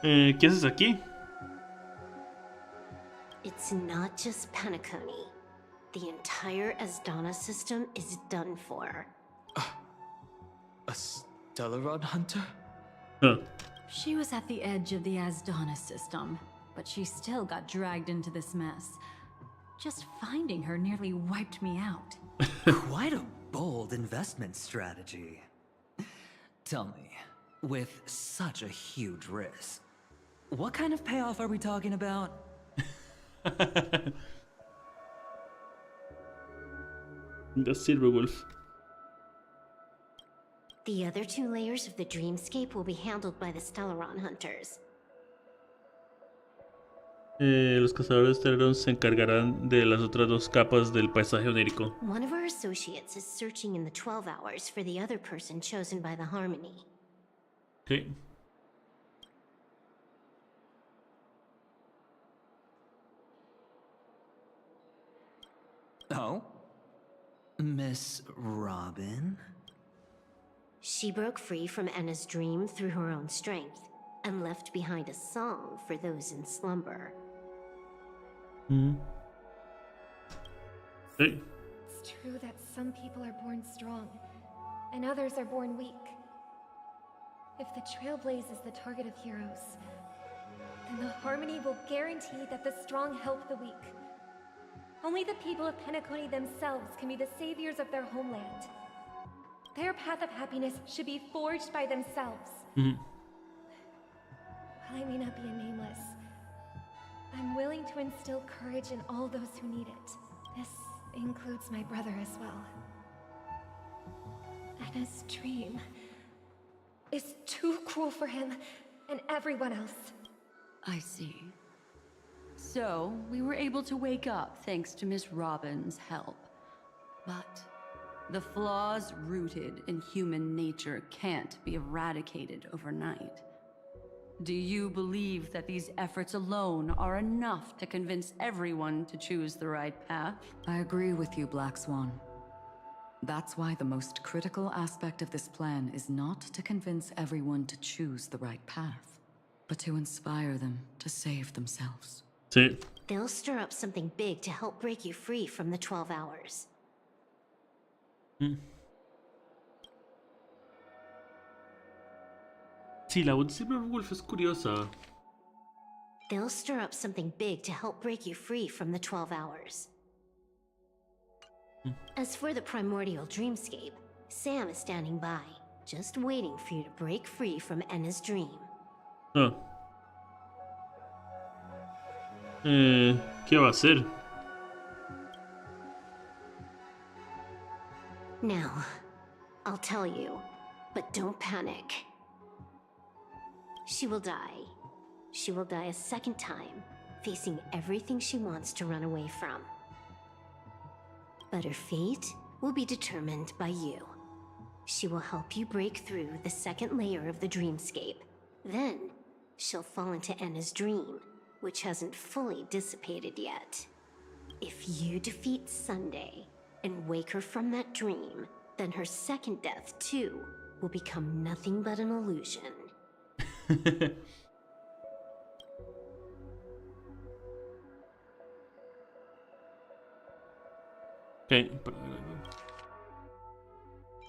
¿Qué haces aquí? It's not just Penacony. The entire Asdana system is done for. A Stellaron hunter? Huh. She was at the edge of the Asdana system, but she still got dragged into this mess. Just finding her nearly wiped me out. Quite a bold investment strategy. Tell me, with such a huge risk, what kind of payoff are we talking about? The Silverwolf. The other two layers of the dreamscape will be handled by the Stellaron hunters. Los cazadores de Teleron se encargarán de las otras dos capas del paisaje onírico. One of our associates is searching in the 12 hours for the other person chosen by the Harmony. Okay. Oh? Miss Robin? She broke free from Enna's dream through her own strength, and left behind a song for those in slumber. Hey. It's true that some people are born strong, and others are born weak. If the Trailblaze is the target of heroes, then the Harmony will guarantee that the strong help the weak. Only the people of Penacony themselves can be the saviors of their homeland. Their path of happiness should be forged by themselves. While I may not be a nameless, I'm willing to instill courage in all those who need it. This includes my brother as well. Anna's dream is too cruel for him and everyone else. I see. So, we were able to wake up thanks to Miss Robin's help. But the flaws rooted in human nature can't be eradicated overnight. Do you believe that these efforts alone are enough to convince everyone to choose the right path? I agree with you, Black Swan. That's why the most critical aspect of this plan is not to convince everyone to choose the right path, but to inspire them to save themselves. Sí. They'll stir up something big to help break you free from the 12 hours. Sí, la voz de Silverwolf es curiosa. They'll stir up something big to help break you free from the 12 hours. As for the primordial dreamscape, Sam is standing by, just waiting for you to break free from Enna's dream. Ah. ¿Qué va a hacer? Now, I'll tell you, but don't panic. She will die. She will die a second time, facing everything she wants to run away from. But her fate will be determined by you. She will help you break through the second layer of the dreamscape. Then, she'll fall into Enna's dream, which hasn't fully dissipated yet. If you defeat Sunday and wake her from that dream, then her second death, too, will become nothing but an illusion. Okay.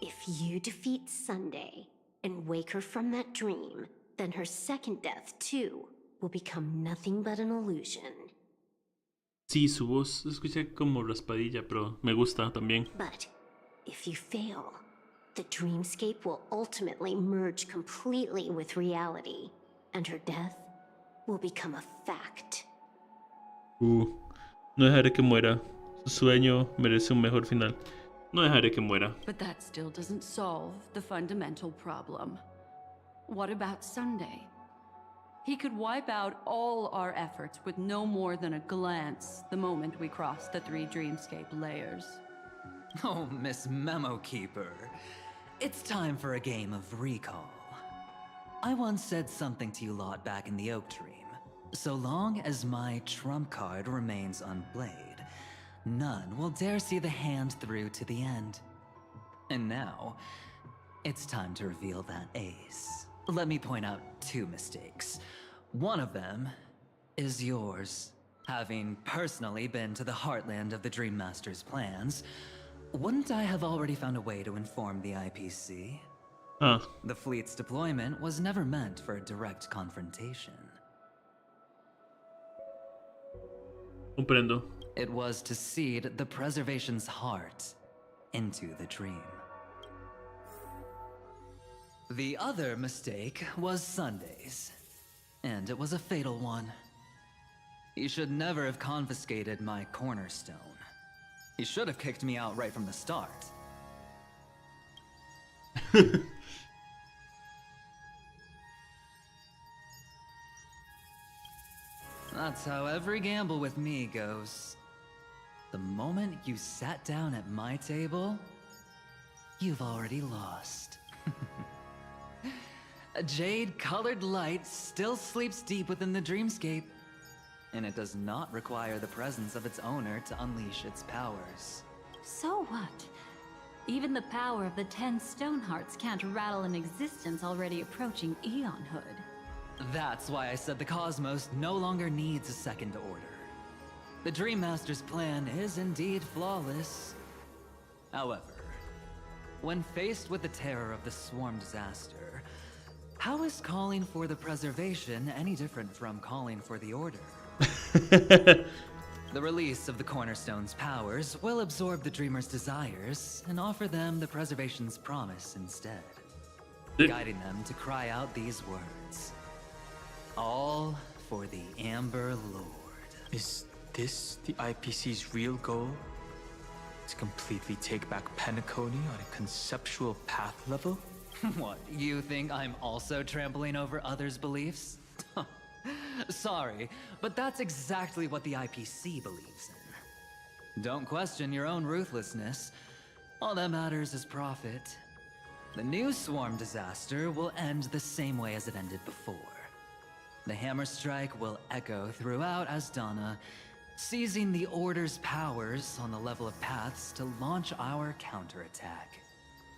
If you defeat Sunday and wake her from that dream, then her second death, too, will become nothing but an illusion. Sí, su voz se escucha como raspadilla, pero me gusta también. But if you fail, the dreamscape will ultimately merge completely with reality, and her death will become a fact. No dejaré que muera. Su sueño merece un mejor final. No dejaré que muera. But that still doesn't solve the fundamental problem. What about Sunday? He could wipe out all our efforts with no more than a glance the moment we cross the 3 dreamscape layers. Oh, Miss Memo Keeper. It's time for a game of recall. I once said something to you lot back in the Oak Dream. So long as my trump card remains unplayed, none will dare see the hand through to the end. And now, it's time to reveal that ace. Let me point out 2 mistakes. One of them is yours. Having personally been to the heartland of the Dream Master's plans, wouldn't I have already found a way to inform the IPC? The fleet's deployment was never meant for a direct confrontation. Comprendo. It was to seed the preservation's heart into the dream. The other mistake was Sunday's, and it was a fatal one. He should never have confiscated my cornerstone. He should have kicked me out right from the start. That's how every gamble with me goes. The moment you sat down at my table, you've already lost. A jade-colored light still sleeps deep within the dreamscape, and it does not require the presence of its owner to unleash its powers. So what? Even the power of the 10 stone hearts can't rattle an existence already approaching eonhood. That's why I said the cosmos no longer needs a second order. The Dream Master's plan is indeed flawless. However, when faced with the terror of the swarm disaster, how is calling for the preservation any different from calling for the order? The release of the Cornerstone's powers will absorb the Dreamer's desires and offer them the preservation's promise instead, guiding them to cry out these words. All for the Amber Lord. Is this the IPC's real goal? To completely take back Penacony on a conceptual path level? What, you think I'm also trampling over others' beliefs? Sorry, but that's exactly what the IPC believes in. Don't question your own ruthlessness. All that matters is profit. The new swarm disaster will end the same way as it ended before. The hammer strike will echo throughout Asdana, seizing the Order's powers on the level of paths to launch our counterattack,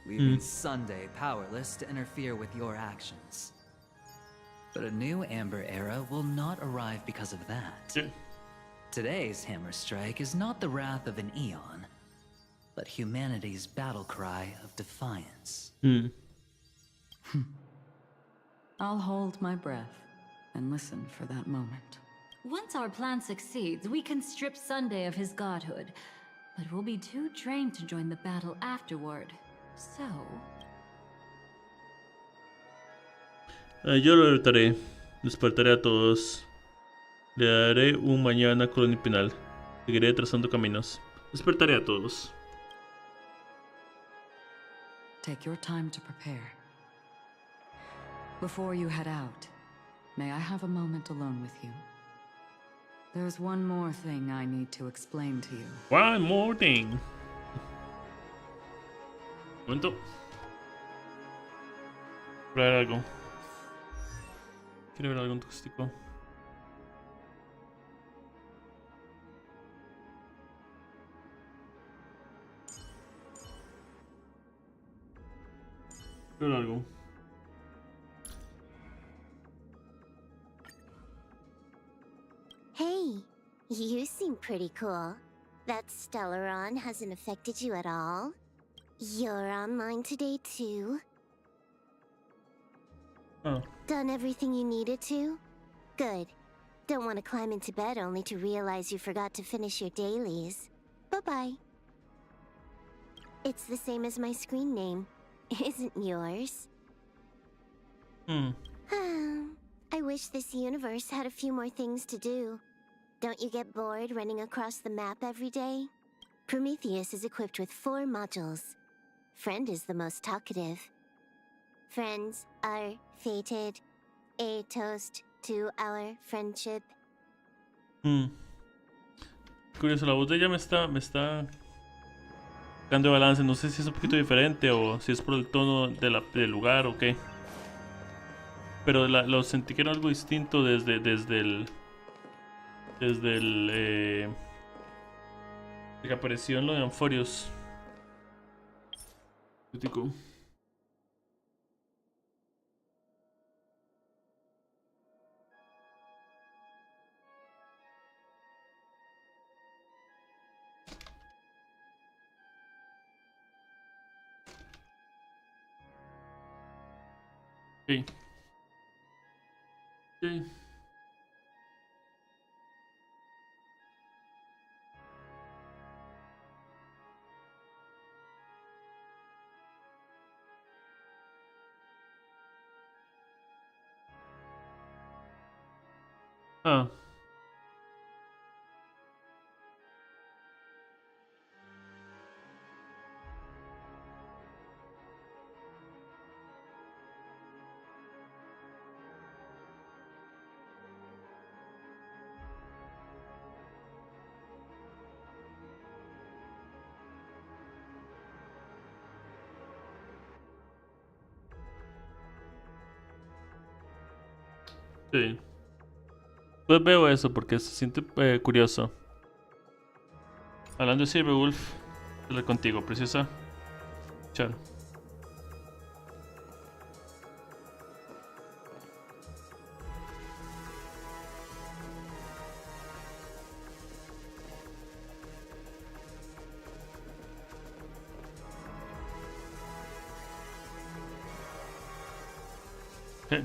leaving Sunday powerless to interfere with your actions. But a new Amber Era will not arrive because of that. Today's hammer strike is not the wrath of an eon, but humanity's battle cry of defiance. I'll hold my breath and listen for that moment. Once our plan succeeds, we can strip Sunday of his godhood, but we'll be too drained to join the battle afterward. So... yo lo derrotaré. Despertaré a todos. Le daré un mañana colonia penal. Seguiré trazando caminos. Despertaré a todos. Take your time to prepare. Before you head out, may I have a moment alone with you? There's one more thing I need to explain to you. One more thing. Un momento. Quiero ver algo. Quiero ver algo tóxico. Quiero ver algo. Hey, you seem pretty cool. That Stellaron hasn't affected you at all? You're online today too? Oh. Done everything you needed to? Good. Don't want to climb into bed only to realize you forgot to finish your dailies. Bye-bye. It's the same as my screen name. Isn't yours? I wish this universe had a few more things to do. Don't you get bored running across the map every day? Prometheus is equipped with 4 modules. Friend is the most talkative. Friends are fated. A toast to our friendship. Curioso, la voz de ella me está dando balance. No sé si es un poquito diferente o si es por el tono del lugar o qué. Pero lo sentí que era algo distinto desde que apareció en lo de Amphorios. Crítico. Sí. Sí. Ah. Sí. Pues veo eso porque se siente curioso. Hablando de Silverwolf, estoy contigo, preciosa. Chao. Okay.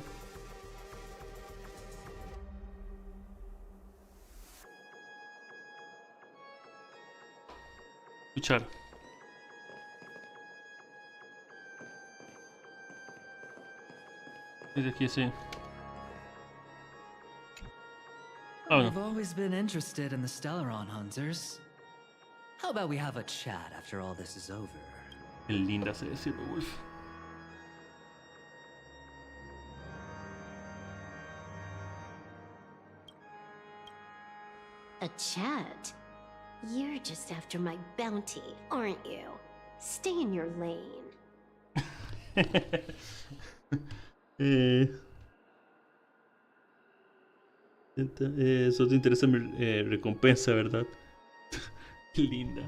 Luchar. Desde aquí, sí. Oh, I've no. always been interested in the Stellaron hunters. How about we have a chat after all this is over? Qué linda se ve Silverwolf. A chat? You're just after my bounty, aren't you? Stay in your lane. Eso te interesa mi recompensa, ¿verdad? Qué linda.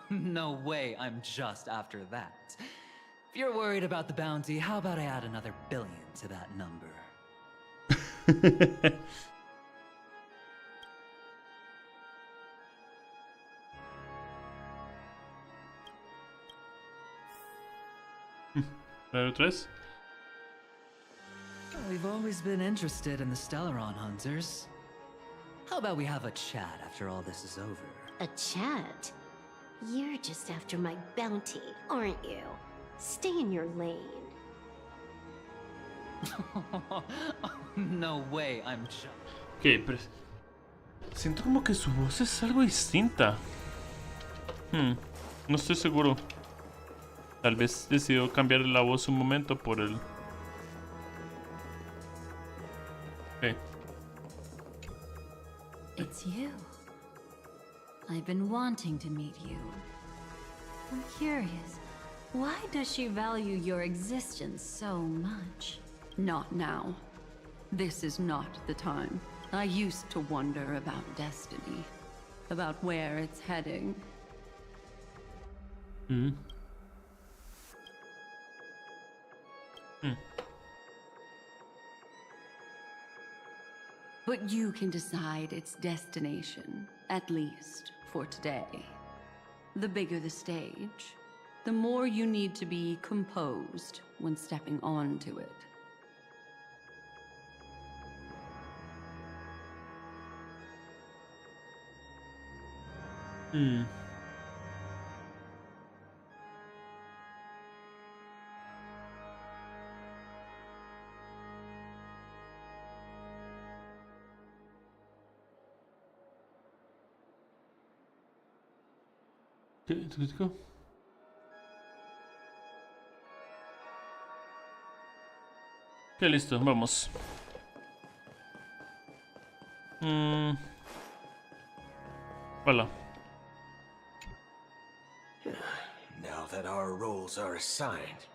No way, I'm just after that. If you're worried about the bounty, how about I add another billion to that number? ¿3? We've always been interested in the Stellaron hunters. How about we have a chat after all this is over? A chat? You're just after my bounty, aren't you? Stay in your lane. No way, I'm just... Ok, pero... Siento como que su voz es algo distinta. No estoy seguro. Tal vez decidió cambiar la voz un momento por el... Ok. It's you. I've been wanting to meet you. I'm curious, why does she value your existence so much? Not now. This is not the time. I used to wonder about destiny, about where it's heading. But you can decide its destination, at least for today. The bigger the stage, the more you need to be composed when stepping onto it. ¿Qué? Ok, listo, vamos. Hola. Now that our roles are assigned,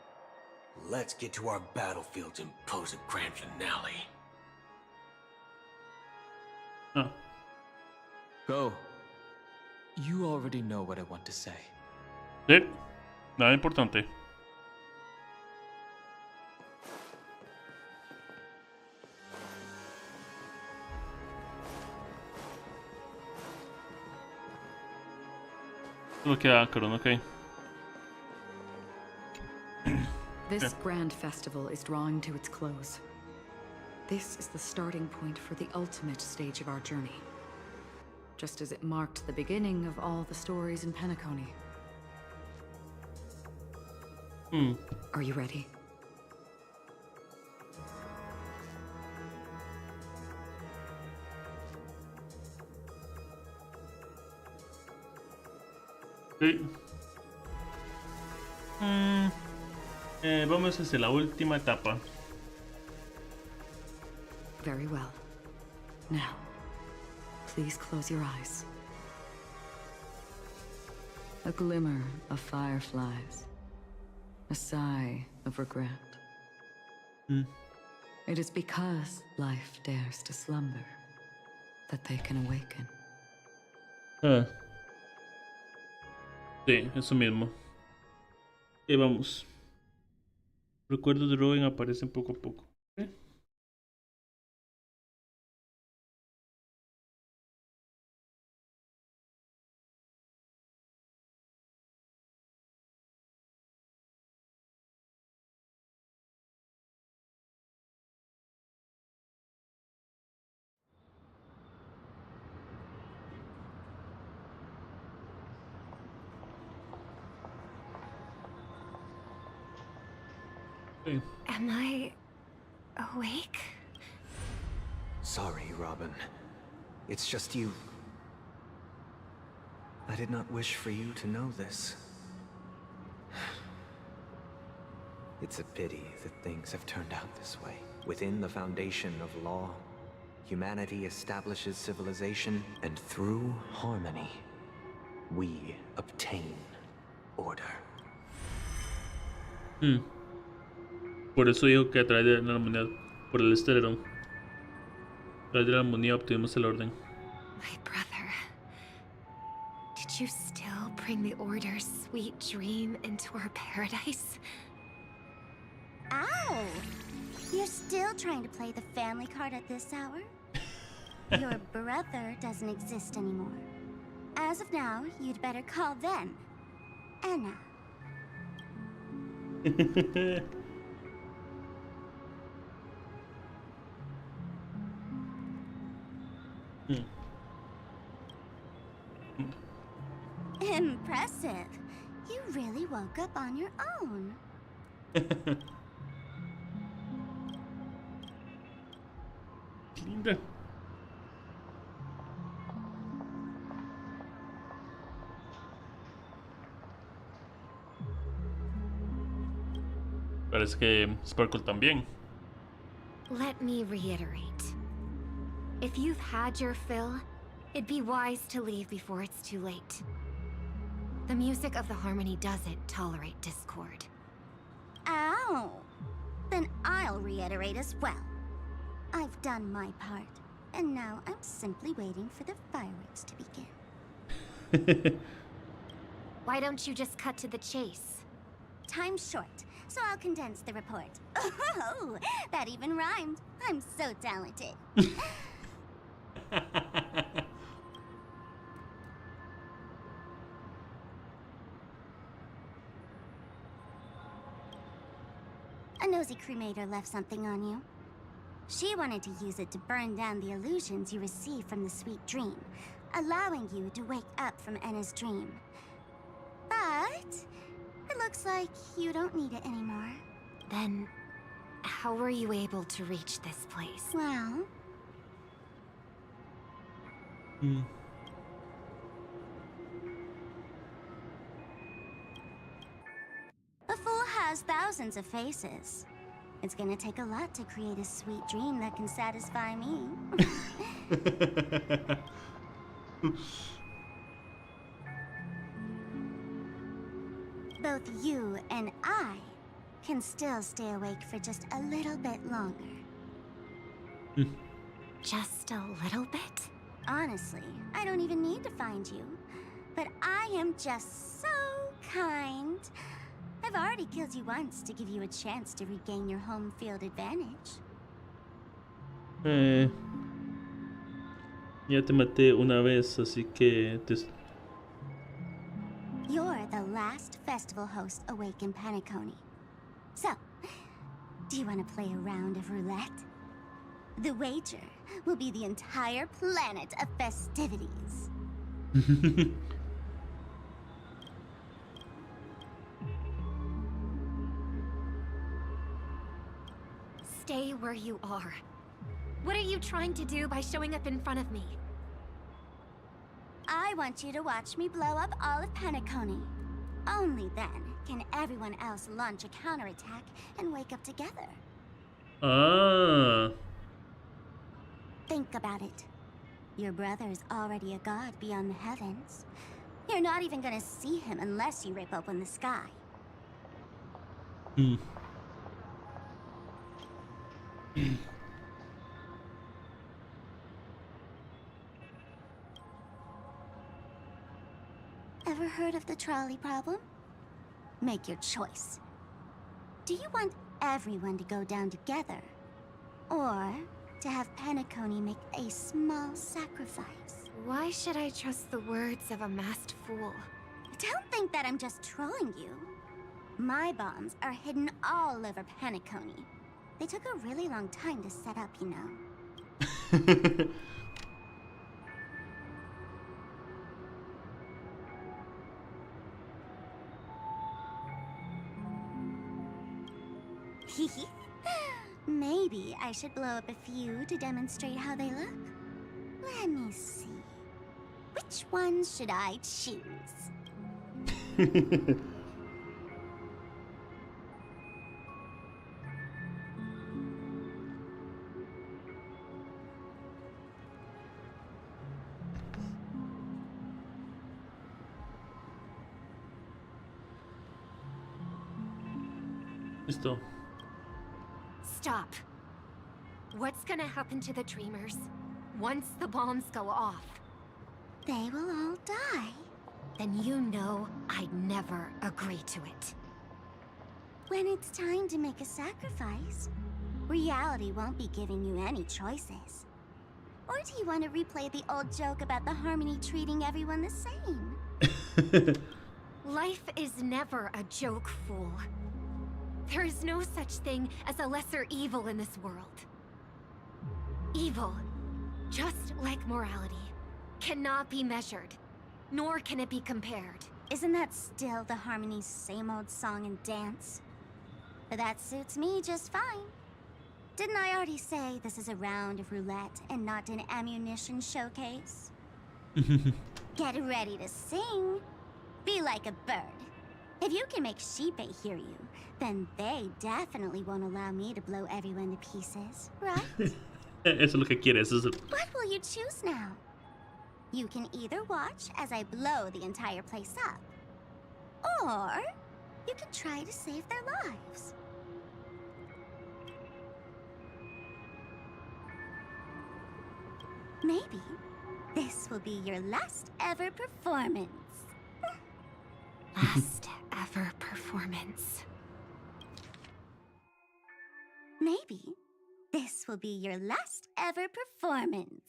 let's get to our battlefields and pose a grand finale. Go. You already know what I want to say. Sí, nada importante. Lo que Acheron, okay. This grand festival is drawing to its close. This is the starting point for the ultimate stage of our journey. Just as it marked the beginning of all the stories in Penacony. Are you ready? Sí. Vamos hacia la última etapa. Very well. Now, please close your eyes. A glimmer of fireflies. A sigh of regret. It is because life dares to slumber that they can awaken. Ah. Sí, eso mismo. Y vamos. Recuerdos de Robin aparecen poco a poco. ¿Eh? Sí. Am I awake? Sorry, Robin. It's just you. I did not wish for you to know this. It's a pity that things have turned out this way. Within the foundation of law, humanity establishes civilization, and through harmony, we obtain order. Por eso dijo que a través de la armonía, por el Stellaron, a través de la armonía obtuvimos el orden. My brother. Did you still bring the Order's sweet dream into our paradise? Ow! You're still trying to play the family card at this hour? Your brother doesn't exist anymore. As of now, you'd better call them Anna. Impressive. You really woke up on your own. Linda. Parece que Sparkle también. Let me reiterate. If you've had your fill, it'd be wise to leave before it's too late. The music of the harmony doesn't tolerate discord. Ow! Then I'll reiterate as well. I've done my part, and now I'm simply waiting for the fireworks to begin. Why don't you just cut to the chase? Time's short, so I'll condense the report. Oh, that even rhymed. I'm so talented. A nosy cremator left something on you. She wanted to use it to burn down the illusions you received from the sweet dream, allowing you to wake up from Enna's dream. But it looks like you don't need it anymore. Then, how were you able to reach this place? Well... A fool has thousands of faces. It's gonna take a lot to create a sweet dream that can satisfy me. Both you and I can still stay awake for just a little bit longer. Just a little bit? Honestly, I don't even need to find you. But I am just so kind. I've already killed you once to give you a chance to regain your home field advantage. Ya te maté una vez, así que You're the last festival host awake in Penacony. So, do you want to play a round of roulette? The wager will be the entire planet of festivities. Stay where you are. What are you trying to do by showing up in front of me? I want you to watch me blow up all of Penacony. Only then can everyone else launch a counterattack and wake up together. Ah. Think about it. Your brother is already a god beyond the heavens. You're not even gonna see him unless you rip open the sky. Ever heard of the trolley problem? Make your choice. Do you want everyone to go down together? Or to have Penacony make a small sacrifice? Why should I trust the words of a masked fool? Don't think that I'm just trolling you. My bombs are hidden all over Penacony. They took a really long time to set up, you know. Maybe I should blow up a few to demonstrate how they look. Let me see. Which ones should I choose? Listo. Stop. What's gonna happen to the Dreamers once the bombs go off? They will all die. Then you know I'd never agree to it. When it's time to make a sacrifice, reality won't be giving you any choices. Or do you want to replay the old joke about the Harmony treating everyone the same? Life is never a joke, fool. There is no such thing as a lesser evil in this world. Evil, just like morality, cannot be measured, nor can it be compared. Isn't that still the Harmony's same old song and dance? But that suits me just fine. Didn't I already say this is a round of roulette and not an ammunition showcase? Get ready to sing. Be like a bird. If you can make Sheepei hear you, then they definitely won't allow me to blow everyone to pieces, right? Eso es lo que quiere. Eso es What will you choose now? You can either watch as I blow the entire place up, or you can try to save their lives. Maybe this will be your last ever performance. Last ever performance. Maybe this will be your last ever performance.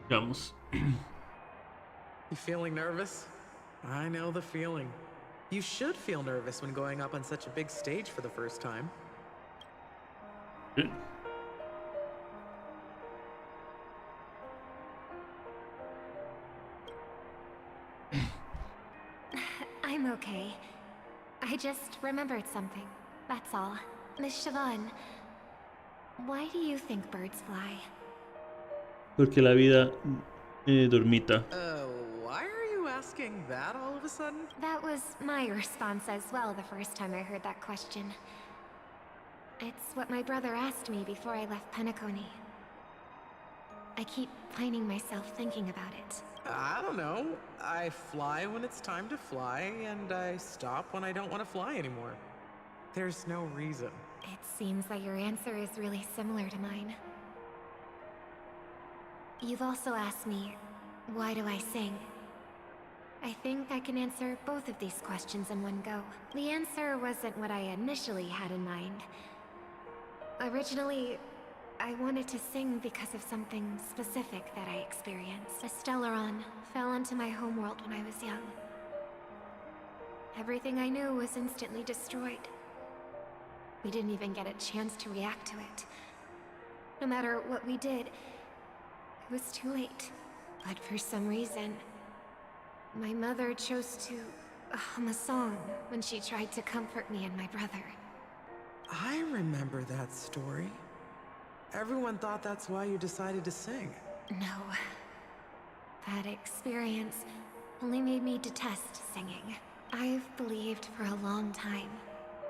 Vamos. You feeling nervous? I know the feeling. You should feel nervous when going up on such a big stage for the first time. Good. I'm okay. I just remembered something. That's all. Miss Siobhan, why do you think birds fly? Porque la vida dormita. Why are you asking that all of a sudden? That was my response as well the first time I heard that question. It's what my brother asked me before I left Penacony. I keep finding myself thinking about it. I don't know. I fly when it's time to fly, and I stop when I don't want to fly anymore. There's no reason. It seems that your answer is really similar to mine. You've also asked me, why do I sing? I think I can answer both of these questions in one go. The answer wasn't what I initially had in mind. Originally, I wanted to sing because of something specific that I experienced. A Stellaron fell onto my homeworld when I was young. Everything I knew was instantly destroyed. We didn't even get a chance to react to it. No matter what we did, it was too late. But for some reason, my mother chose to hum a song when she tried to comfort me and my brother. I remember that story. Everyone thought that's why you decided to sing. No. That experience only made me detest singing. I've believed for a long time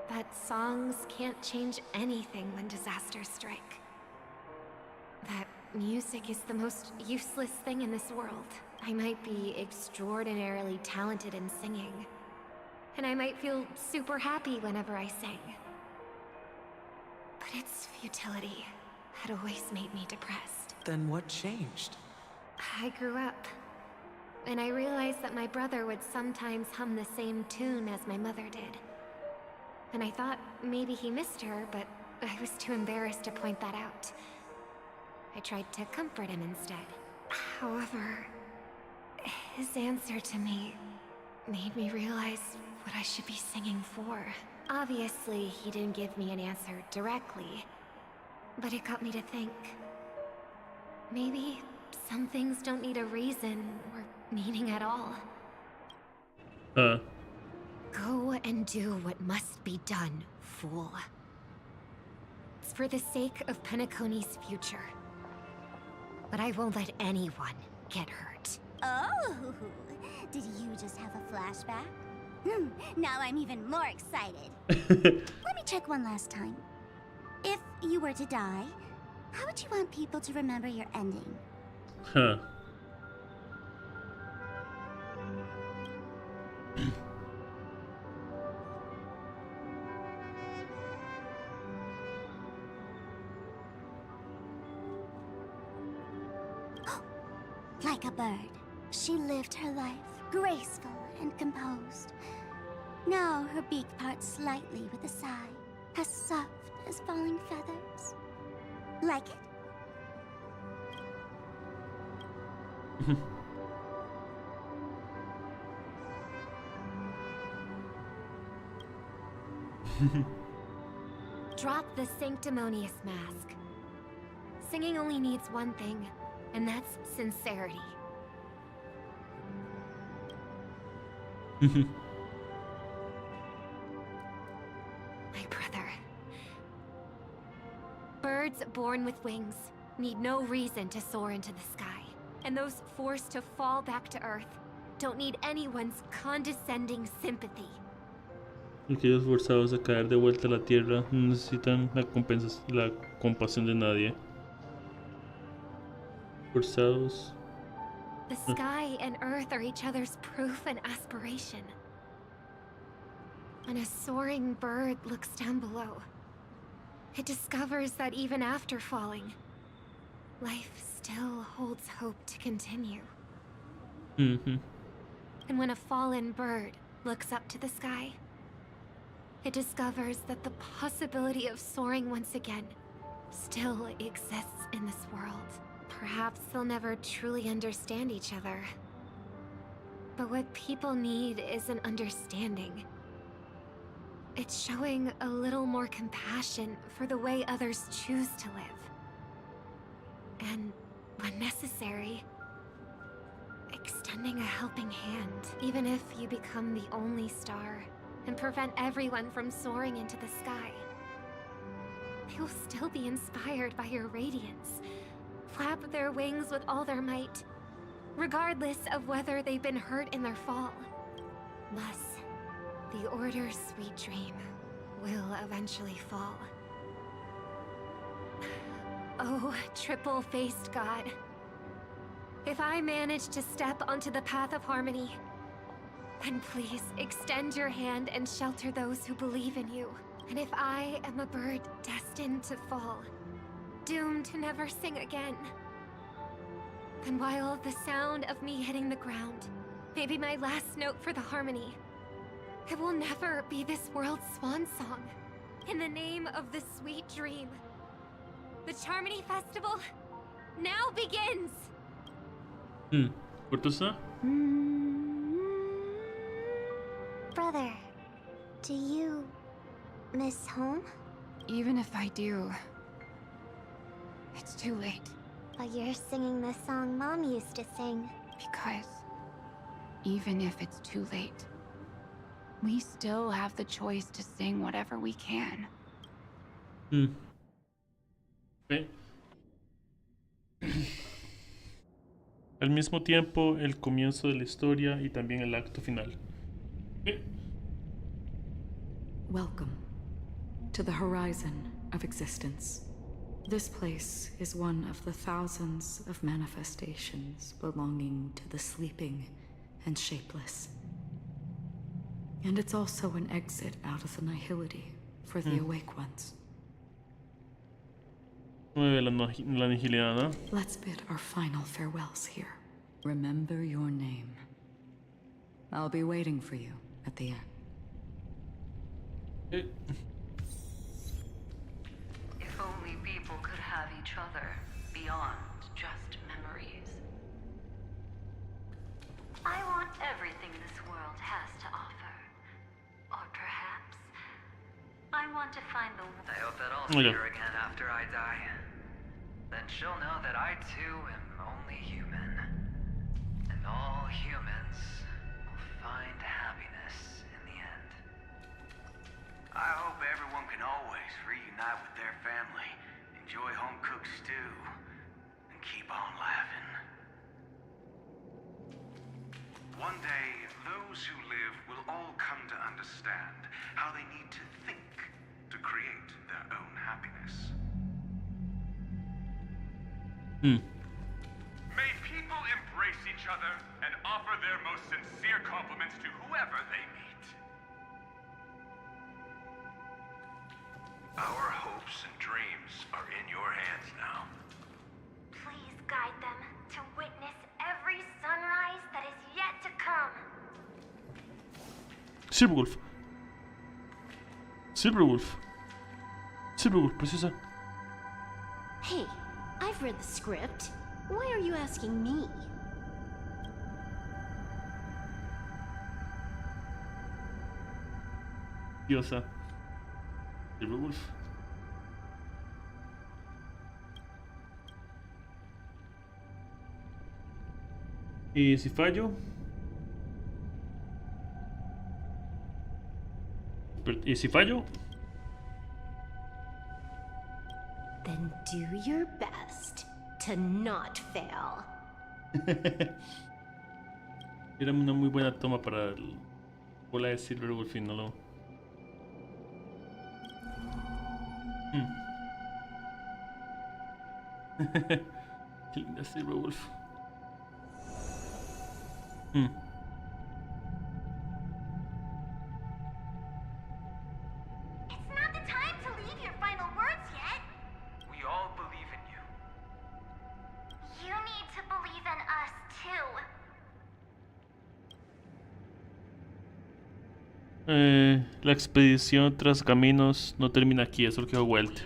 that songs can't change anything when disasters strike. That music is the most useless thing in this world. I might be extraordinarily talented in singing, and I might feel super happy whenever I sing. But its futility had always made me depressed. Then what changed? I grew up, and I realized that my brother would sometimes hum the same tune as my mother did. And I thought maybe he missed her, but I was too embarrassed to point that out. I tried to comfort him instead. However, his answer to me made me realize what I should be singing for. Obviously, he didn't give me an answer directly, but it got me to think. Maybe some things don't need a reason or meaning at all. Go and do what must be done, fool. It's for the sake of Penacony's future. But I won't let anyone get hurt. Oh, did you just have a flashback? Now I'm even more excited. Let me check one last time. If you were to die, how would you want people to remember your ending? Like a bird, she lived her life, graceful and composed. Now her beak parts slightly with a sigh, as soft as falling feathers. Like it? Drop the sanctimonious mask. Singing only needs one thing, and that's sincerity. My brother. Birds born with wings need no reason to soar into the sky. And those forced to fall back to Earth don't need anyone's condescending sympathy. Aquellos forzados a caer de vuelta a la tierra no necesitan la compasión de nadie. Forzados. The sky and Earth are each other's proof and aspiration. When a soaring bird looks down below, it discovers that even after falling, life still holds hope to continue. And when a fallen bird looks up to the sky, it discovers that the possibility of soaring once again still exists in this world. Perhaps they'll never truly understand each other. But what people need is an understanding. It's showing a little more compassion for the way others choose to live. And, when necessary, extending a helping hand, even if you become the only star and prevent everyone from soaring into the sky. They will still be inspired by your radiance, flap their wings with all their might, regardless of whether they've been hurt in their fall. Thus, the Order's sweet dream will eventually fall. Oh, triple-faced God. If I manage to step onto the path of harmony, then please extend your hand and shelter those who believe in you. And if I am a bird destined to fall, doomed to never sing again, then while the sound of me hitting the ground may be my last note for the harmony, it will never be this world's swan song. In the name of the sweet dream, the Charmony Festival now begins! ¿Corto está? Brother, do you miss home? Even if I do, it's too late. But you're singing the song Mom used to sing. Because even if it's too late, we still have the choice to sing whatever we can. Okay. Al mismo tiempo, el comienzo de la historia y también el acto final. Okay. Welcome to the horizon of existence. This place is one of the thousands of manifestations belonging to the sleeping and shapeless. And it's also an exit out of the nihility for the awake ones. 9 la nihilidad, ¿no? Let's bid our final farewells here. Remember your name. I'll be waiting for you at the end. If only people could have each other beyond just memories. I want everything this world has to offer. Or perhaps I want to find the... I hope that I'll see her again after I die. Then she'll know that I too am only human. And all humans will find happiness in the end. I hope everyone can always reunite with their family, enjoy home-cooked stew, and keep on laughing. One day, those who live will all come to understand how they need to think to create their own happiness. May people embrace each other and offer their most sincere compliments to whoever they meet. Our hopes and dreams are in your hands now. Please guide them to witness every sunrise that is yet to come. Silverwolf. Silverwolf. Silverwolf, preciosa. Hey, I've read the script. Why are you asking me? Diosa. Silverwolf. ¿Y si fallo? ¿Y si fallo? Then do your best to not fail. Era una muy buena toma para el bola de Silverwolf y no lo... Qué linda Silverwolf. It's not the time to leave your final words yet. We all believe in you. You need to believe in us too. La expedición tras caminos no termina aquí, es lo que Welt.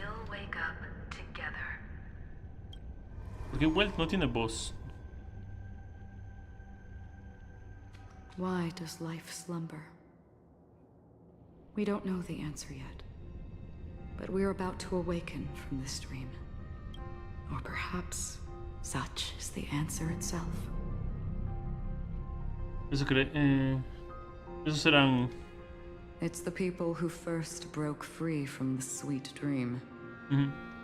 Porque Welt no tiene voz. Why does life slumber? We don't know the answer yet. But we're about to awaken from this dream. Or perhaps such is the answer itself. Eso esos serán... It's the people who first broke free from the sweet dream.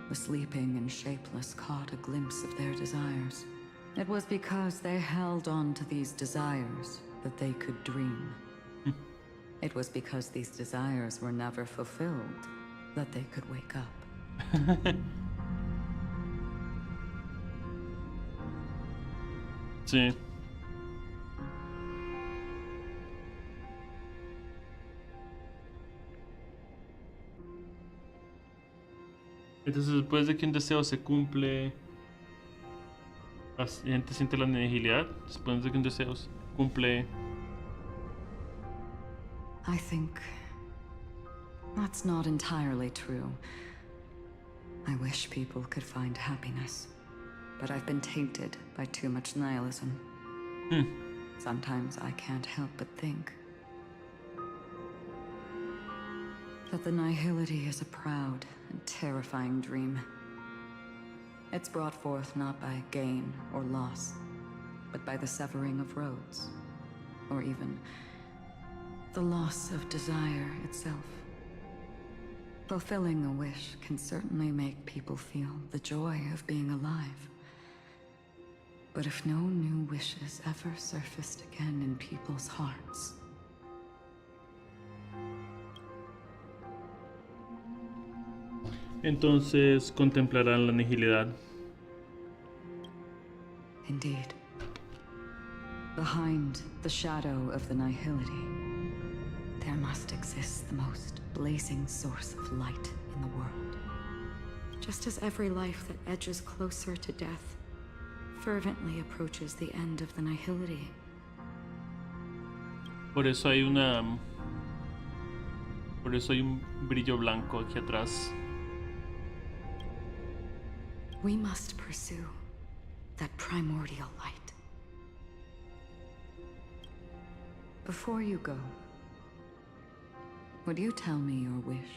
The sleeping and shapeless caught a glimpse of their desires. It was because they held on to these desires that they could dream. It was because these desires were never fulfilled that they could wake up. Sí. Entonces, después de que un deseo se cumple, la gente siente la nihilidad. Después de que un deseo se cumple. I think that's not entirely true. I wish people could find happiness, but I've been tainted by too much nihilism. Sometimes I can't help but think that the nihility is a proud and terrifying dream. It's brought forth not by gain or loss, but by the severing of roads, or even the loss of desire itself. Fulfilling a wish can certainly make people feel the joy of being alive. But if no new wishes ever surfaced again in people's hearts, entonces contemplarán la nihilidad. Indeed. Behind the shadow of the nihility, there must exist the most blazing source of light in the world. Just as every life that edges closer to death fervently approaches the end of the nihility. Por eso hay un brillo blanco aquí atrás. We must pursue that primordial light. Before you go, would you tell me your wish?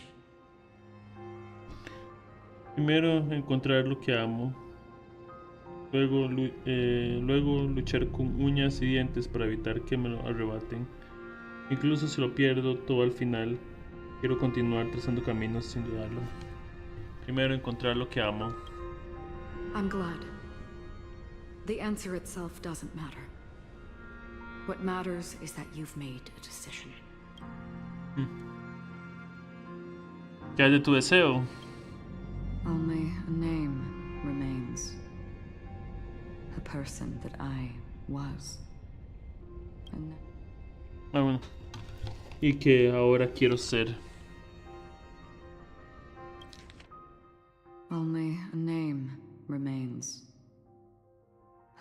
Primero encontrar lo que amo. Luego luchar con uñas y dientes para evitar que me lo arrebaten. Incluso si lo pierdo todo al final, quiero continuar trazando caminos sin dudarlo. Primero encontrar lo que amo. I'm glad. The answer itself doesn't matter. What matters is that you've made a decision. ¿Qué hay de tu deseo? Only a name remains. A person that I was. Bueno. Y que ahora quiero ser. Only a name remains.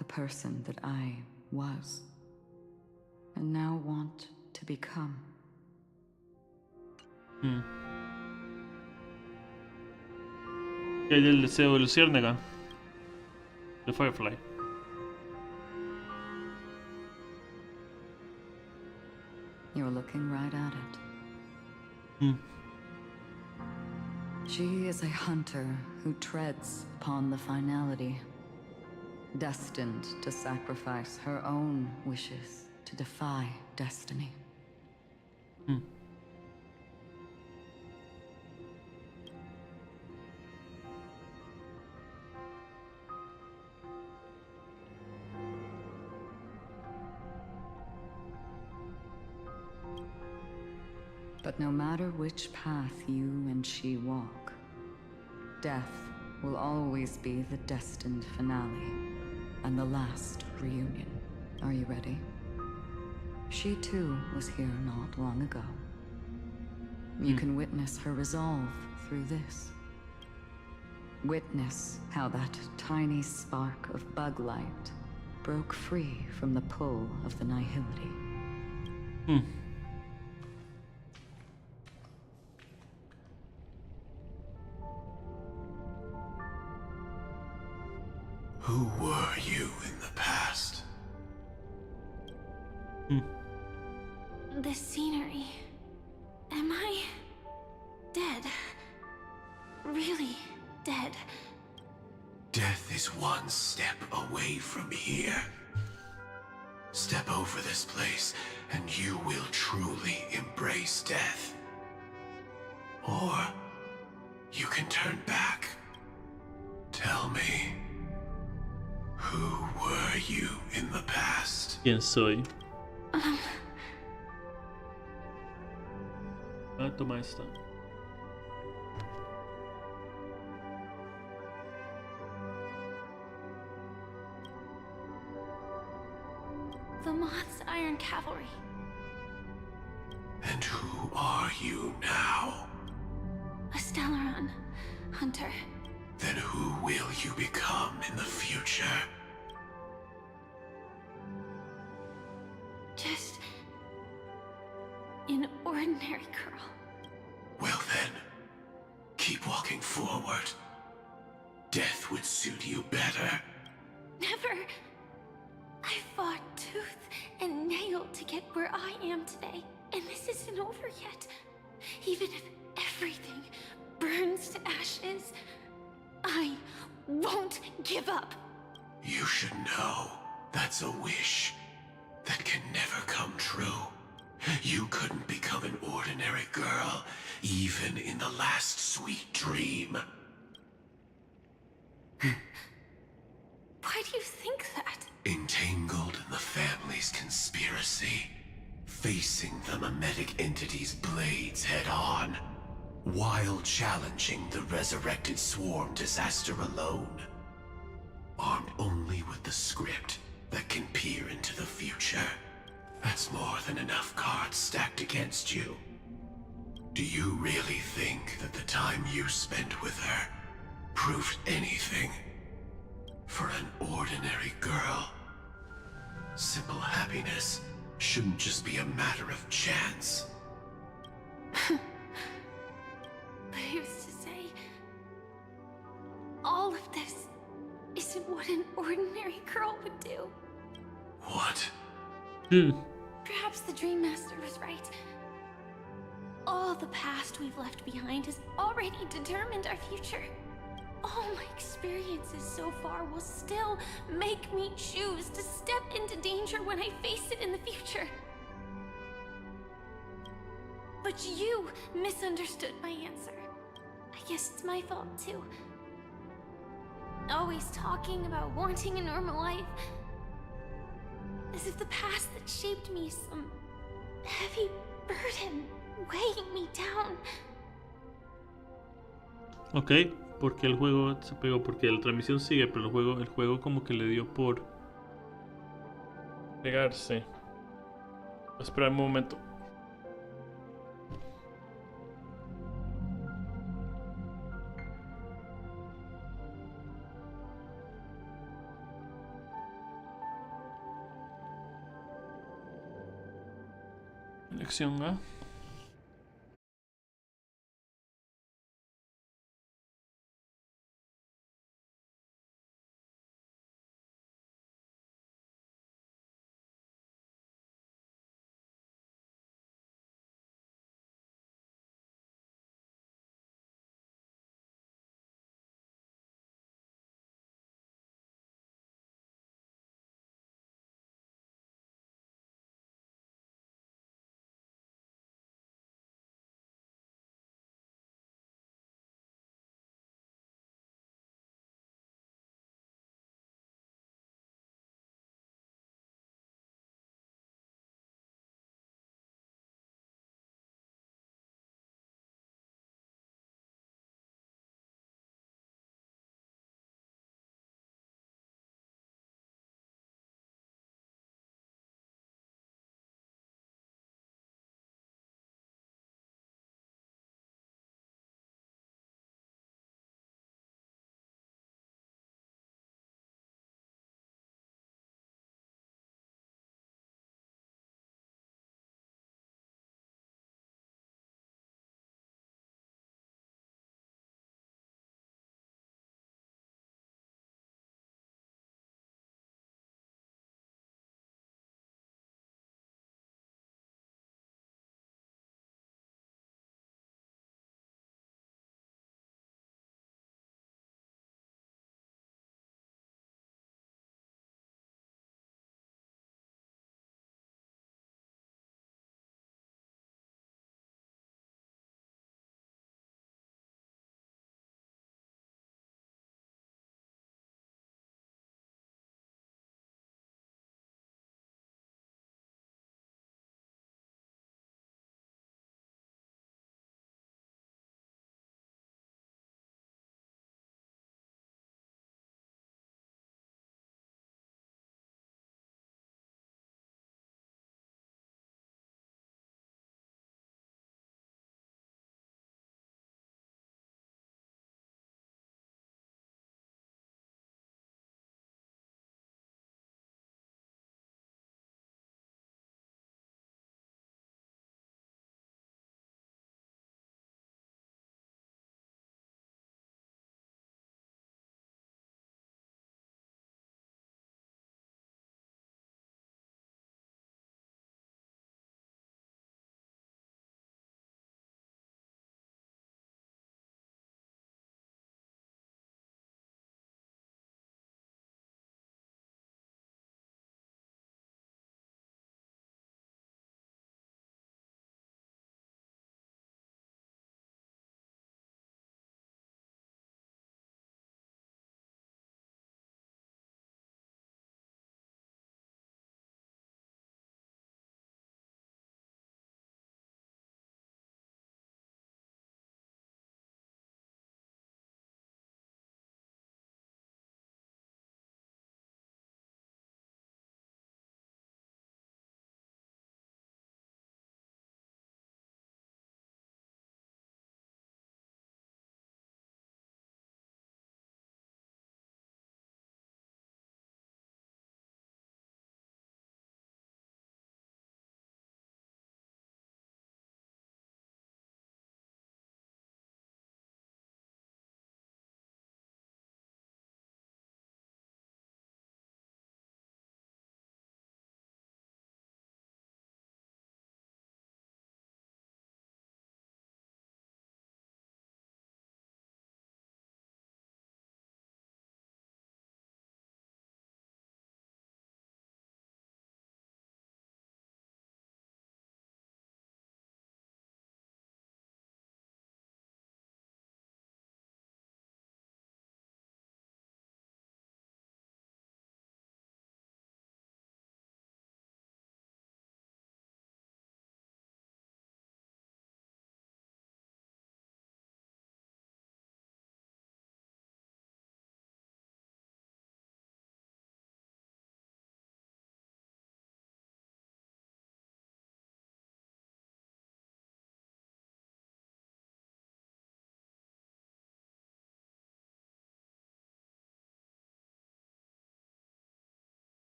A person that I was. And now want to become. ¿Qué hay del deseo de Luciérnaga? De Firefly. You're looking right at it. She is a hunter who treads upon the finality, destined to sacrifice her own wishes to defy destiny. But no matter which path you and she walk, death will always be the destined finale and the last reunion. Are you ready? She too was here not long ago. You can witness her resolve through this. Witness how that tiny spark of bug light broke free from the pull of the nihility. Who were you in the past? The scenery. Am I dead? Really dead? Death is one step away from here. Step over this place, and you will truly embrace death. Or you can turn back. Tell me, who were you in the past? ¿Quién soy? Toma esta. The Moth's Iron Cavalry. And who are you now? A Stellaron hunter. Then who will you become in the future? Just an ordinary girl. Well then, keep walking forward. Death would suit you better. Never. I fought tooth and nail to get where I am today, and this isn't over yet. Even if everything burns to ashes, I won't give up. You should know that's a wish that can never come true. You couldn't become an ordinary girl, even in the last sweet dream. Why do you think that? Entangled in the family's conspiracy, facing the mimetic entity's blades head on, while challenging the resurrected swarm disaster alone. Armed only with the script that can peer into the future. That's more than enough cards stacked against you. Do you really think that the time you spent with her proved anything? For an ordinary girl, simple happiness shouldn't just be a matter of chance. But who's to say all of this isn't what an ordinary girl would do? What? Perhaps the Dream Master was right. All the past we've left behind has already determined our future. All my experiences so far will still make me choose to step into danger when I face it in the future. But you misunderstood my answer. I guess it's my fault too. Always talking about wanting a normal life. As if the past that shaped me is some heavy burden weighing me down. Ok, porque el juego se pegó, porque la transmisión sigue, pero el juego como que le dio por pegarse. Voy a esperar un momento. Lección A.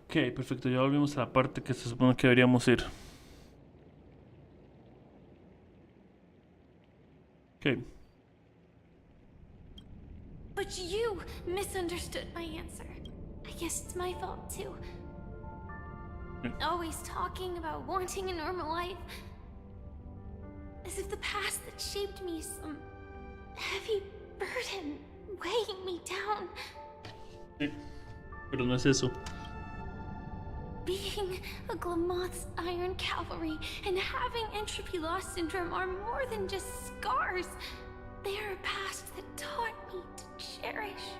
Ok, perfecto, ya volvimos a la parte que se supone que deberíamos ir. Ok. But you misunderstood my answer. I guess it's my fault too. Always talking about wanting a normal life. As if the past that shaped me is some heavy burden weighing me down. Sí, pero no es eso. Being a Glamoth's Iron Cavalry and having entropy loss syndrome are more than just scars. They are a past that taught me to cherish,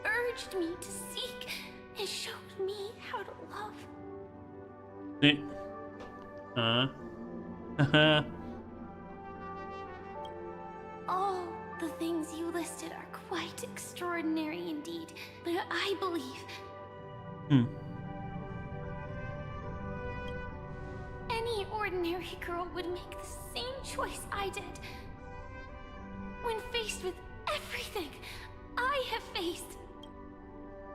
urged me to seek, and showed me how to love. Sí. All the things you listed are quite extraordinary indeed, but I believe any ordinary girl would make the same choice I did. When faced with everything I have faced,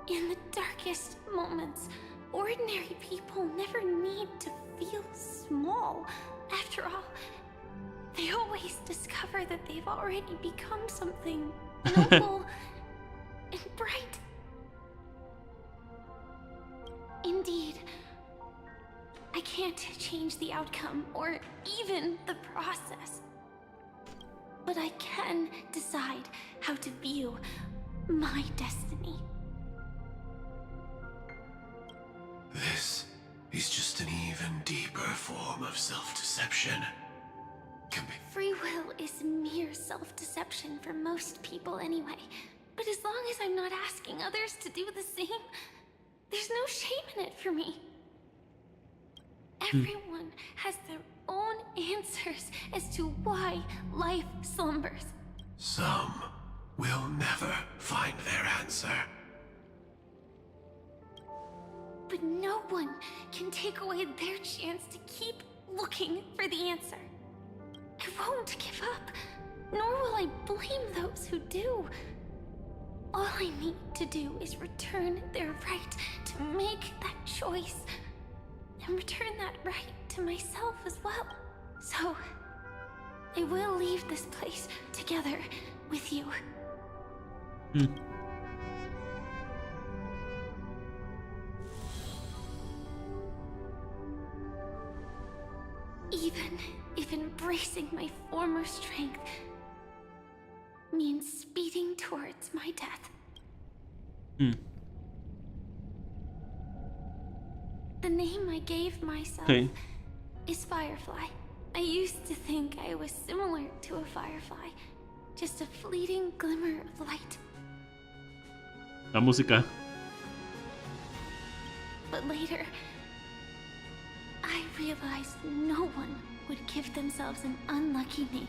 in the darkest moments, ordinary people never need to feel small. After all, they always discover that they've already become something noble and bright. Indeed, I can't change the outcome or even the process. But I can decide how to view my destiny. This is just an even deeper form of self-deception. Free will is mere self-deception for most people anyway. But as long as I'm not asking others to do the same, there's no shame in it for me. Everyone has their own answers as to why life slumbers. Some will never find their answer. But no one can take away their chance to keep looking for the answer. I won't give up, nor will I blame those who do. All I need to do is return their right to make that choice, and return that right to myself as well. So, I will leave this place together with you. Even if embracing my former strength means speeding towards my death. The name I gave myself is Firefly. I used to think I was similar to a firefly, just a fleeting glimmer of light. La música. But later, I realized no one would give themselves an unlucky name.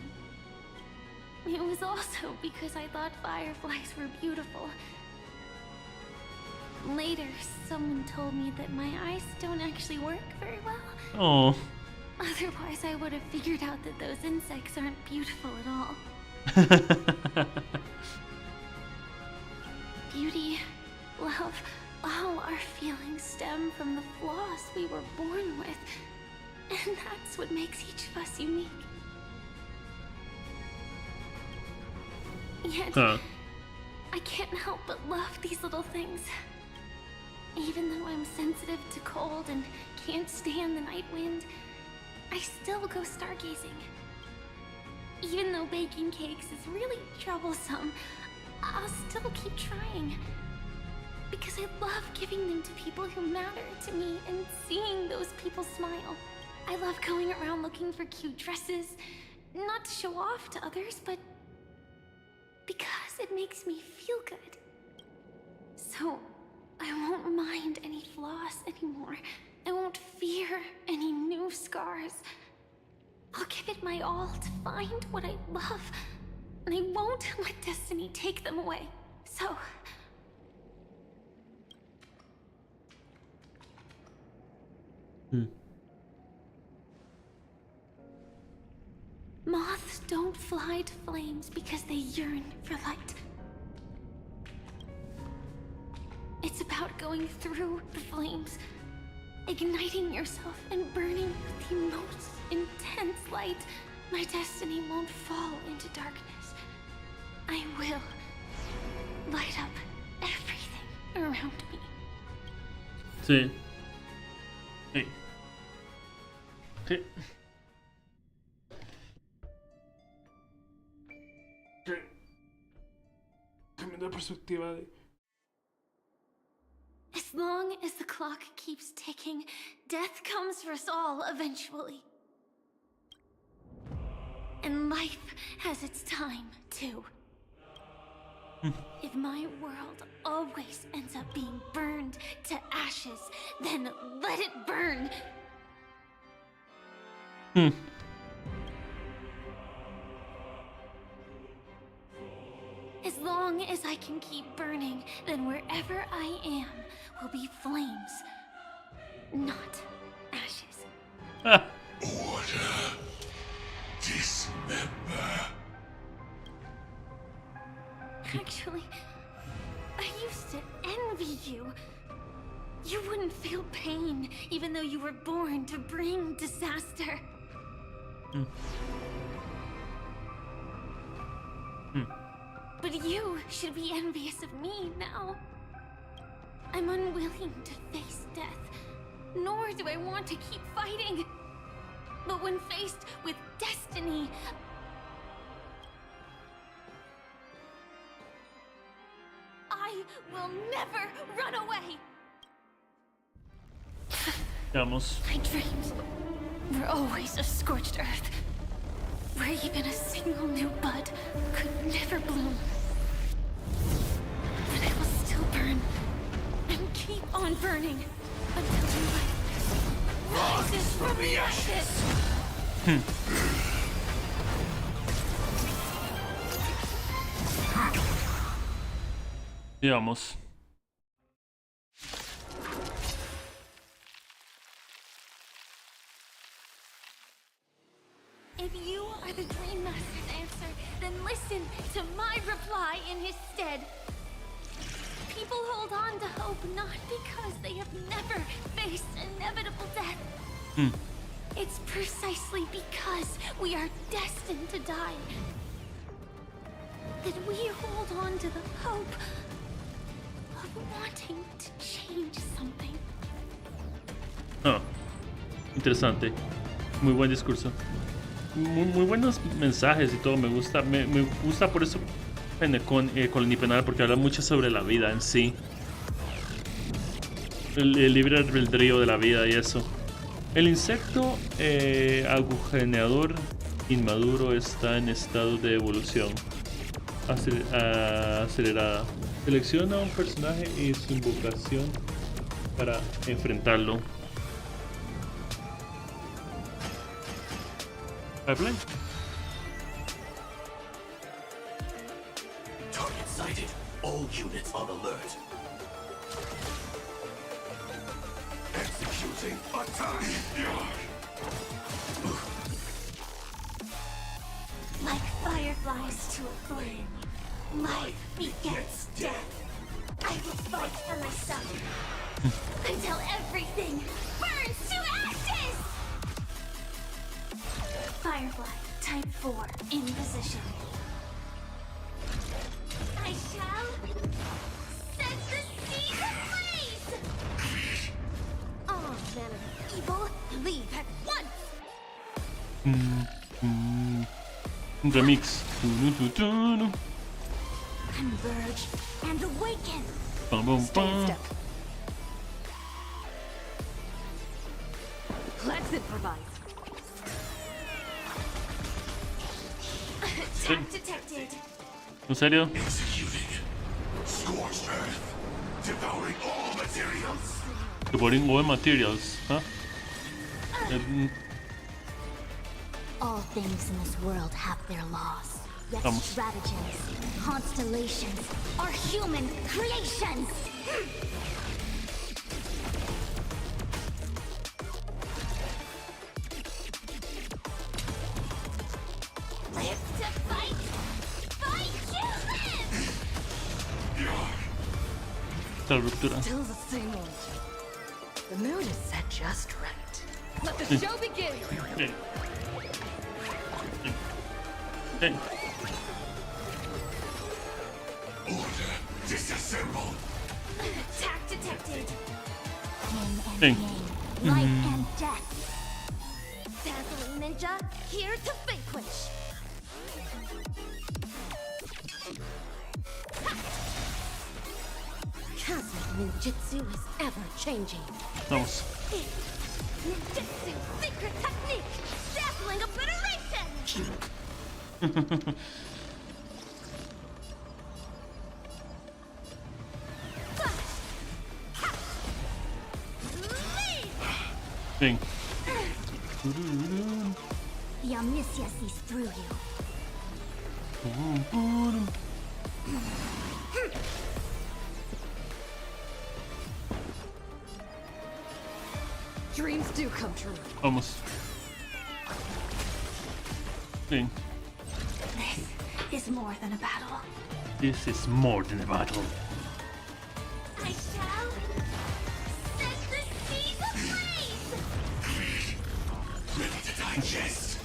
It was also because I thought fireflies were beautiful. Later, someone told me that my eyes don't actually work very well. Oh. Otherwise, I would have figured out that those insects aren't beautiful at all. Beauty, love, all our feelings stem from the flaws we were born with. And that's what makes each of us unique. Yet, I can't help but love these little things. Even though I'm sensitive to cold and can't stand the night wind, I still go stargazing. Even though baking cakes is really troublesome, I'll still keep trying. Because I love giving them to people who matter to me and seeing those people smile. I love going around looking for cute dresses, not to show off to others, but because it makes me feel good. So, I won't mind any flaws anymore. I won't fear any new scars. I'll give it my all to find what I love, and I won't let destiny take them away. So... Moths don't fly to flames because they yearn for light. It's about going through the flames, igniting yourself and burning with the most intense light. My destiny won't fall into darkness. I will light up everything around me. Sí. Sí. Sí. Sí. Cambiando de perspectiva de... As long as the clock keeps ticking, death comes for us all eventually. And life has its time, too. If my world always ends up being burned to ashes, then let it burn! As long as I can keep burning, then wherever I am will be flames, not ashes. Order. Dismember. Actually, I used to envy you. You wouldn't feel pain, even though you were born to bring disaster. But you should be envious of me now. I'm unwilling to face death, nor do I want to keep fighting. But when faced with destiny, I will never run away. Vamos. My dreams were always of scorched earth, where even a single new bud could never bloom. But I will still burn, and keep on burning, until new life rises from the ashes! Vamos. If you are the Dream Master's answer, then listen to my reply in his stead. People hold on to hope not because they have never faced inevitable death. It's precisely because we are destined to die that we hold on to the hope of wanting to change something. Interesante. Muy buen discurso. Muy buenos mensajes y todo. Me gusta por eso con el penal, porque habla mucho sobre la vida en sí. El libre albedrío de la vida y eso. El insecto agujeneador inmaduro está en estado de evolución acelerada. Selecciona un personaje y su invocación para enfrentarlo. Pipeline. Target sighted. All units on alert. Executing attack. Like fireflies to a flame, life begets death. I will fight for myself until everything burns to ashes! Firefly, type 4, in position. I shall set the seas ablaze! All men of evil, leave at once! Remix. Converge and awaken! Stay step. Let's improvise. Attack detected. ¿En serio? Executing. Scorched earth. Devouring all materials. Devouring all materials. Huh? All things in this world have their laws. Yet stratagems, constellations are human creations! Live to fight! Fight to live! Esta ruptura. Still the same old. The mood is set just right. Let the show begin. Bien. Bien. Order disassemble. Attack detected. Bien. Life and death. Dazzling ninja, here to vanquish. Cosmic ninjutsu is ever changing. Vamos. Ninjutsu secret technique. Dazzling obliteration. Bien. The omniscia sees through you. Dreams do come true. Vamos. Bien. This is more than a battle. This is more than a battle. I shall set the seas ablaze. Ready to digest.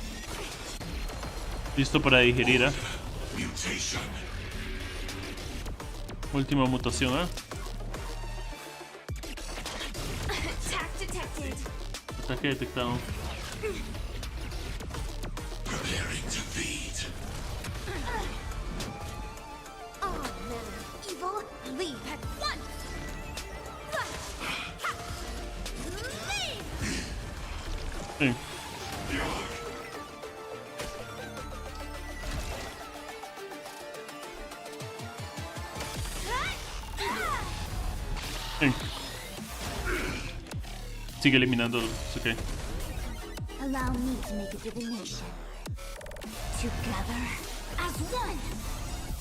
Listo para digerir, ¿eh? Mutation. Última mutación, ¿eh? Attack detected. Ataque detectado. Preparing to feed. All manner of evil, leave at once. Leave. Bien. Bien. Sigue eliminando. Es ok. Allow me to make a divination. Together as one.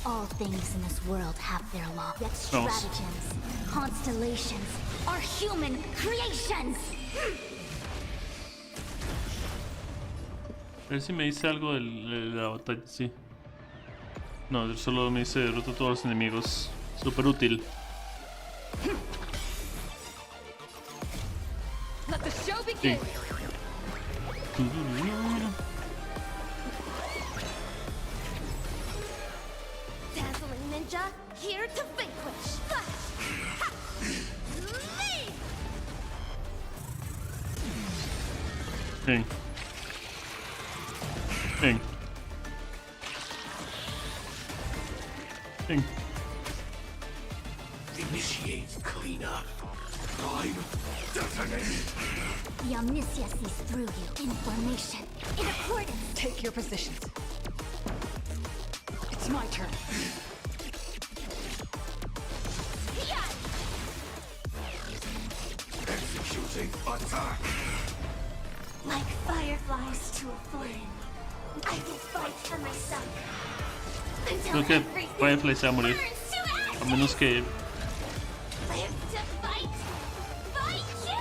All things in this world have their law. Yet stratagems, constellations are human creations. A ver si me dice algo de la batalla, sí. No, solo me dice derrota a todos los enemigos. Súper útil. Let the show begin. Dazzling ninja, here to vanquish. Leave. Bien. Bien. Bien. Initiate cleanup. Prime detonate. The omniscia sees through you. Information in accordance. Take your positions. It's my turn. Executing attack. Like fireflies to a flame, I will fight for my son. Creo que Firefly se va a morir. A menos que... Live to fight. Fight you.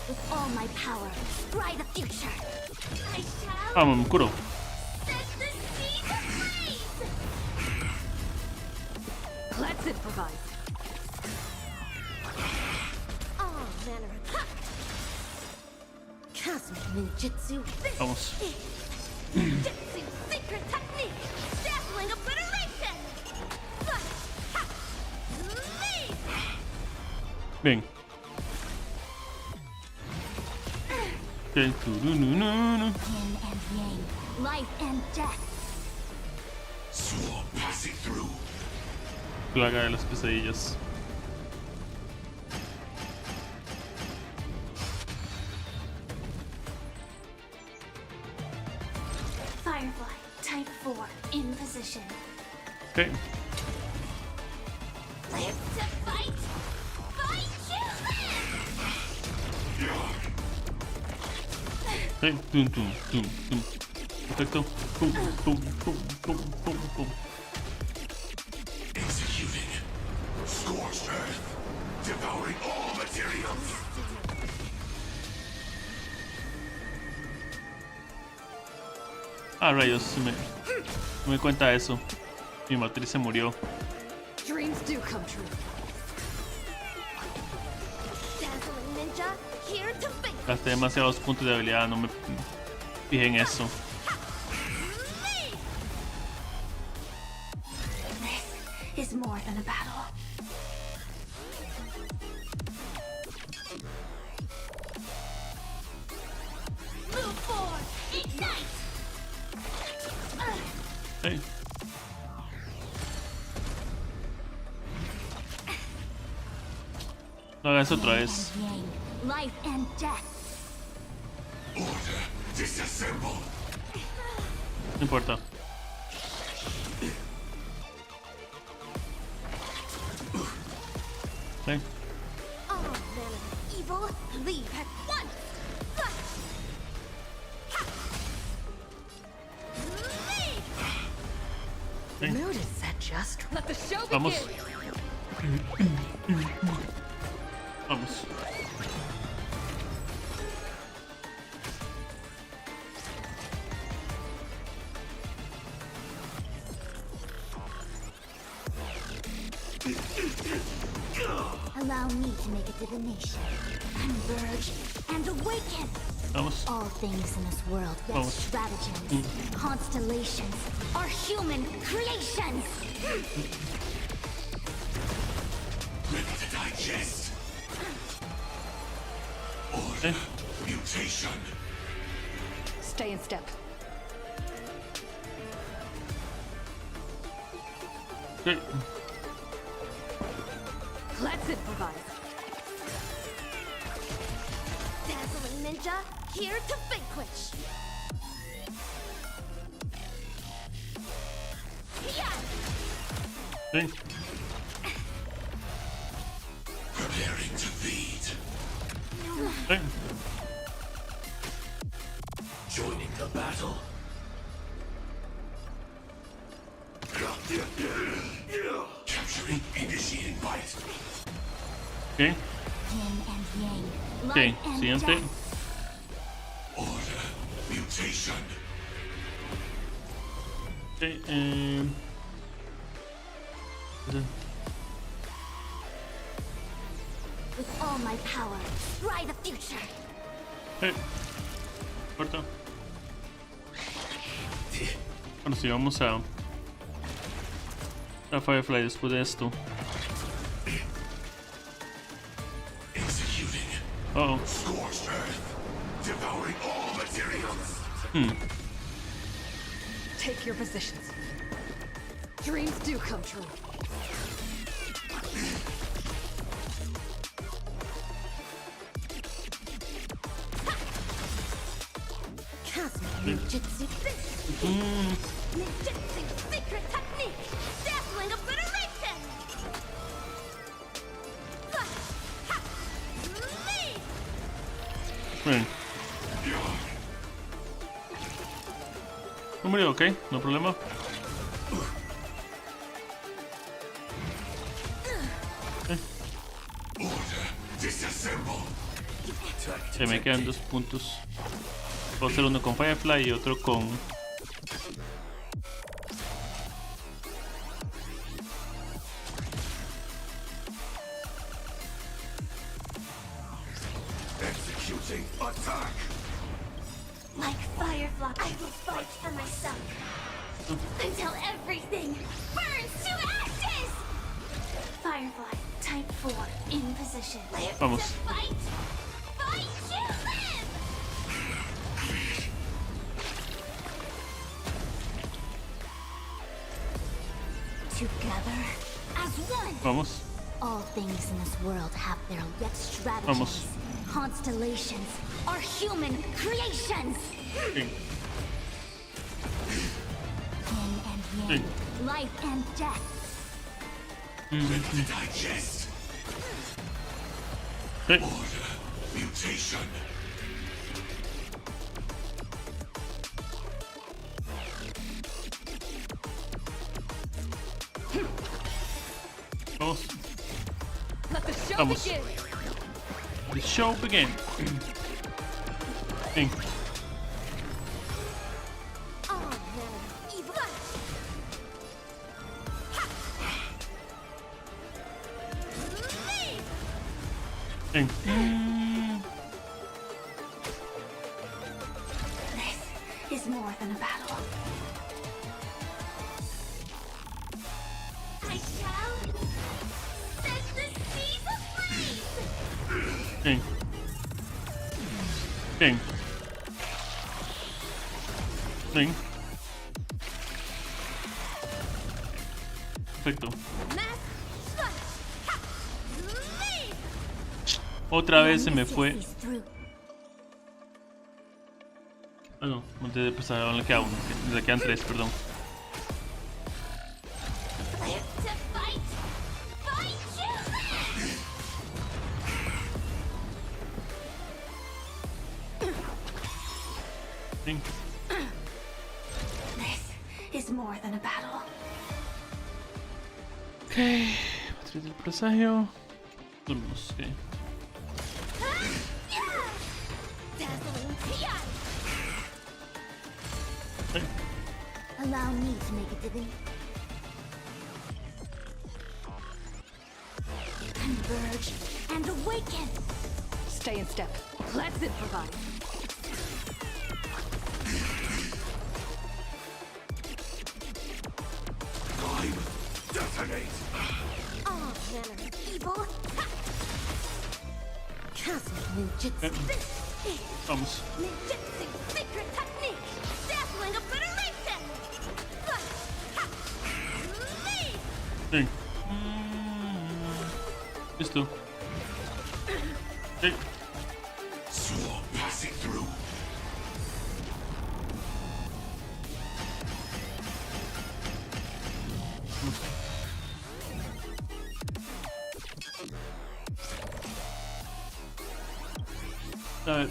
With all my power, scry the future. I shall Ah, me curo. set the seas ablaze. Let's improvise. All manner of Cosmic ninjutsu. Vamos. Ninjutsu secret technique. Dazzling obliteration. Leave. Bien. Okay. Yin and yang, life and death. Swarm passing through. Plaga de las pesadillas. Firefly, type 4, in position. Okay. Live to fight. Fight you. Okay. Tum, tum, tum, tum. Perfecto. Pum, pum, pum, pum, pum, pum. Executing. Scorched earth. Devouring all materials. Ah, rayos, no me cuenta eso. Mi matriz se murió. Dreams do come true. Dazzling ninja, here to fix. Gasté demasiados puntos de habilidad, no me fijé en eso. This is more than a battle. Move forward, ignite. Hey. No hagas otra vez. Life and death. Order, disassemble. No importa. Okay. All manner of evil, leave at once. The mood is set just. Let the show Vamos. begin. Vamos. Allow me to make a divination. Converge and awaken. Vamos. All things in this world get Vamos. stratagems. Constellations are human creations. Ready to digest. Order, mutation. Stay in step. Okay. Let's improvise. Dazzling ninja, here to vanquish. Okay. Preparing to feed. Okay. Joining the battle. Capturing, initiating bite. Okay. Yin and yang. Okay. Life and Siguiente. death. Order, mutation. Okay. With all my power, try the future. Okay. Corta. Bueno, si vamos a Firefly después de esto. Executing. Uh oh. Scorched earth. Devouring all materials. Take your positions. Dreams do come true. Cosmic ninjutsu. Ninjutsu secret technique. Dazzling obliteration. Bien. No murió, ok, no problema. Se me quedan 2 puntos. Puedo hacer uno con Firefly y otro con... Executing attack. Like Firefly, I will fight for myself. Until everything burns to ashes! Firefly, type 4, in position. Vamos. To fight! Fight you live! Together as one! Vamos. All things in this world have their yet stratagems. Vamos. Constellations are human creations! Okay. Yin and yang, life and death. Ready to digest. Okay. Order, mutation. Vamos. Let the show Vamos. begin. The show begin. Okay. All Ven. This is more than a battle. I shall set the seas ablaze. Ven. Ven. Ven. Perfecto. Otra vez se me fue. Ah, no, antes de empezar, ahora le queda uno. Le quedan tres, perdón. Sí. This is more than a battle. Ok, batería del presagio. Turnos, ok. Allow me to make a digging. Converge and awaken. Stay in step. Let's improvise. Time. Detonate. All manner of evil. Castle ninjutsu. Vamos. Ninjutsu secret technique. Dazzling obliteration. Ven. Listo. Ven. Swarm passing through. A ver.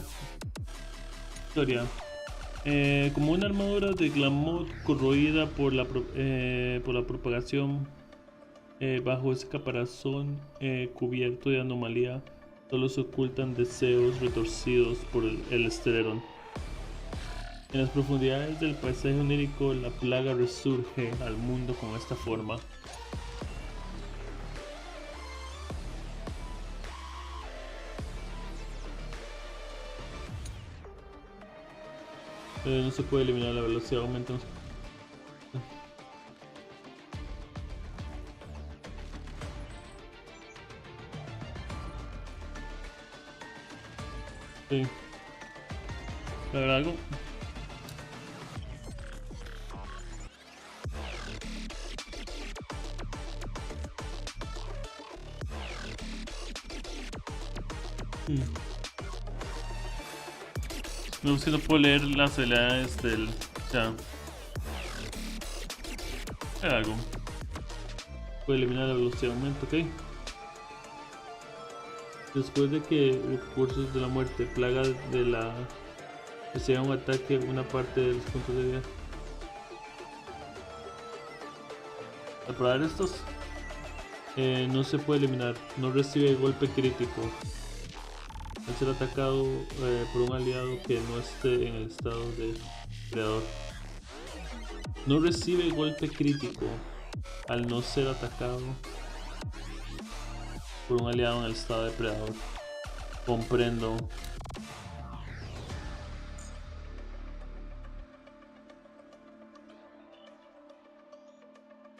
Historia. Como una armadura de glamour corroída por la propagación bajo ese caparazón cubierto de anomalía, solo se ocultan deseos retorcidos por el Estelerón. En las profundidades del paisaje onírico, la plaga resurge al mundo con esta forma. No se puede eliminar, la velocidad aumenta. Sí. ¿A ver algo? No sé si no puedo leer las habilidades del... O sea... Hay algo. Puede eliminar la velocidad aumenta, ok. Después de que recursos de la muerte, plaga de la... reciba un ataque, una parte de los puntos de vida. Al probar estos, no se puede eliminar. No recibe golpe crítico. Al ser atacado por un aliado que no esté en el estado de predador. No recibe golpe crítico al no ser atacado por un aliado en el estado de predador. Comprendo.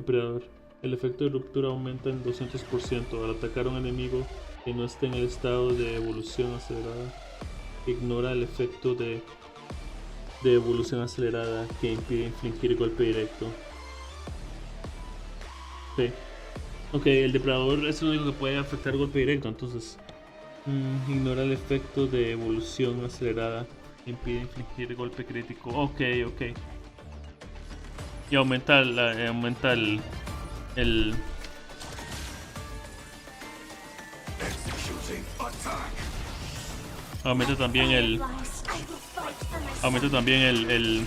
Predador. El efecto de ruptura aumenta en 200% al atacar a un enemigo que no esté en el estado de evolución acelerada. Ignora el efecto de evolución acelerada que impide infligir golpe directo. Sí. Ok, el depredador es el único que puede afectar golpe directo, entonces ignora el efecto de evolución acelerada que impide infligir golpe crítico. Ok. Y aumenta el aumenta también el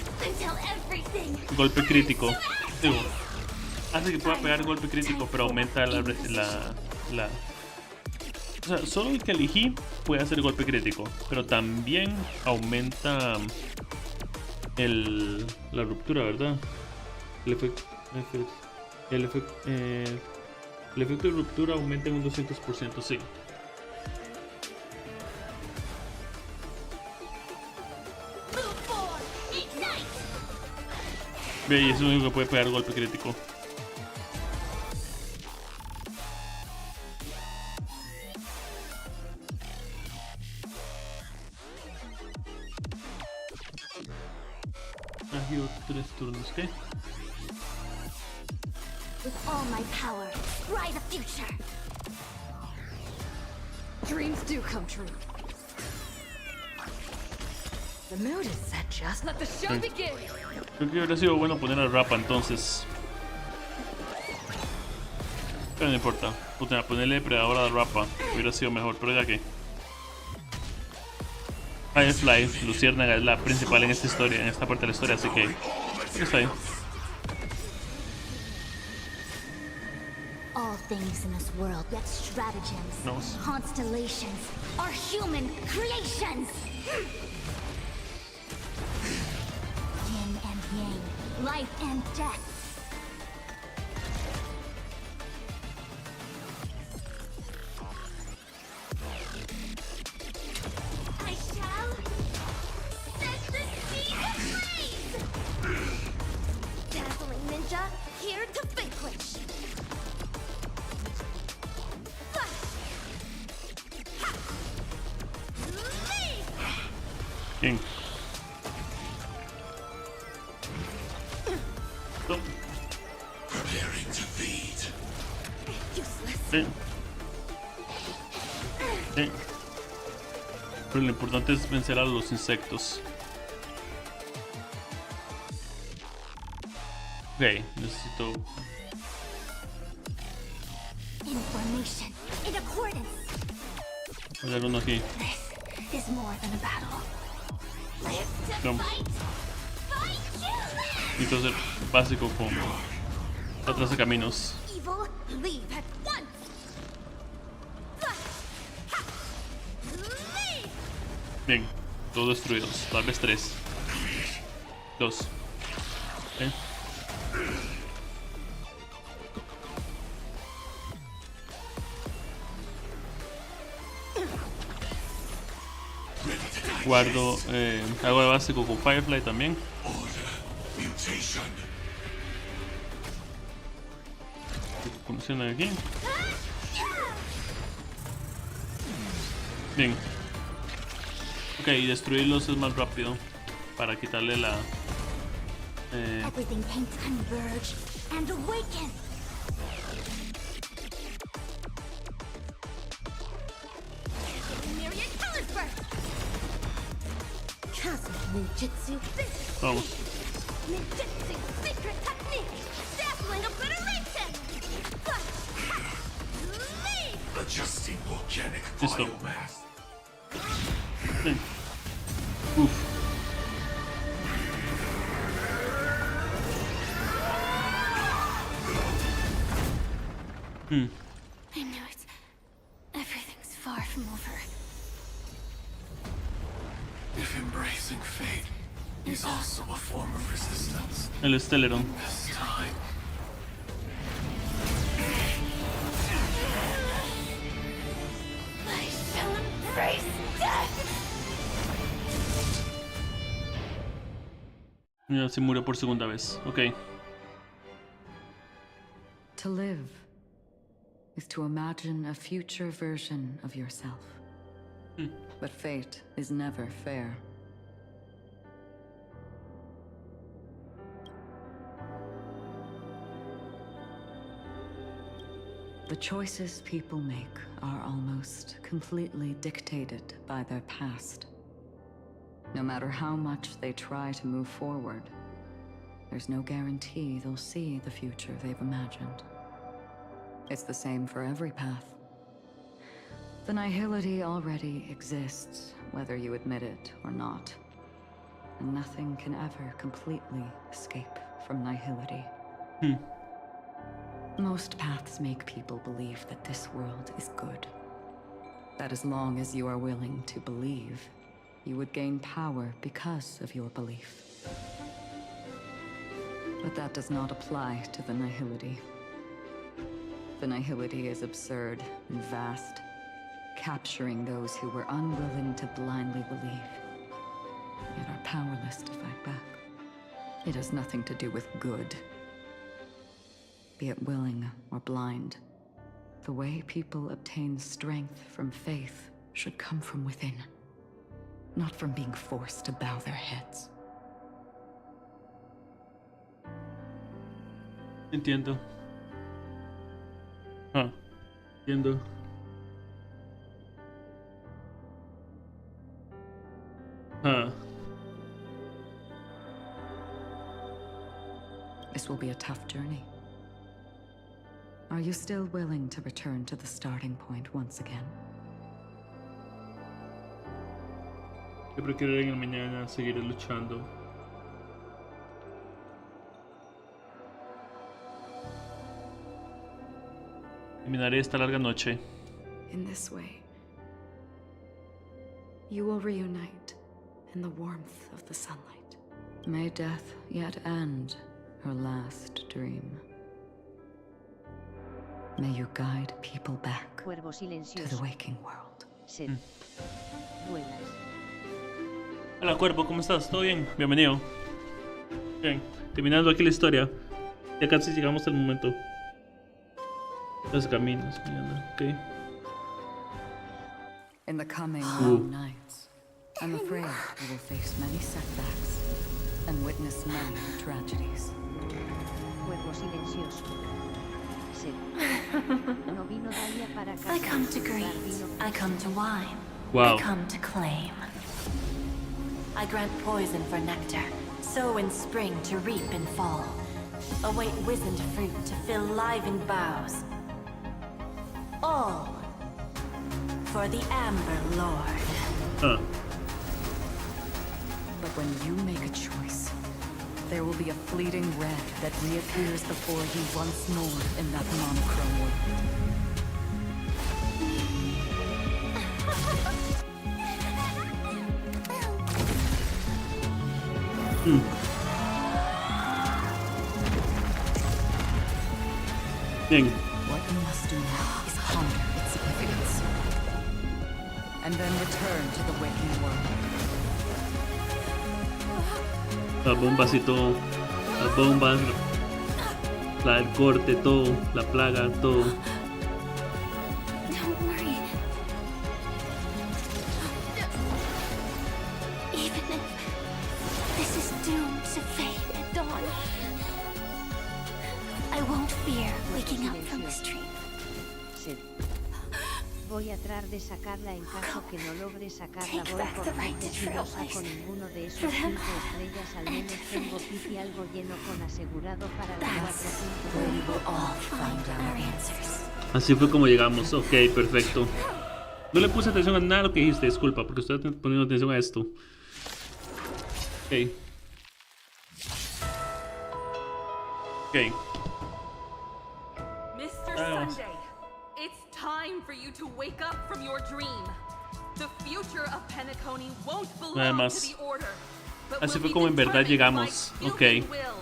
golpe crítico. Digo, hace que pueda pegar golpe crítico, pero aumenta la o sea, solo el que elegí puede hacer golpe crítico, pero también aumenta la ruptura, ¿verdad? El efecto de ruptura aumenta en un 200%, sí. Ve, y es el único que puede pegar golpe crítico. Ha sido 3 turnos, ¿qué? With all my power, try the future. Dreams do come true. The mood is set. Just let the show begin. Creo que hubiera sido bueno poner a Rappa entonces. Pero no importa. Ponerle depredador a Rappa hubiera sido mejor, pero ya que. Firefly, Luciérnaga, es la principal en esta historia, en esta parte de la historia, así que está ahí. All things in this world get stratagems. No. Constellations are human creations. Yin and yang, life and death. I shall set the sea ablaze. Dazzling ninja, here to vanquish. King. No. Preparing to feed. Sí. Sí. Pero lo importante es vencer a los insectos. Ok, necesito. Information in accordance. Voy a dar uno aquí. This is more than a battle. Live to No. fight. Fight you. Necesito ser básico con atrás de caminos. Evil, leave at once. Leave. Bien, todos destruidos. Tal vez 3. 2. Okay. Guardo, hago de básico con Firefly también. Funciona aquí. Bien. Ok, destruirlos es más rápido para quitarle la... Everything can converge and awaken. Myriad colors burst. Cosmic ninjutsu. Vamos. Ninjutsu secret technique. Dazzling obliteration. Leave. Adjusting organic Listo. biomass. Bien. Uf. I know it. Everything's far from over. If embracing fate is also a form of resistance. El Stelleron. This time. I shall embrace death. Ya se murió por segunda vez. Ok. To live is to imagine a future version of yourself. But fate is never fair. The choices people make are almost completely dictated by their past. No matter how much they try to move forward, there's no guarantee they'll see the future they've imagined. It's the same for every path. The nihility already exists, whether you admit it or not. And nothing can ever completely escape from nihility. Most paths make people believe that this world is good. That as long as you are willing to believe, you would gain power because of your belief. But that does not apply to the nihility. The nihility is absurd and vast, capturing those who were unwilling to blindly believe, yet are powerless to fight back. It has nothing to do with good. Be it willing or blind, the way people obtain strength from faith should come from within, not from being forced to bow their heads. Entiendo. Entiendo. This will be a tough journey. Are you still willing to return to the starting point once again? Siempre quiero en el mañana seguir luchando. Terminaré esta larga noche. In this way, you will reunite in the warmth of the sunlight. May death yet end her last dream. May you guide people back to the waking world. Hola Cuervo, ¿cómo estás? ¿Todo bien? Bienvenido. Bien, terminando aquí la historia. Ya casi llegamos al momento. Los caminos, mierda, ok. In the coming long nights, I'm afraid we will face many setbacks and witness many tragedies. I come to greet, I come to wine, Wow. I come to claim. I grant poison for nectar, sow in spring to reap in fall. Await wizened fruit to fill livened boughs. All for the Amber Lord. But when you make a choice, there will be a fleeting red that reappears before you once more in that monochrome world. Bien. What you must do now is ponder its significance, and then return to the waking world. Las bombas y todo. Las bombas. El corte, todo. La plaga, todo. Don't worry. Even if this is doomed to fade at dawn, I won't fear waking up from this dream. Voy a tratar de sacarla en caso que no logre sacarla. Voy por parte si no saco ninguno de esos 5 estrellas, al menos tengo pipi algo lleno con asegurado para la 4. Así fue como llegamos. Ok, perfecto. No le puse atención a nada de lo que dijiste, disculpa, porque estoy poniendo atención a esto. Ok. Ok. Mr. Sunday, it's time for you to wake up from your dream. The future of Penacony won't belong to the order, but Así will fue be como en verdad determined llegamos. by Ok. human will.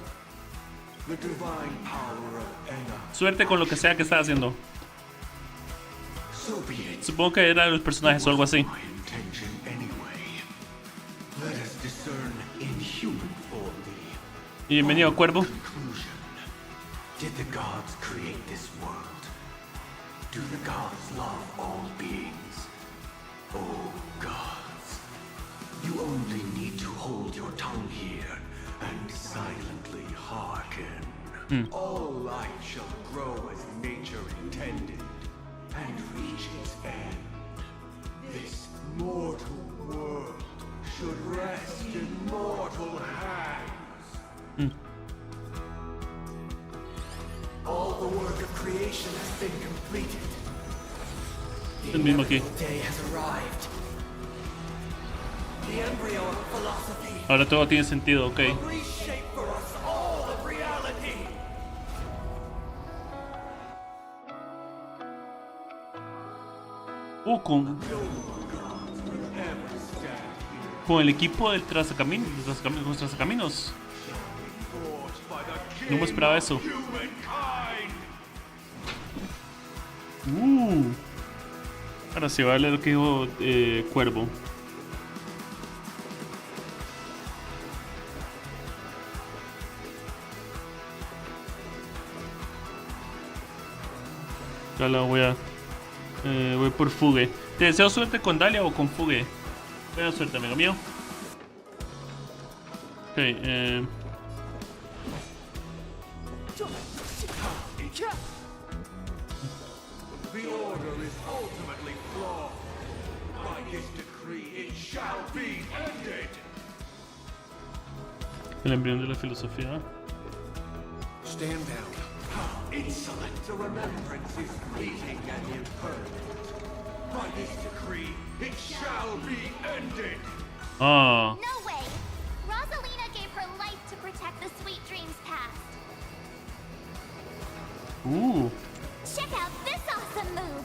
The divine power of Enna. Suerte con lo que sea que estás haciendo. So be it. Supongo que era de los personajes o algo así. My intention anyway. Let us discern in human form the Y bienvenido, Cuervo. conclusion. Did the gods create this world? Do the gods love all beings? Oh gods, you only need to hold your tongue here and silently hearken. All life shall grow as nature intended and reach its end. This mortal world should rest in mortal hands. All the work of creation has been completed. The El mismo aquí. inevitable day has arrived. The embryo of philosophy Ahora todo tiene sentido, ok. will reshape for us all of reality. Con el equipo del trazacaminos. No me esperaba eso. Ahora sí, vale lo que dijo Cuervo. Ya la voy por Fugue. Te deseo suerte con Dahlia o con Fugue. Buena suerte, amigo mío. Ok, The order is ultimately flawed. By this decree, it shall be ended. el embrión de la filosofía. Stand down. Insolent. The remembrance is fleeting and impermanent. By this decree, it shall be ended. Ah. No way! Rosalina gave her life to protect the sweet dreams past. Check out this awesome move!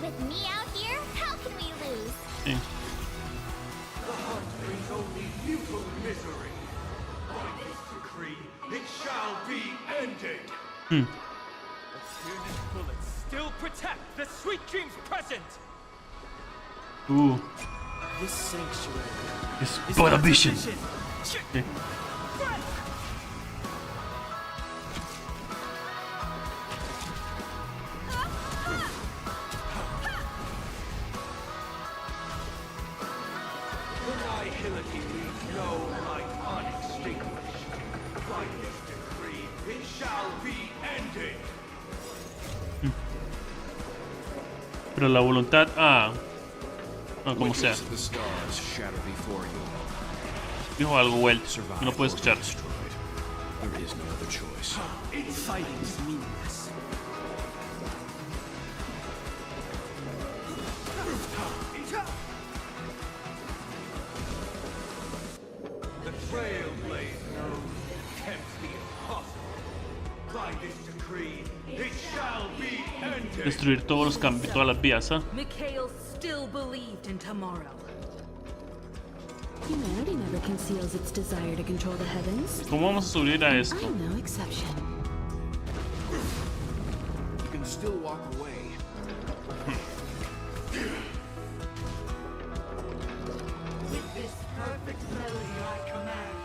With me out here, how can we lose? The hunt brings only futile misery. By this decree, it shall be ended. The Tyrannous bullets still protect the sweet dreams present. This sanctuary Es para Vision. Annihility leaves no light unextinguished. By this decree, it shall be ended. Pero la voluntad. Como sea. The stars shatter before you. Dijo algo, Well. No puedo escuchar. There is no other choice. Fighting is meaningless. The trailblazer attempts the impossible. By this decree, it shall be ended. Destruir todos los cambios, todas las vías, Mikhail still believed in tomorrow. Humanity never conceals its desire to control the heavens. ¿Cómo vamos a subir a esto? I'm no exception. You can still walk away. With this perfect melody I command,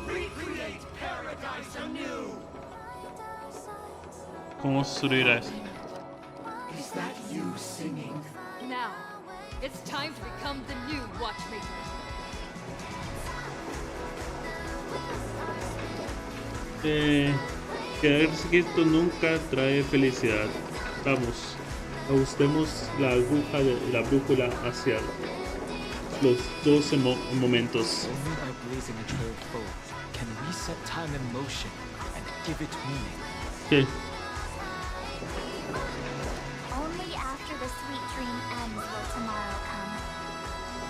recreate paradise anew. ¿Cómo vamos a subir a esto? Is that you singing? Now, it's time to become the new Watchmaker. Quedarse quieto nunca trae felicidad. Vamos, ajustemos la aguja de la brújula hacia los 12 momentos. Only by blazing a trail forth can we set time in motion and give it meaning. ¿Qué? Only after the sweet dream ends will tomorrow come.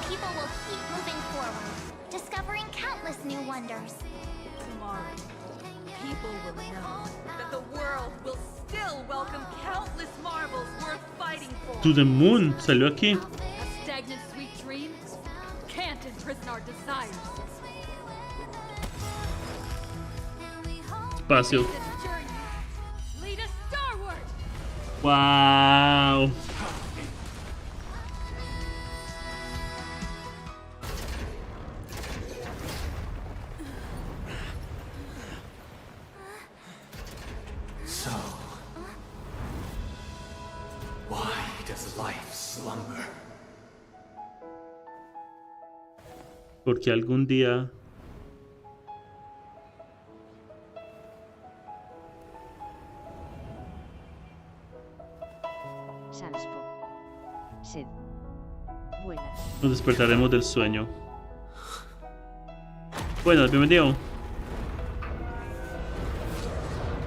People will keep moving forward, discovering countless new wonders. Tomorrow, people will know that the world will still welcome countless marvels worth fighting for. To the Moon salió aquí. A stagnant sweet dream can't imprison our desires. Espacio. This journey, lead us starward. Wow. So, why does life slumber? Porque algún día Sanspo. Sed. Buenas. nos despertaremos del sueño. Bueno, bienvenido.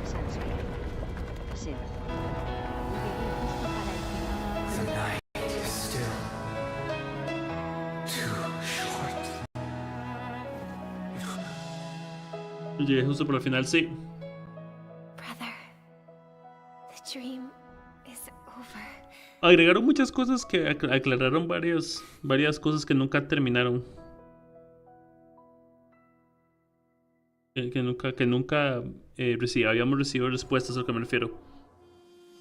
Sanspo. Sed. The night is still too short. Llegué justo por el final, sí. Brother, the dream is over. Agregaron muchas cosas que aclararon varias cosas que nunca terminaron. Que nunca habíamos recibido respuestas, a lo que me refiero.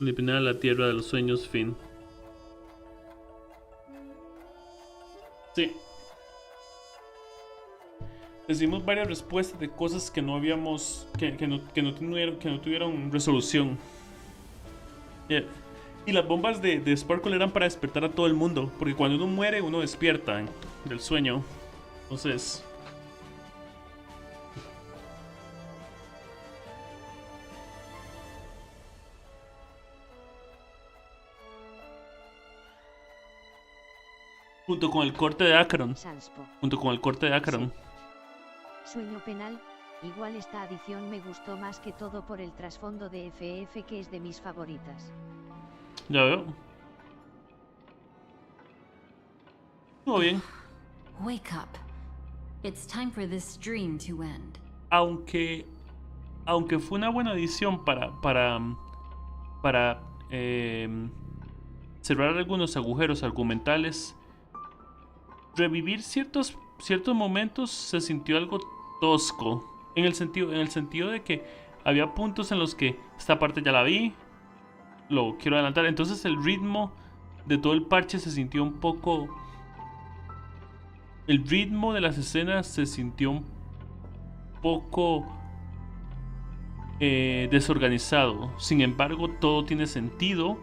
Eliminar la tierra de los sueños, fin. Sí. Decimos varias respuestas de cosas que no habíamos. Que no tuvieron resolución. Yeah. Y las bombas de Sparkle eran para despertar a todo el mundo. Porque cuando uno muere, uno despierta del sueño. Entonces. Junto con el corte de Acheron. Junto con el corte de Acheron. Sueño penal. Igual esta adición me gustó más que todo por el trasfondo de FF, que es de mis favoritas. Ya veo. Muy bien. Wake up. It's time for this dream to end. Aunque fue una buena adición para cerrar algunos agujeros argumentales, revivir ciertos momentos se sintió algo tosco. En el sentido de que había puntos en los que esta parte ya la vi, lo quiero adelantar. Entonces el ritmo de todo el parche se sintió un poco. El ritmo de las escenas se sintió un poco desorganizado. Sin embargo, todo tiene sentido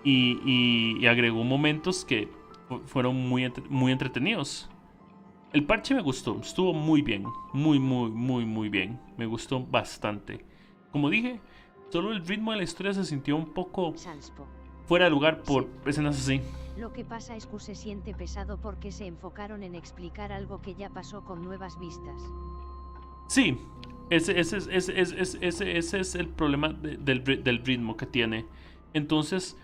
y agregó momentos que fueron muy entretenidos. El parche me gustó, estuvo muy bien, muy bien. Me gustó bastante. Como dije, solo el ritmo de la historia se sintió un poco fuera de lugar por escenas así. Lo que pasa es que se siente pesado porque se enfocaron en explicar algo que ya pasó con nuevas vistas. Sí, ese es el problema del ritmo que tiene. Entonces,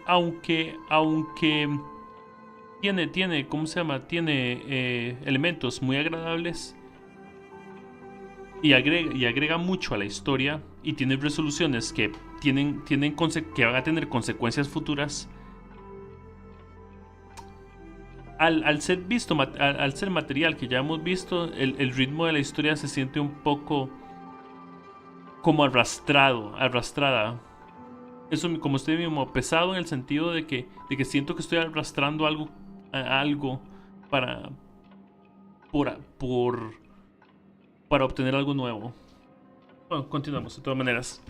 aunque tiene, ¿cómo se llama? Tiene elementos muy agradables y agrega mucho a la historia y tiene resoluciones que que van a tener consecuencias futuras. Al ser material que ya hemos visto, el ritmo de la historia se siente un poco como arrastrada. Eso, como usted mismo, pesado en el sentido de que siento que estoy arrastrando algo para obtener algo nuevo. Bueno, continuamos de todas maneras.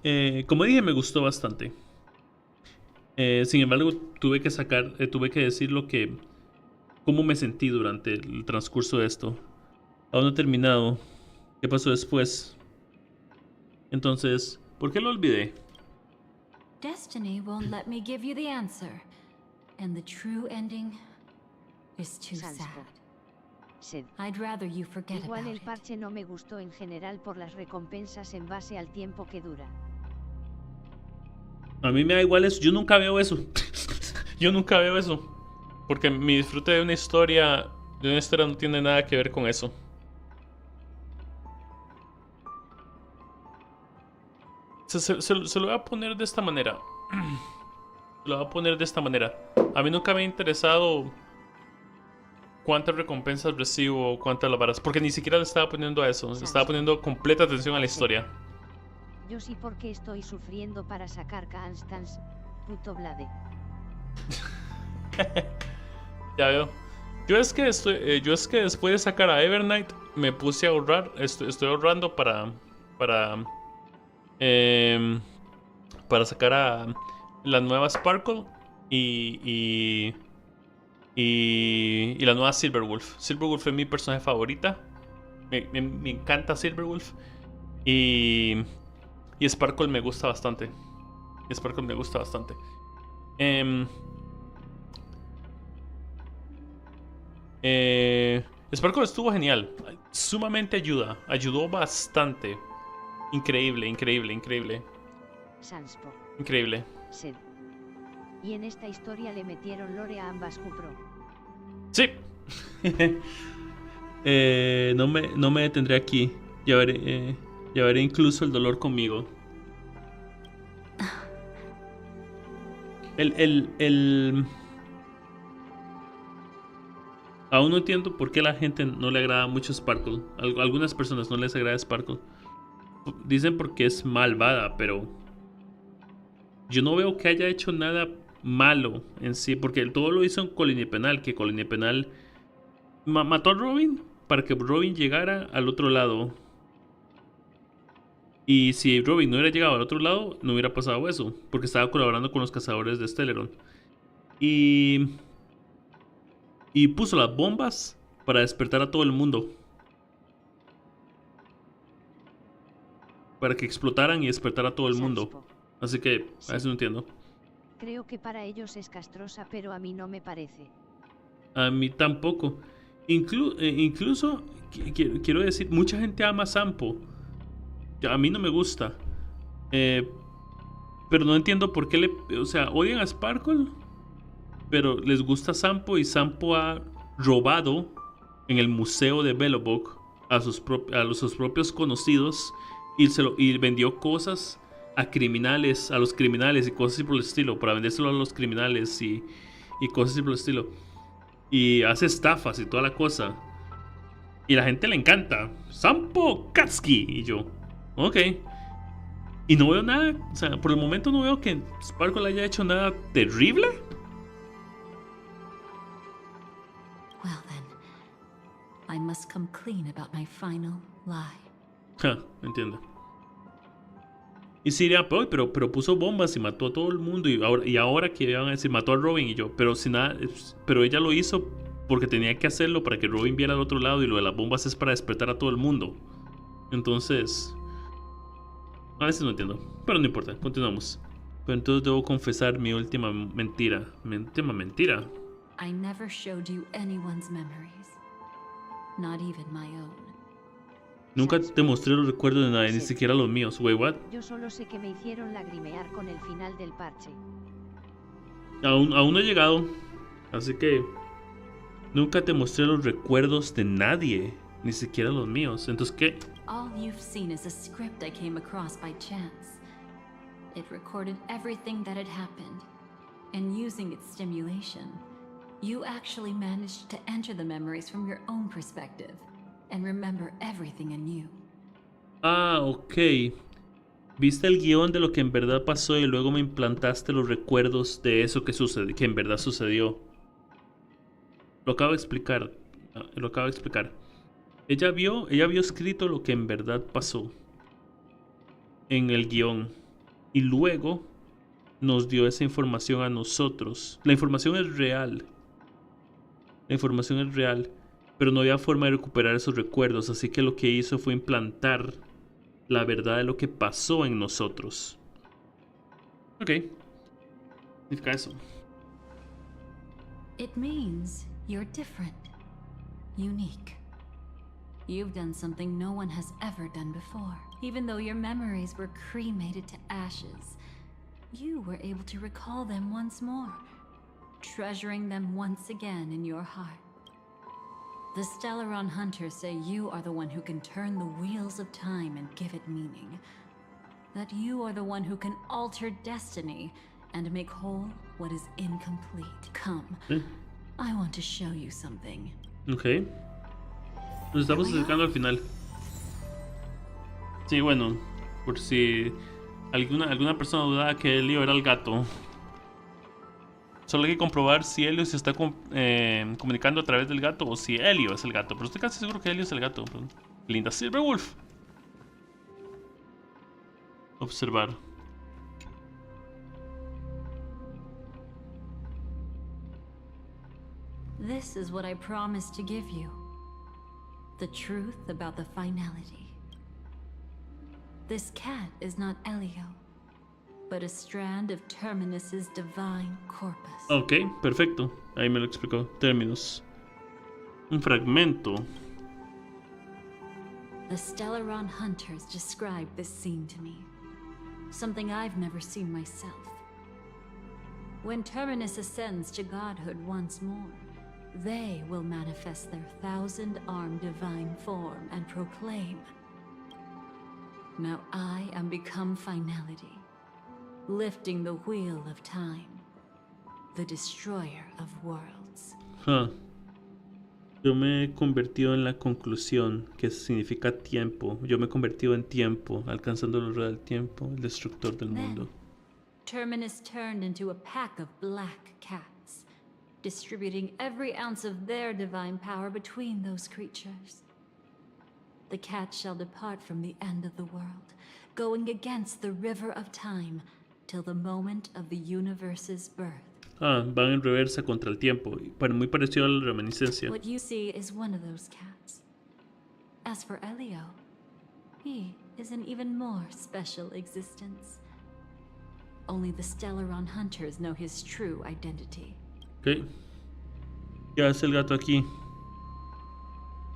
Okay. Como dije, me gustó bastante. Sin embargo, tuve que decir cómo me sentí durante el transcurso de esto. Aún no he terminado. ¿Qué pasó después? Entonces, ¿por qué lo olvidé? Destiny won't let me give you the answer. And the true ending is too sad. I'd rather you forget Igual about el it. parche no me gustó en general por las recompensas en base al tiempo que dura. A mí me da igual eso. Yo nunca veo eso. Yo nunca veo eso. Porque mi disfrute de una historia no tiene nada que ver con eso. Se lo voy a poner de esta manera. A mí nunca me ha interesado cuántas recompensas recibo, cuántas varas. Porque ni siquiera le estaba poniendo a eso. Le estaba poniendo completa atención a la historia. Yo sí, porque estoy sufriendo para sacar Constance, puto Blade. Ya veo. Yo es que después de sacar a Evernight me puse a ahorrar. Estoy ahorrando para sacar a la nueva Sparkle y la nueva Silverwolf. Silverwolf es mi personaje favorita. Me encanta Silverwolf. Y Sparkle me gusta bastante. Sparkle estuvo genial. Sumamente ayudó bastante. Increíble. Sanspo. Increíble. Sed. Y en esta historia le metieron lore a ambas Cupro. Sí. No me detendré aquí. Llevaré incluso el dolor conmigo. Aún no entiendo por qué a la gente no le agrada mucho Sparkle. A algunas personas no les agrada Sparkle. Dicen porque es malvada, pero yo no veo que haya hecho nada malo en sí, porque todo lo hizo en Colina y Penal, que Colina y Penal mató a Robin para que Robin llegara al otro lado. Y si Robin no hubiera llegado al otro lado, no hubiera pasado eso, porque estaba colaborando con los cazadores de Stellaron. Y puso las bombas para despertar a todo el mundo. Para que explotaran y despertar a todo el mundo. Así que, a eso no entiendo. Creo que para ellos es castrosa, pero a mí no me parece. A mí tampoco. Incluso, quiero decir, mucha gente ama a Sampo. A mí no me gusta. Pero no entiendo por qué o sea, odian a Sparkle, pero les gusta Sampo, y Sampo ha robado en el museo de Belobog a sus propios conocidos y vendió cosas a criminales, a los criminales y cosas así por el estilo, para vendérselo a los criminales y cosas así por el estilo. Y hace estafas y toda la cosa. Y la gente le encanta. Sampo Katsuki. Y yo, ok. Y no veo nada, o sea, por el momento no veo que Sparkle haya hecho nada terrible. Well then, I must come clean about my final lie. Entiendo. Y sí diría, pero puso bombas y mató a todo el mundo. Y ahora que van a decir, mató a Robin. Y yo, pero sin nada, pero ella lo hizo porque tenía que hacerlo para que Robin viera al otro lado. Y lo de las bombas es para despertar a todo el mundo. Entonces, a veces no entiendo, pero no importa, continuamos. Pero entonces debo confesar mi última mentira. Mi última mentira. I never showed you anyone's memories, not even my own. Nunca te mostré los recuerdos de nadie, ni siquiera los míos. Wait, what? Yo solo sé que me hicieron lagrimear con el final del parche. Aún no he llegado, así que nunca te mostré los recuerdos de nadie, ni siquiera los míos. Entonces, ¿qué? All you've seen is a script I came across by chance. It recorded everything that had happened, and using its stimulation, you actually managed to enter the memories from your own perspective and remember everything anew. Ah, ok. Viste el guión de lo que en verdad pasó y luego me implantaste los recuerdos de eso que sucedió, que en verdad sucedió. Lo acabo de explicar. Ella vio escrito lo que en verdad pasó en el guión y luego nos dio esa información a nosotros. La información es real. Pero no había forma de recuperar esos recuerdos, así que lo que hizo fue implantar la verdad de lo que pasó en nosotros. Ok. Significa eso. It means you're different, unique. You've done something no one has ever done before. Even though your memories were cremated to ashes, you were able to recall them once more, treasuring them once again in your heart. The Stellaron Hunters say you are the one who can turn the wheels of time and give it meaning. That you are the one who can alter destiny and make whole what is incomplete. Come, I want to show you something. Ok. Nos estamos acercando al final. Sí, bueno, por si alguna persona dudaba que Elio era el gato. Solo hay que comprobar si Elio se está comunicando a través del gato o si Elio es el gato. Pero estoy casi seguro que Elio es el gato. Linda Silverwolf. Observar. This is what I promised to give you. The truth about the finality. This cat is not Elio, but a strand of Terminus's divine corpus. Ok, perfecto. Ahí me lo explicó. Terminus. Un fragmento. The Stellaron Hunters described this scene to me. Something I've never seen myself. When Terminus ascends to godhood once more, they will manifest their 1,000-armed divine form and proclaim, "Now I am become finality, lifting the wheel of time, the destroyer of worlds." Yo me he convertido en la conclusión, que significa tiempo. Yo me he convertido en tiempo, alcanzando el ruedo del tiempo, el destructor del mundo. Terminus turned into a pack of black cats, distributing every ounce of their divine power between those creatures. The cats shall depart from the end of the world, going against the river of time, till the moment of the universe's birth. Van en reversa contra el tiempo, muy parecido a la reminiscencia. What you see is one of those cats. As for Elio, he is an even more special existence. Only the Stellaron hunters know his true identity. Ok. ¿Qué hace el gato aquí?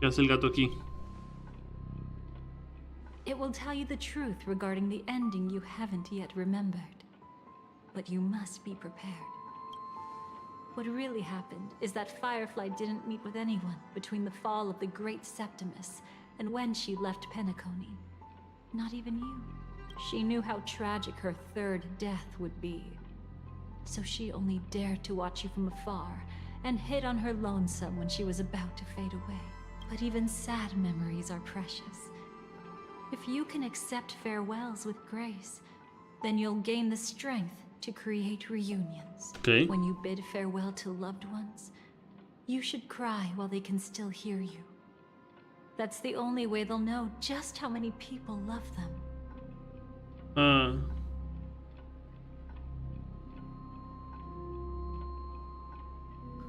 ¿Qué hace el gato aquí? It will tell you the truth regarding the ending you haven't yet remembered. But you must be prepared. What really happened is that Firefly didn't meet with anyone between the fall of the Great Septimus and when she left Penacony. Not even you. She knew how tragic her third death would be. So she only dared to watch you from afar and hid on her lonesome when she was about to fade away. But even sad memories are precious. If you can accept farewells with grace, then you'll gain the strength to create reunions. Okay. When you bid farewell to loved ones, you should cry while they can still hear you. That's the only way they'll know just how many people love them.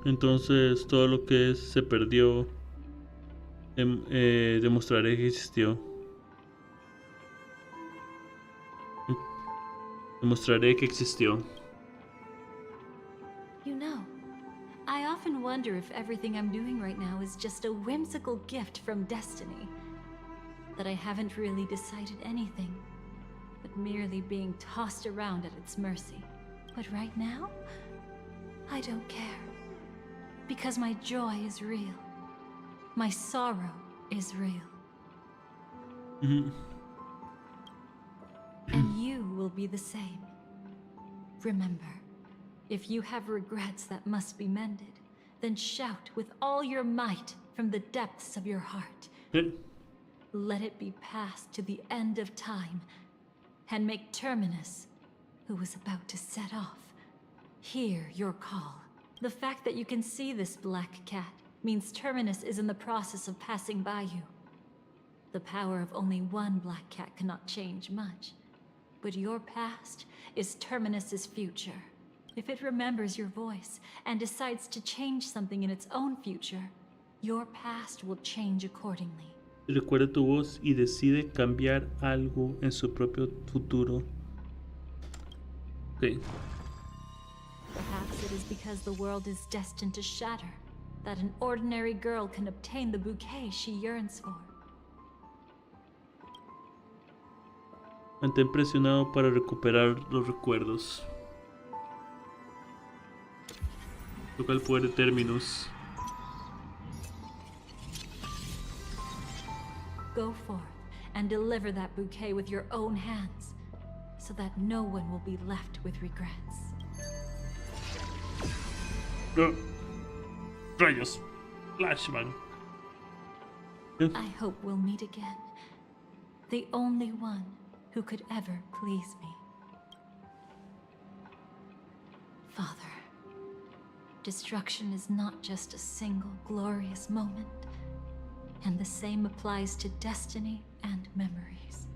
Entonces todo lo que se perdió, demostraré que existió. Demostraré que existió. You know, I often wonder if everything I'm doing right now is just a whimsical gift from destiny. That I haven't really decided anything, but merely being tossed around at its mercy. But right now, I don't care. Because my joy is real. My sorrow is real. And you will be the same. Remember, if you have regrets that must be mended, then shout with all your might from the depths of your heart. Let it be passed to the end of time, and make Terminus, who is about to set off, hear your call. The fact that you can see this black cat means Terminus is in the process of passing by you. The power of only one black cat cannot change much. But your past is Terminus's future. If it remembers your voice and decides to change something in its own future, your past will change accordingly. Recuerda tu voz y decide cambiar algo en su propio futuro. Okay. Perhaps it is because the world is destined to shatter that an ordinary girl can obtain the bouquet she yearns for. Mantén presionado para recuperar los recuerdos. Toca el poder de Terminus. Go forth and deliver that bouquet with your own hands, so that no one will be left with regrets. Rayos. Flashbang. I hope we'll meet again. The only one who could ever please me. Father, destruction is not just a single glorious moment, and the same applies to destiny and memories.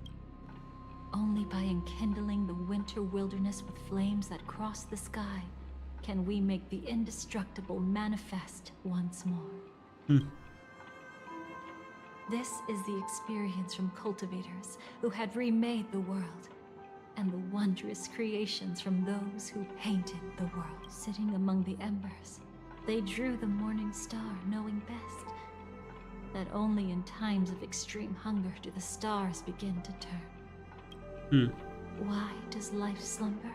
Only by enkindling the winter wilderness with flames that cross the sky can we make the indestructible manifest once more. This is the experience from cultivators who had remade the world, and the wondrous creations from those who painted the world. Sitting among the embers, they drew the morning star, knowing best that only in times of extreme hunger do the stars begin to turn. Why does life slumber?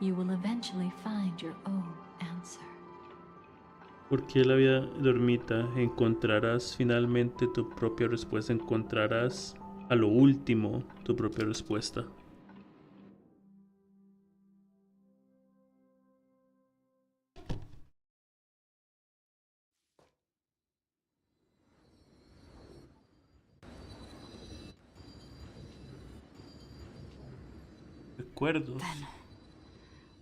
You will eventually find your own answer. ¿Por qué la vida dormita? Encontrarás finalmente tu propia respuesta. Encontrarás a lo último tu propia respuesta. recuerdos. Then,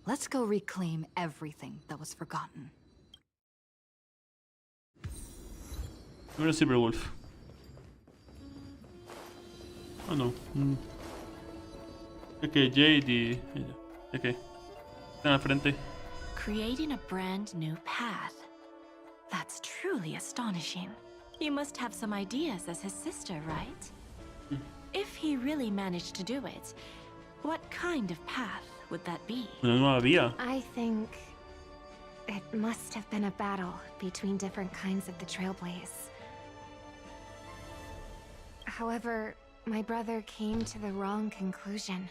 let's go reclaim everything that was forgotten. Número Silverwolf. Oh no. Ok, Jade y ella. Ok. Están al frente. Creating a brand new path. That's truly astonishing. You must have some ideas as his sister, right? If he really managed to do it, what kind of path would that be? Una nueva vía. I think it must have been a battle between different kinds of the Trailblaze. However, my brother came to the wrong conclusion.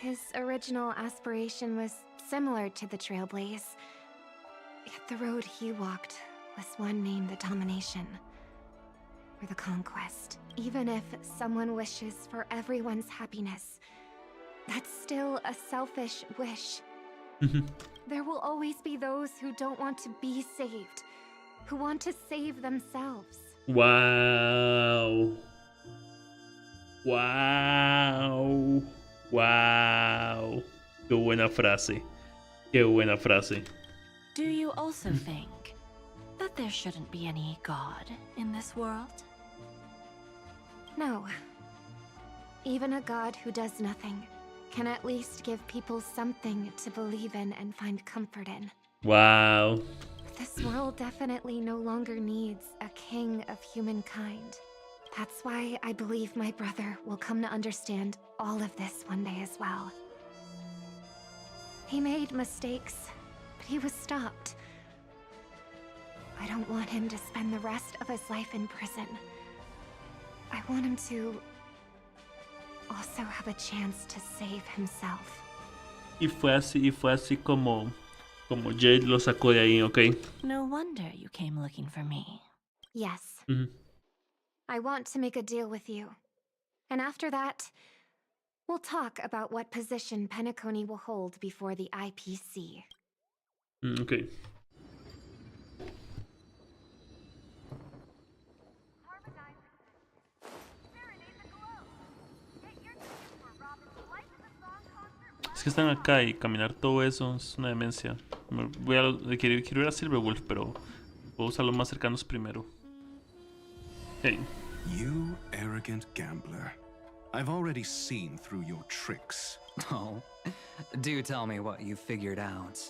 His original aspiration was similar to the Trailblaze, yet the road he walked was one named the Domination, or the Conquest. Even if someone wishes for everyone's happiness, that's still a selfish wish. There will always be those who don't want to be saved, who want to save themselves. Wow. Wow. Wow. Qué buena frase. Qué buena frase. Do you also think that there shouldn't be any God in this world? No. Even a god who does nothing can at least give people something to believe in and find comfort in. Wow. This world definitely no longer needs a king of humankind. That's why I believe my brother will come to understand all of this one day as well. He made mistakes, but he was stopped. I don't want him to spend the rest of his life in prison. I want him to also have a chance to save himself. Y fue así como Jade lo sacó de ahí, ¿ok? No wonder you came looking for me. Yes. I want to make a deal with you. And after that, we'll talk about what position Penacony will hold before the IPC. Ok. Es que están acá y caminar todo eso es una demencia. Quiero ir a Silverwolf, pero puedo usar los más cercanos primero. Hey. You arrogant gambler. I've already seen through your tricks. Oh, do tell me what you figured out.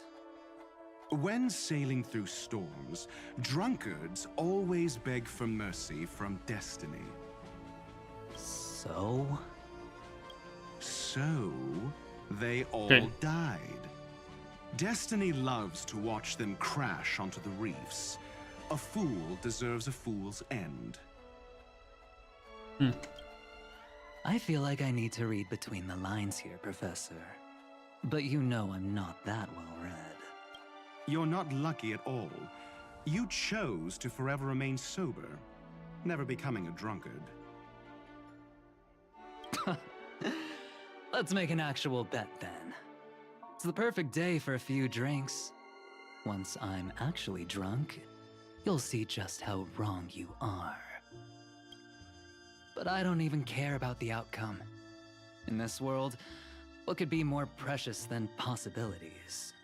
When sailing through storms, drunkards always beg for mercy from destiny. So? So, they all died. Destiny loves to watch them crash onto the reefs. A fool deserves a fool's end. I feel like I need to read between the lines here, Professor. But you know I'm not that well read. You're not lucky at all. You chose to forever remain sober, never becoming a drunkard. Let's make an actual bet then. It's the perfect day for a few drinks. Once I'm actually drunk, you'll see just how wrong you are. But I don't even care about the outcome. In this world, what could be more precious than possibilities?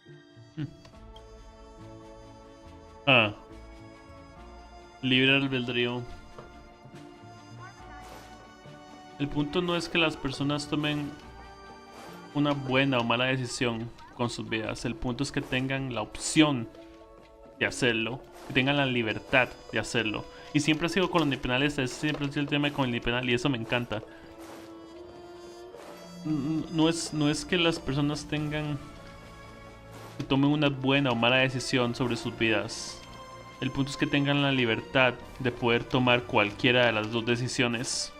Libre albedrío. El punto no es que las personas tomen una buena o mala decisión con sus vidas. El punto es que tengan la opción de hacerlo, que tengan la libertad de hacerlo. Y siempre ha sido con los nipenales, ese siempre ha sido el tema con el nipenal y eso me encanta. No es que las personas que tomen una buena o mala decisión sobre sus vidas. El punto es que tengan la libertad de poder tomar cualquiera de las dos decisiones.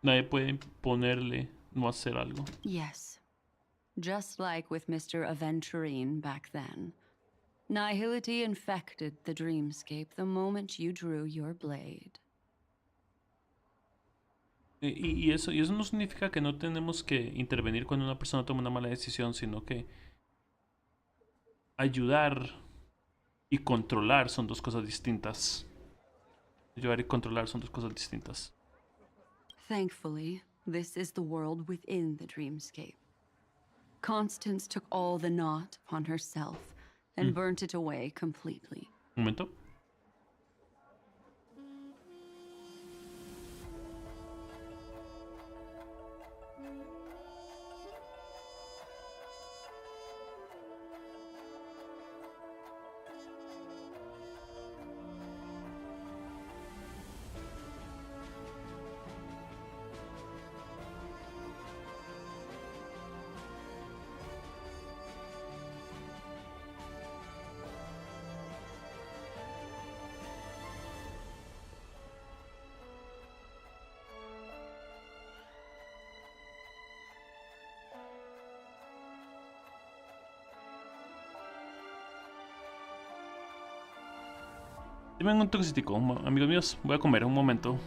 Nadie puede imponerle no hacer algo. Yes. Just like with Mr. Aventurine back then. Nihility infected the dreamscape the moment you drew your blade. Y eso no significa que no tenemos que intervenir cuando una persona toma una mala decisión, sino que ayudar y y controlar son dos cosas distintas. Llevar y controlar son dos cosas distintas. Thankfully, this is the world within the dreamscape. Constance took all the knot upon herself and burnt it away completely. Un momento. Dime un toxístico, amigos míos. Voy a comer un momento.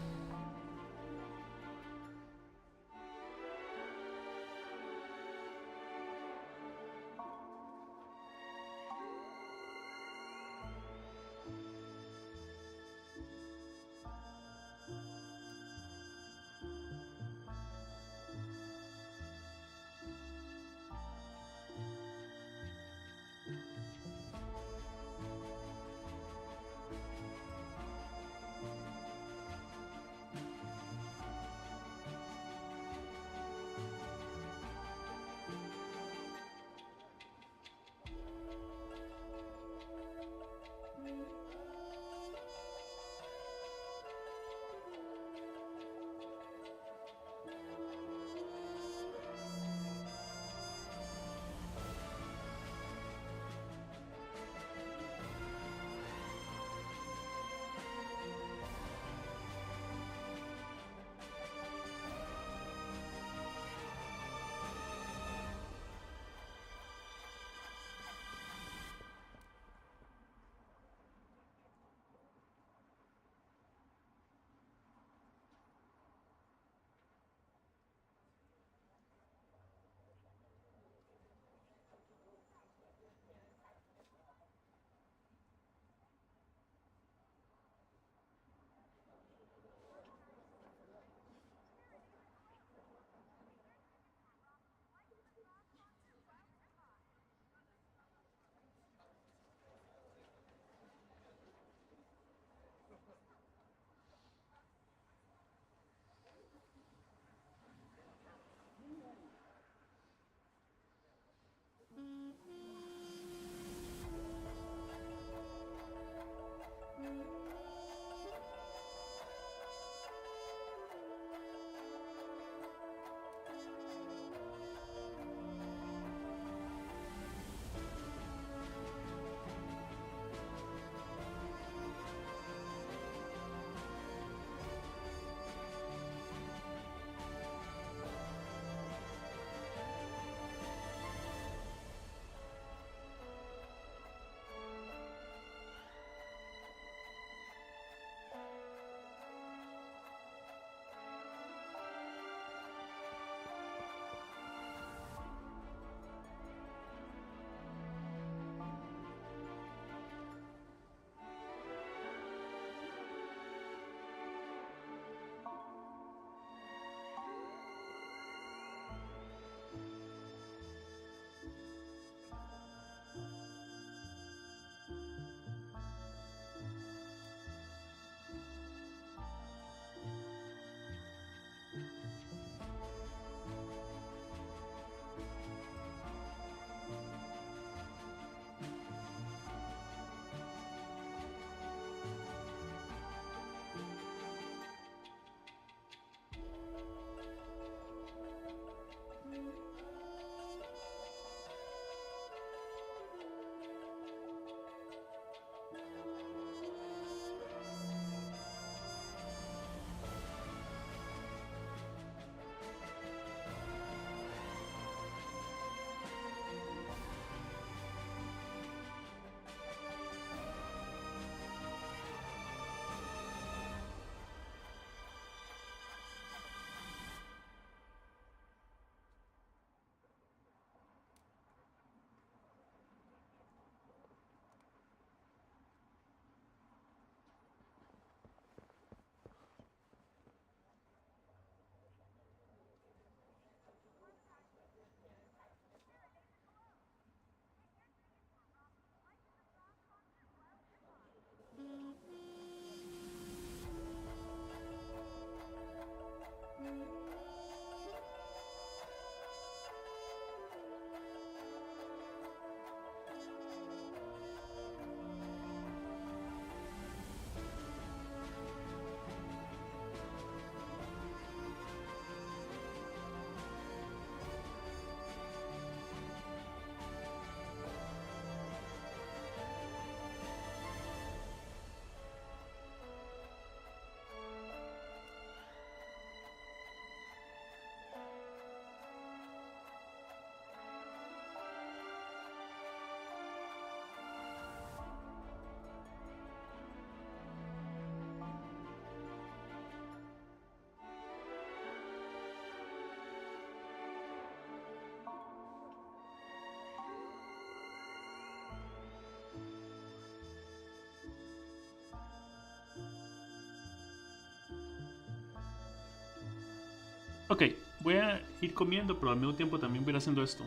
Ok, voy a ir comiendo, pero al mismo tiempo también voy a ir haciendo esto.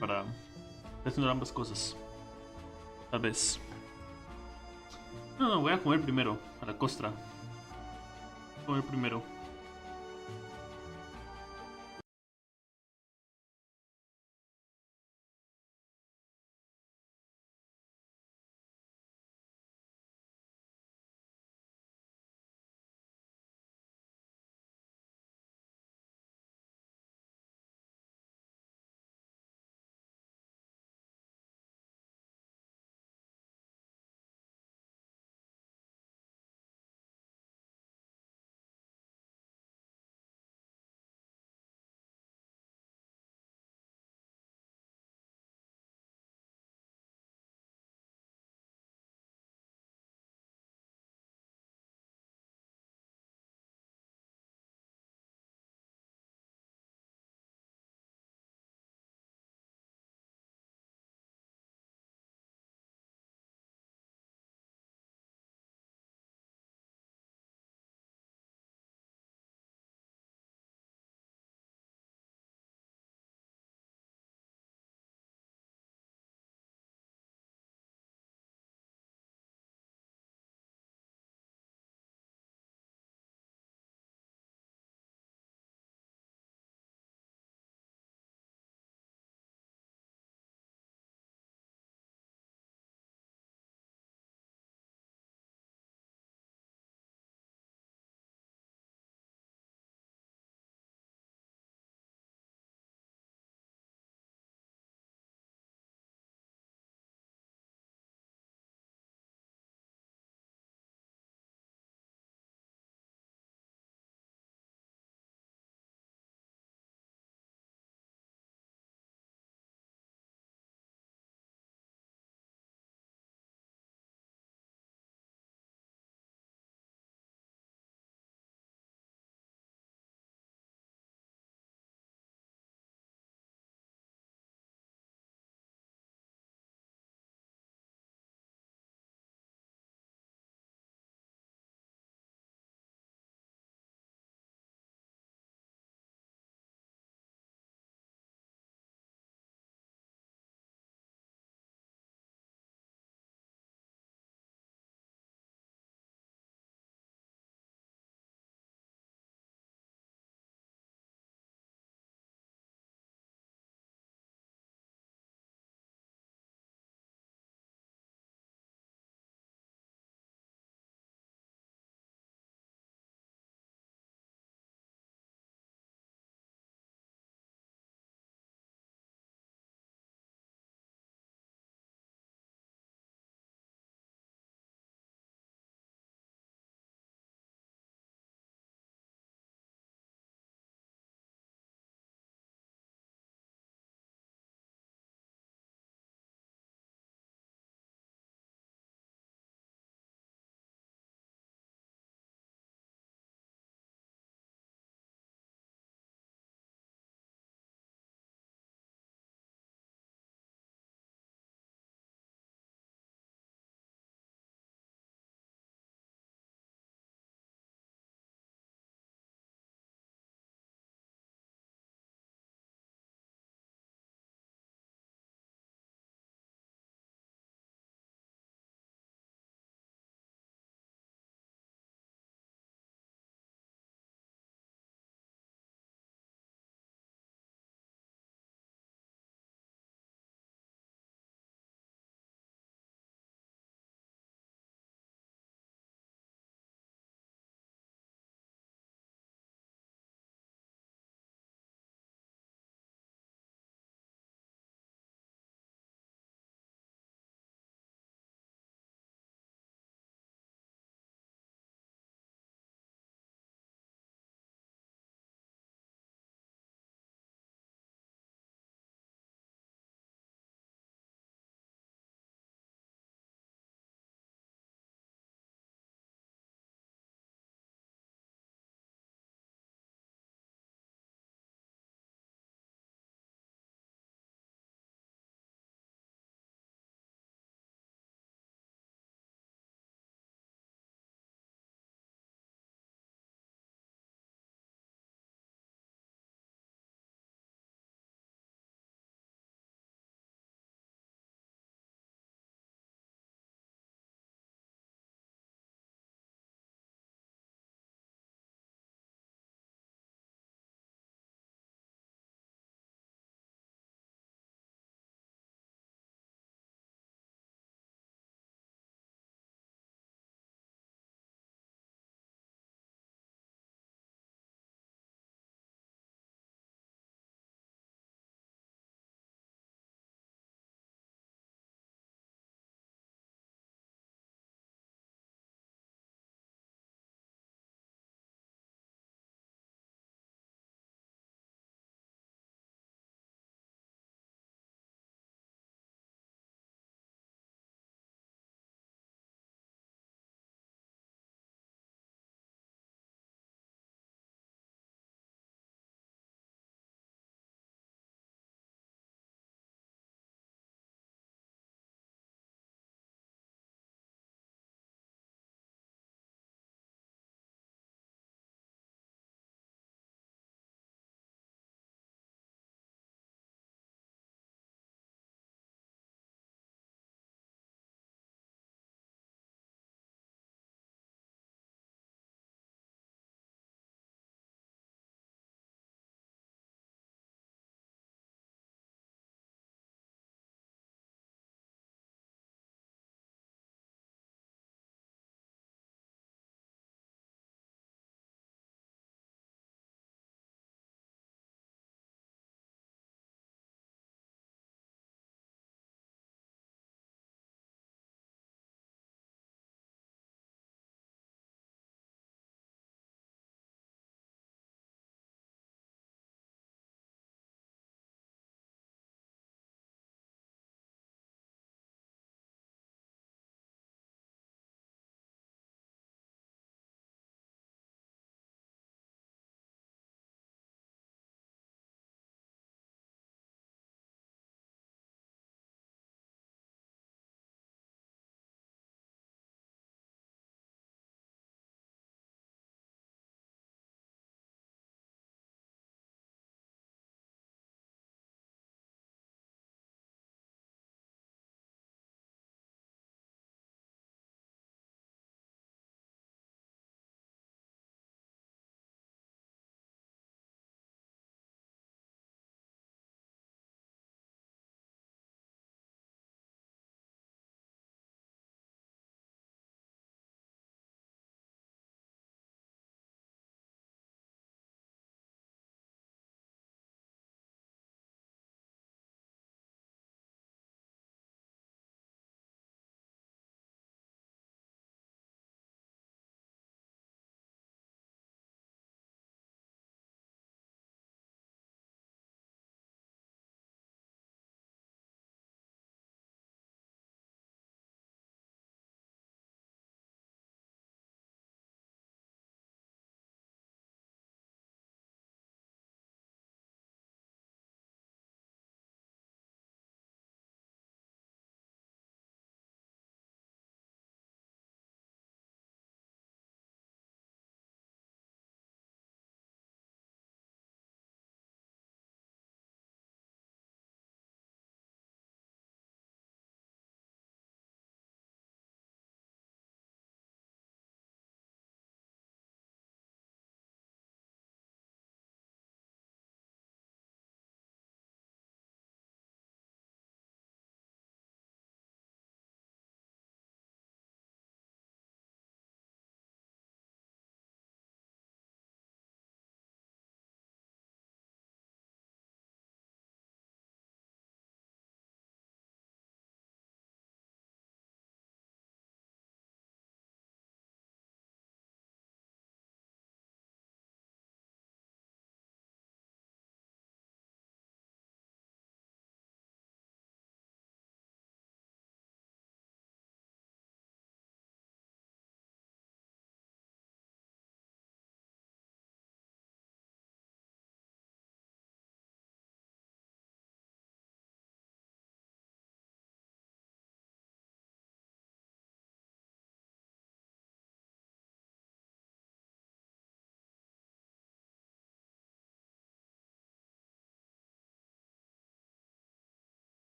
Para ir haciendo ambas cosas. Tal vez. No, voy a comer primero, a la costra. Comer primero.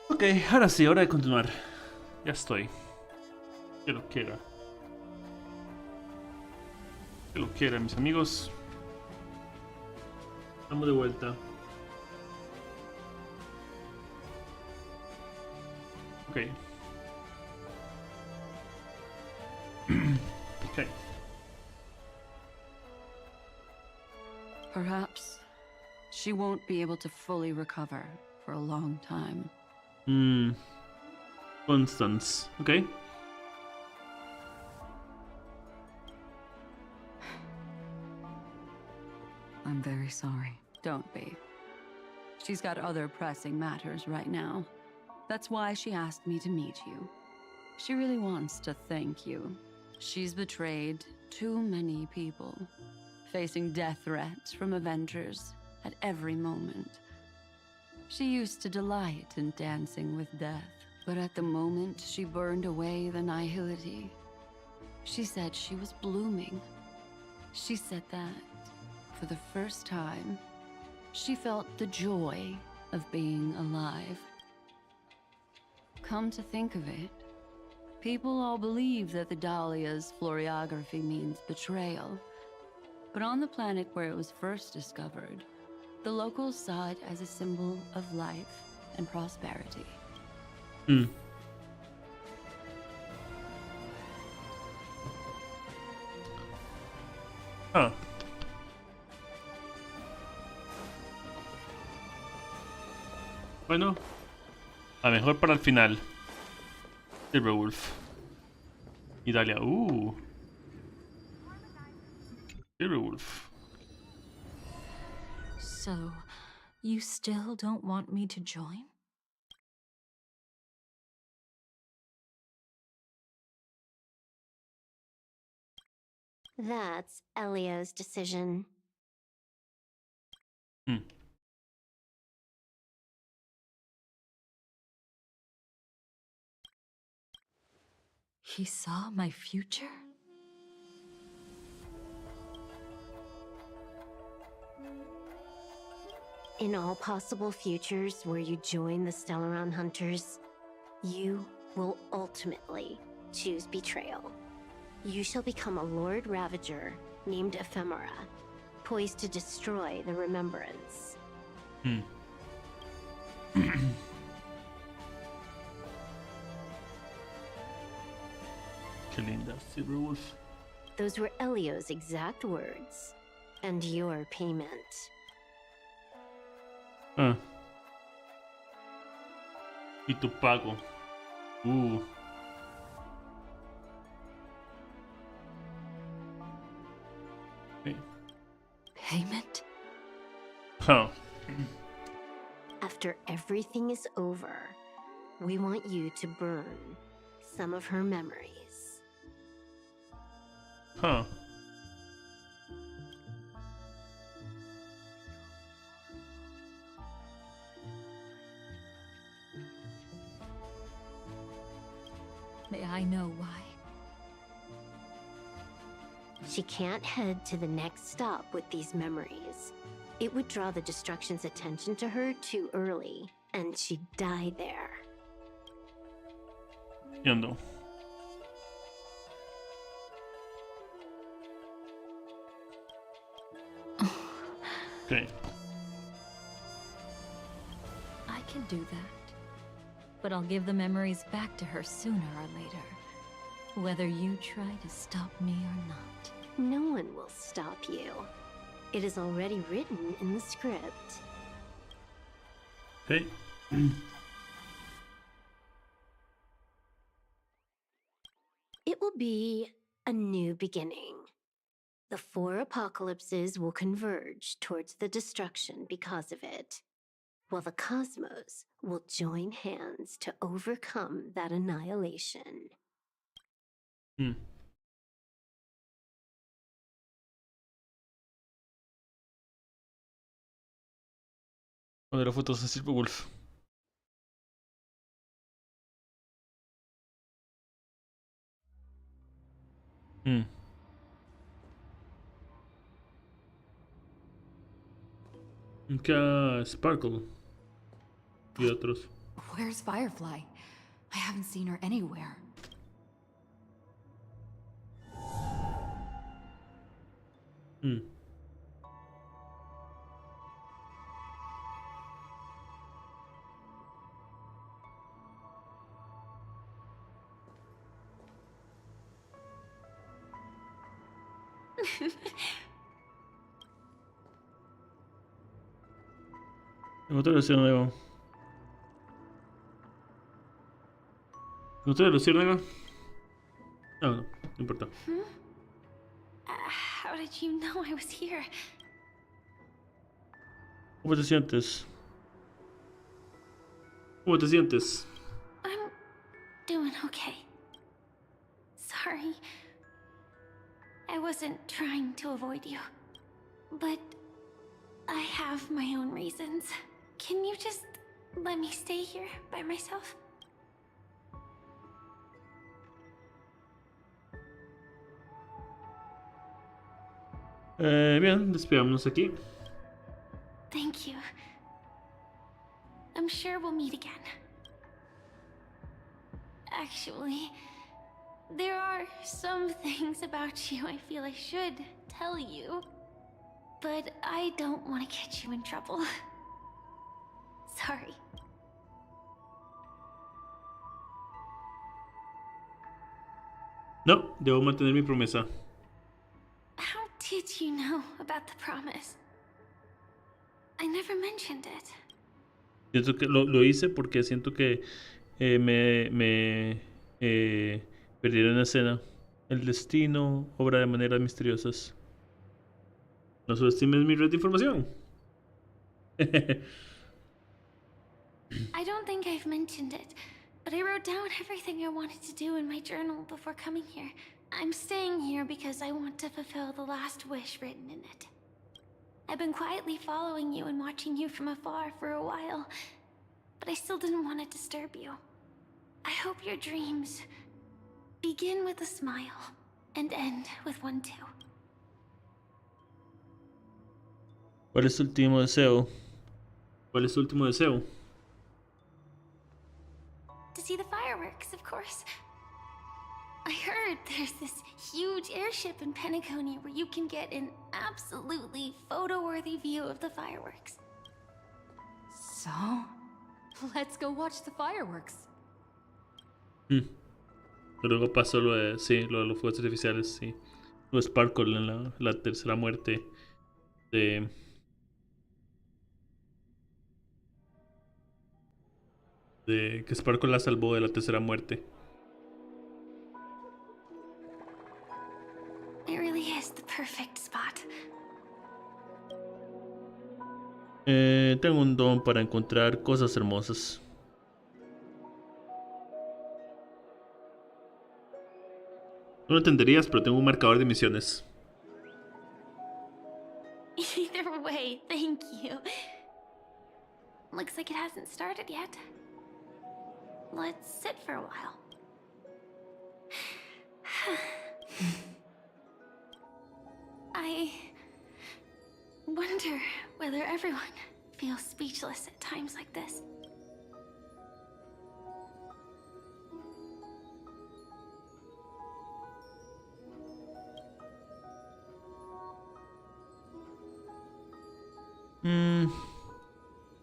Ok, ahora sí, hora de continuar. Ya estoy. Que lo quiera. Que lo quiera, mis amigos. Estamos de vuelta. Ok. Okay. Perhaps she won't be able to fully recover for a long time. Constance. Okay. I'm very sorry. Don't be. She's got other pressing matters right now. That's why she asked me to meet you. She really wants to thank you. She's betrayed too many people, facing death threats from Avengers at every moment. She used to delight in dancing with death, but at the moment she burned away the nihility, she said she was blooming. She said that, for the first time, she felt the joy of being alive. Come to think of it, people all believe that the Dahlia's floriography means betrayal. But on the planet where it was first discovered, the locals saw it as a symbol of life and prosperity. Huh. Bueno, a mejor para el final. Silverwolf. Italia. Silverwolf. So, you still don't want me to join? That's Elio's decision. He saw my future? In all possible futures where you join the Stellaron Hunters, you will ultimately choose betrayal. You shall become a Lord Ravager named Ephemera, poised to destroy the Remembrance. Qué linda, Silverwolf. Those were Elio's exact words, and your payment. Y tu pago. Okay. Payment? Huh. After everything is over, we want you to burn some of her memories. Huh. May I know why? She can't head to the next stop with these memories. It would draw the Destruction's attention to her too early, and she'd die there. Entiendo. Okay. I can do that. But I'll give the memories back to her sooner or later. Whether you try to stop me or not. No one will stop you. It is already written in the script. Okay. It will be a new beginning. The 4 apocalypses will converge towards the destruction because of it, while the cosmos will join hands to overcome that annihilation. Poner fotos de Silverwolf. Sparkle y otros. Where's Firefly? I haven't seen her anywhere. Otra luciérnaga. ¿Otra luciérnaga? No, no importa. How did you know I was here? ¿Cómo te sientes? ¿Cómo te sientes? I'm doing okay. Sorry. I wasn't trying to avoid you. But I have my own reasons. Can you just let me stay here by myself? Bien, despidámonos aquí. Thank you. I'm sure we'll meet again. Actually, there are some things about you I feel I should tell you. But I don't want to get you in trouble. Sorry. No, debo mantener mi promesa. How did you know about the promise? I never mentioned it. Siento que lo hice porque siento que me perdieron la escena. El destino obra de maneras misteriosas. No subestimes mi red de información. I don't think I've mentioned it, but I wrote down everything I wanted to do in my journal before coming here. I'm staying here because I want to fulfill the last wish written in it. I've been quietly following you and watching you from afar for a while, but I still didn't want to disturb you. I hope your dreams begin with a smile and end with one too. ¿Cuál es tu último deseo? ¿Cuál es tu último deseo? To see the fireworks, of course. I heard there's this huge airship in Penacony where you can get an absolutely photo-worthy view of the fireworks. So, let's go watch the fireworks. Luego pasó lo de, sí, lo de los fuegos artificiales, sí. Lo de Sparkle en la tercera muerte de... que Sparkle la salvó de la tercera muerte. It really is the perfect spot. Tengo un don para encontrar cosas hermosas. No lo entenderías, pero tengo un marcador de misiones. Either way, thank you. Looks like it hasn't started yet. Let's sit for a while. I wonder whether everyone feels speechless at times like this.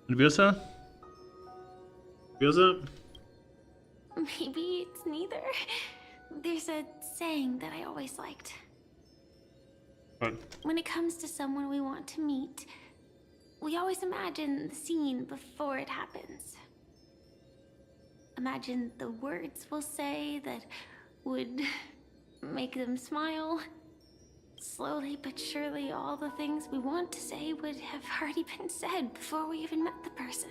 ¿Nerviosa? ¿Nerviosa? Maybe it's neither. There's a saying that I always liked. What? When it comes to someone we want to meet, we always imagine the scene before it happens. Imagine the words we'll say that would make them smile. Slowly but surely, all the things we want to say would have already been said before we even met the person.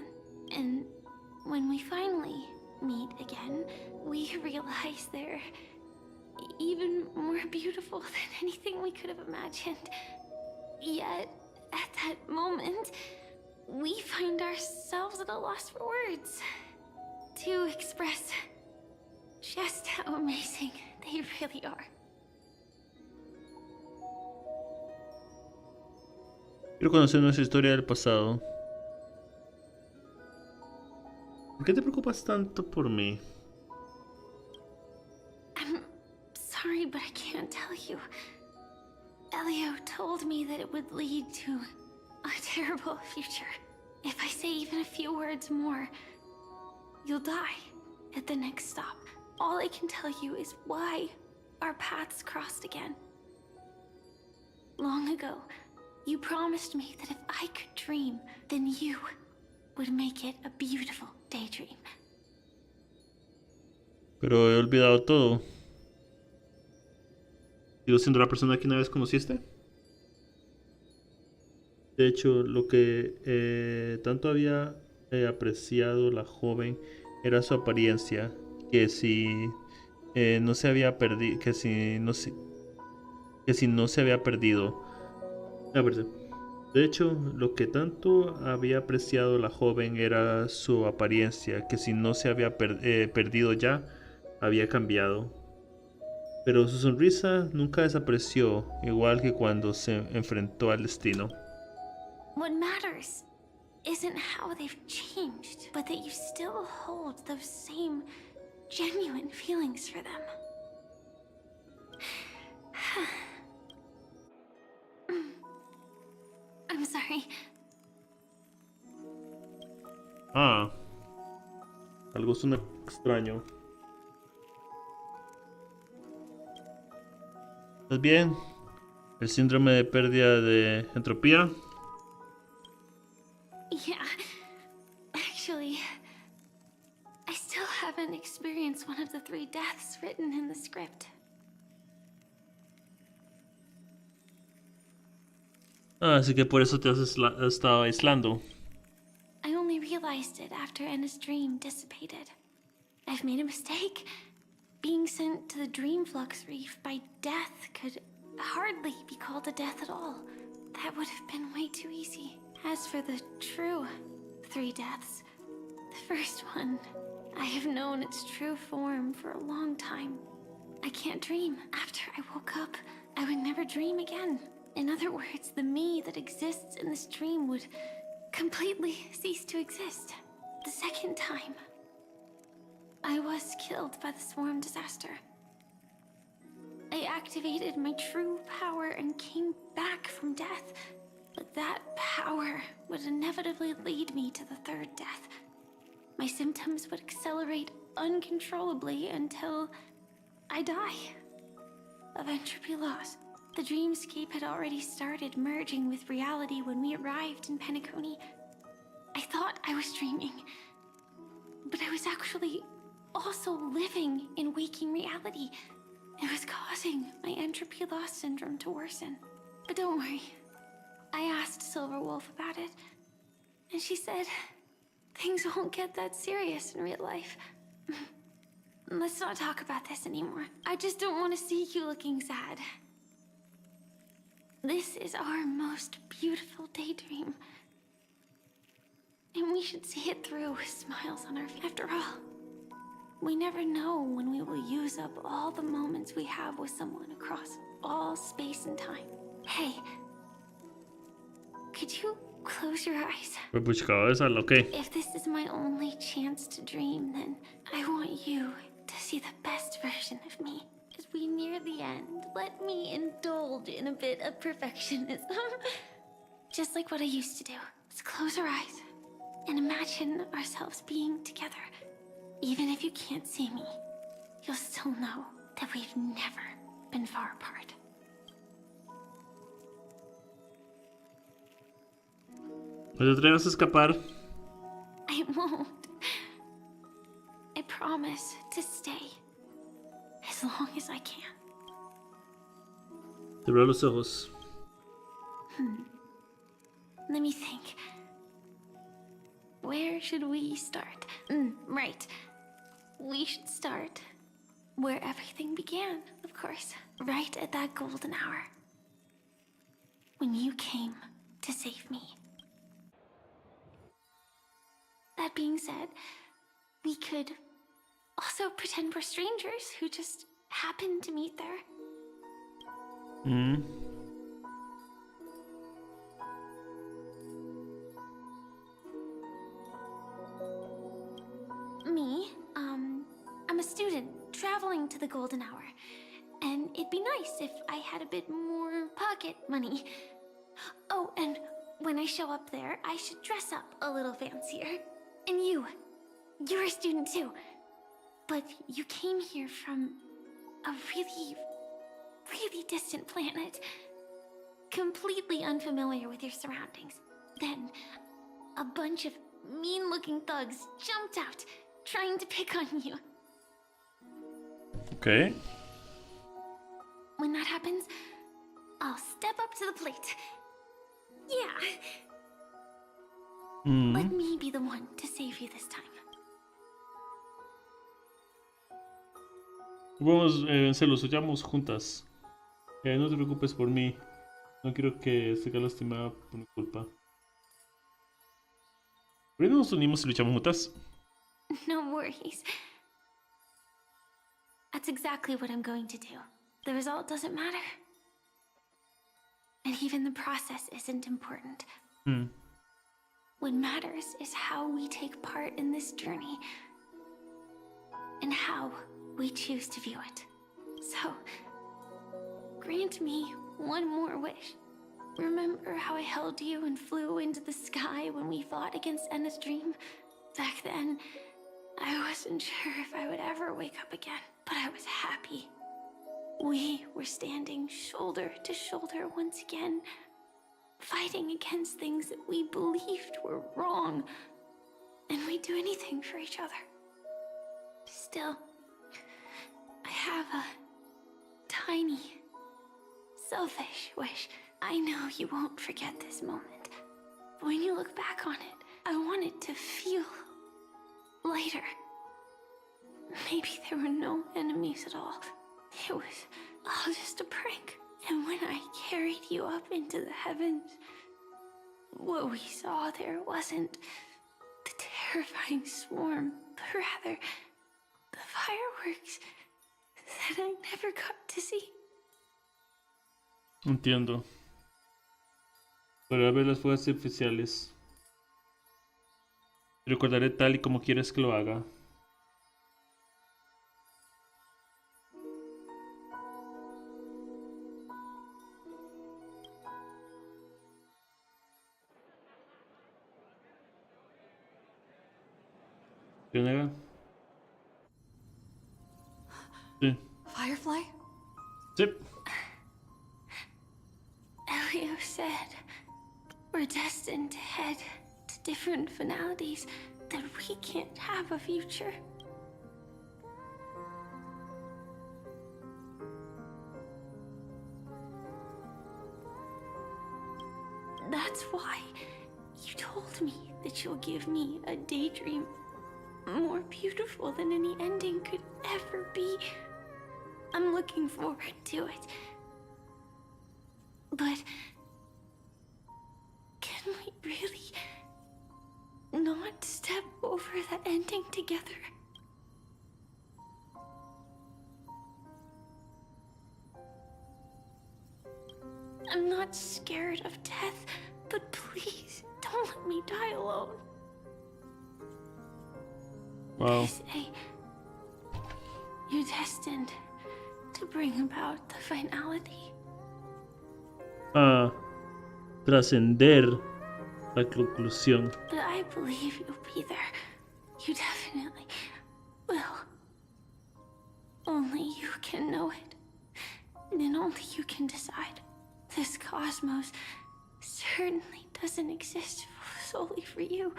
And when we finally meet again, we realize they're even more beautiful than anything we could have imagined. Yet, at that moment, we find ourselves at a loss for words to express just how amazing they really are. Quiero conocer nuestra historia del pasado. ¿Por qué te preocupas tanto por mí? I'm sorry, but I can't tell you. Elio told me that it would lead to a terrible future. If I say even a few words more, you'll die at the next stop. All I can tell you is why our paths crossed again. Long ago, you promised me that if I could dream, then you would make it a beautiful daydream. Pero he olvidado todo. ¿Sigo siendo la persona que una vez conociste? De hecho, lo que tanto había apreciado la joven era su apariencia, que si no se había perdido, que si no se había perdido. De hecho, lo que tanto había apreciado la joven era su apariencia, que si no se había perdido ya, había cambiado. Pero su sonrisa nunca desapareció, igual que cuando se enfrentó al destino. What matters isn't how they've changed, but that you still hold those same genuine feelings for them. I'm sorry. Algo suena extraño. ¿Estás bien? ¿El síndrome de pérdida de entropía? Yeah. Actually, I still haven't experienced one of the 3 deaths written in the script. Así que por eso te has estado aislando. I only realized it after Anna's dream dissipated. I've made a mistake. Being sent to the Dream Flux Reef by death could hardly be called a death at all. That would have been way too easy. As for the true 3 deaths, the first one, I have known its true form for a long time. I can't dream. After I woke up, I would never dream again. In other words, the me that exists in this dream would completely cease to exist. The second time, I was killed by the swarm disaster. I activated my true power and came back from death. But that power would inevitably lead me to the 3rd death. My symptoms would accelerate uncontrollably until I die of entropy loss. The dreamscape had already started merging with reality when we arrived in Penacony. I thought I was dreaming, but I was actually also living in waking reality. It was causing my entropy loss syndrome to worsen. But don't worry. I asked Silverwolf about it, and she said things won't get that serious in real life. Let's not talk about this anymore. I just don't want to see you looking sad. This is our most beautiful daydream. And we should see it through with smiles on our faces. After all, we never know when we will use up all the moments we have with someone across all space and time. Hey, could you close your eyes? If this is my only chance to dream, then I want you to see the best version of me. As we near the end, let me indulge in a bit of perfectionism. Just like what I used to do. Let's close our eyes and imagine ourselves being together. Even if you can't see me, you'll still know that we've never been far apart. ¿No te atrevas a escapar? I won't. I promise to stay as long as I can. Cierra los ojos. Let me think. Where should we start? Right. We should start where everything began, of course. Right at that golden hour. When you came to save me. That being said, we could also pretend we're strangers who just happened to meet there. traveling to the Golden Hour, and it'd be nice if I had a bit more pocket money. Oh, and when I show up there, I should dress up a little fancier. And you're a student too. But you came here from a really, really distant planet. Completely unfamiliar with your surroundings. Then, a bunch of mean-looking thugs jumped out, trying to pick on you. Okay. When that happens, I'll step up to the plate. Yeah. Let me be the one to save you this time. Vamos a vencerlos, huyamos juntas. No te preocupes por mí. No quiero que se quede lastimada por mi culpa. ¿Por qué no nos unimos y luchamos juntas? No worries. That's exactly what I'm going to do. The result doesn't matter. And even the process isn't important. What matters is how we take part in this journey. And how we choose to view it. So, grant me one more wish. Remember how I held you and flew into the sky when we fought against Enna's dream? Back then, I wasn't sure if I would ever wake up again, but I was happy. We were standing shoulder to shoulder once again, fighting against things that we believed were wrong, and we'd do anything for each other. Still, I have a tiny, selfish wish. I know you won't forget this moment. But when you look back on it, I want it to feel lighter. Maybe there were no enemies at all. It was all just a prank. And when I carried you up into the heavens, what we saw there wasn't the terrifying swarm, but rather the fireworks that I never got to see. Entiendo. Para ver las fuerzas oficiales. Recordaré tal y como quieres que lo haga. ¿Qué nega? Sí. Firefly? Sí. Elio said we're destined to head to different finalities, that we can't have a future. That's why you told me that you'll give me a daydream more beautiful than any ending could ever be. I'm looking forward to it. But can we really not step over the ending together? I'm not scared of death, but please don't let me die alone. Wow. They say you're destined to bring about the finality. Trascender la conclusión. But I believe you'll be there. You definitely will. Only you can know it. And only you can decide. This cosmos certainly doesn't exist solely for you.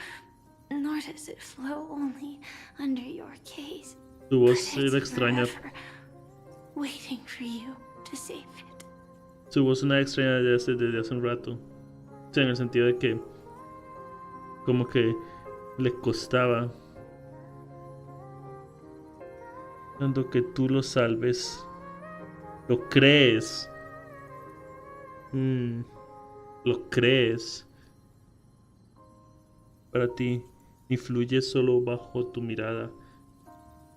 Nor does it flow only under your gaze. Tu voz era extraña. Waiting for you to save it. Su voz era extraña desde hace un rato. O sea, en el sentido de que como que le costaba tanto que tú lo salves. Lo crees. Lo crees. Para ti influye solo bajo tu mirada,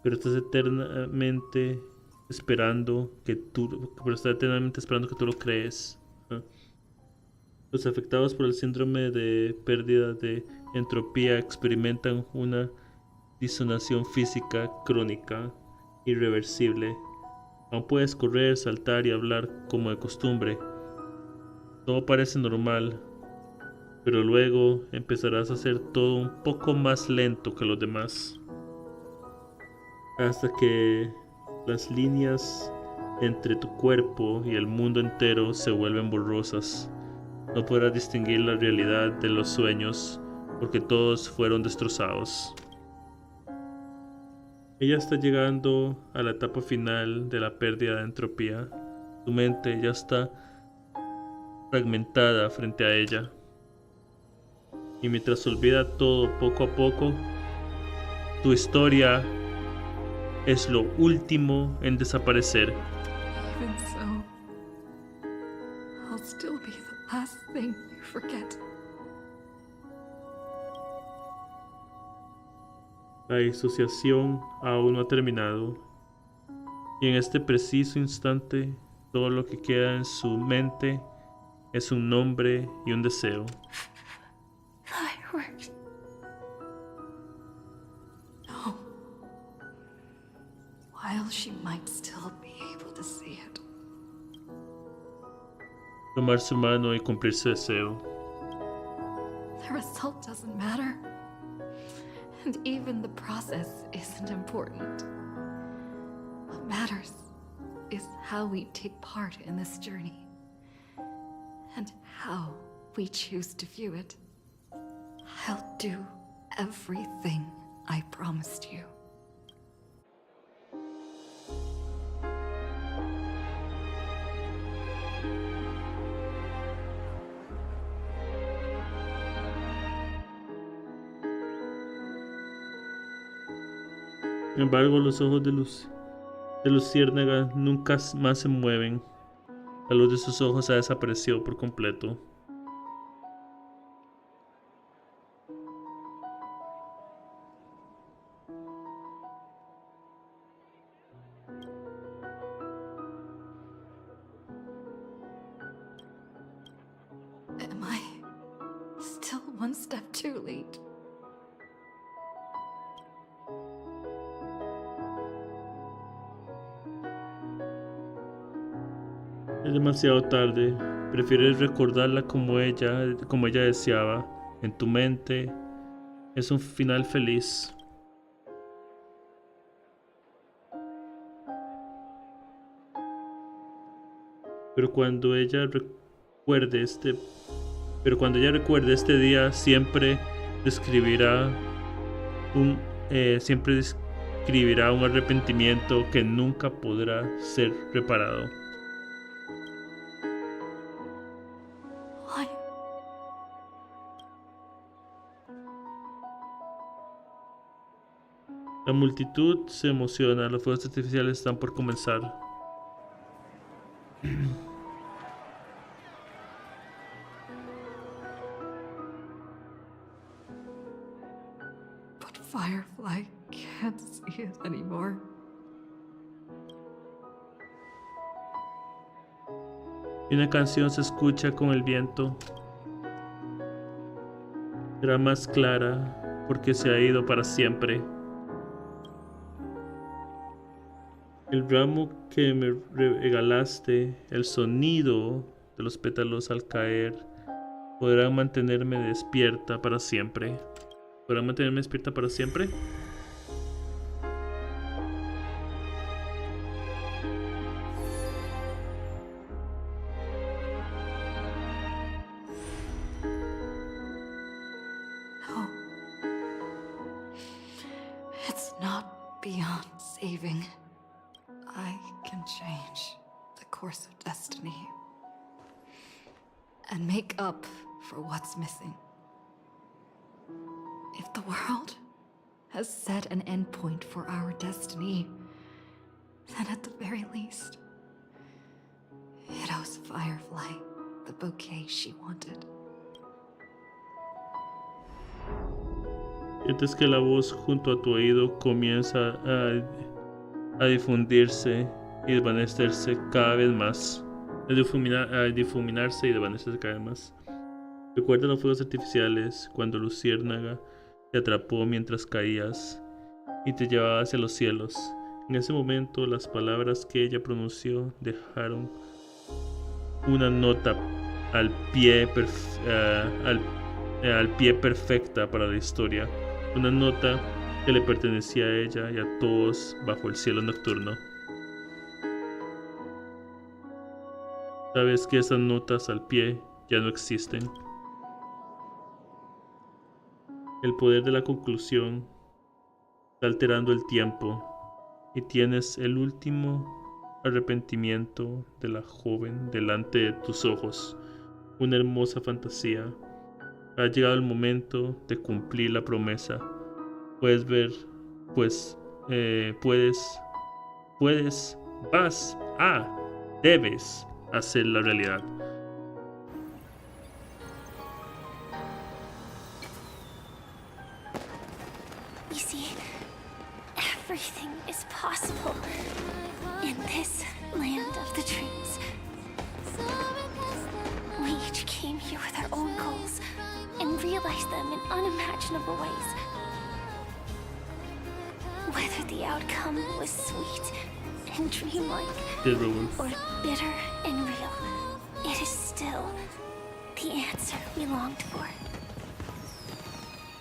pero estás eternamente esperando que tú lo crees. Los afectados por el síndrome de pérdida de entropía experimentan una disonación física crónica irreversible. Aún puedes correr, saltar y hablar como de costumbre. Todo parece normal, pero luego empezarás a hacer todo un poco más lento que los demás. Hasta que las líneas entre tu cuerpo y el mundo entero se vuelven borrosas. No podrás distinguir la realidad de los sueños porque todos fueron destrozados. Ella está llegando a la etapa final de la pérdida de entropía. Tu mente ya está fragmentada frente a ella. Y mientras olvida todo poco a poco, tu historia es lo último en desaparecer. Even so, I'll still be the last thing you forget. La disociación aún no ha terminado. Y en este preciso instante, todo lo que queda en su mente es un nombre y un deseo. Fireworks. No. While she might still be able to see it. Tomar su mano y cumplir su deseo. The result doesn't matter. And even the process isn't important. What matters is how we take part in this journey. And how we choose to view it. I'll do everything I promised you. Sin embargo, los ojos de Luciérnaga nunca más se mueven. La luz de sus ojos ha desaparecido por completo. Am I still one step too late? Es demasiado tarde. Prefieres recordarla como ella deseaba. En tu mente es un final feliz. Pero cuando ella recuerde este día, siempre describirá un arrepentimiento que nunca podrá ser reparado. La multitud se emociona, los fuegos artificiales están por comenzar. But Firefly can't see it anymore. Y una canción se escucha con el viento. Será más clara porque se ha ido para siempre. El ramo que me regalaste, el sonido de los pétalos al caer, podrán mantenerme despierta para siempre. ¿Podrán mantenerme despierta para siempre? No. It's not beyond saving. I can change the course of destiny and make up for what's missing. If the world has set an endpoint for our destiny, then at the very least, it owes Firefly the bouquet she wanted. Sientes que la voz junto a tu oído comienza a difundirse y desvanecerse cada vez más. A difuminarse y desvanecerse cada vez más. Recuerda los fuegos artificiales cuando Luciérnaga te atrapó mientras caías y te llevaba hacia los cielos. En ese momento, las palabras que ella pronunció dejaron una nota al pie perfecta para la historia. Una nota que le pertenecía a ella y a todos bajo el cielo nocturno. Sabes que esas notas al pie ya no existen. El poder de la conclusión está alterando el tiempo y tienes el último arrepentimiento de la joven delante de tus ojos. Una hermosa fantasía. Ha llegado el momento de cumplir la promesa. Puedes ver, pues, debes hacer la realidad. You see, everything is possible in this land of the dreams. We each came here with our own goals and realized them in unimaginable ways. Whether the outcome was sweet and dreamlike or bitter and real, it is still the answer we longed for.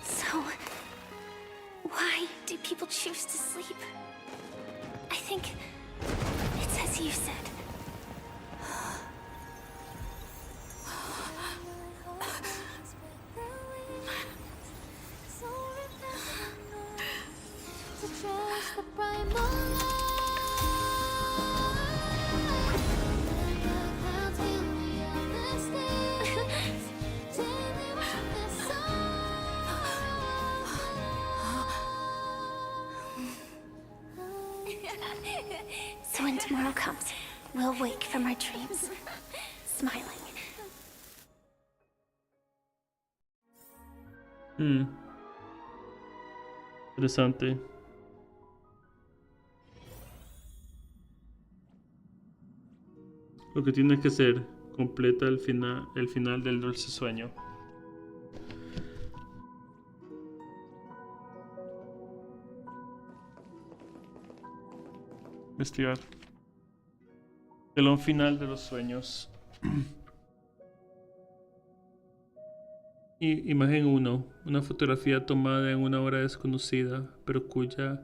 So, why do people choose to sleep? I think it's as you said. So when tomorrow comes, we'll wake from our dreams, smiling. Interesante. Lo que tienes que hacer, completa el final del dulce sueño. Investigar. Telón final de los sueños. Imagen 1. Una fotografía tomada en una hora desconocida, pero cuya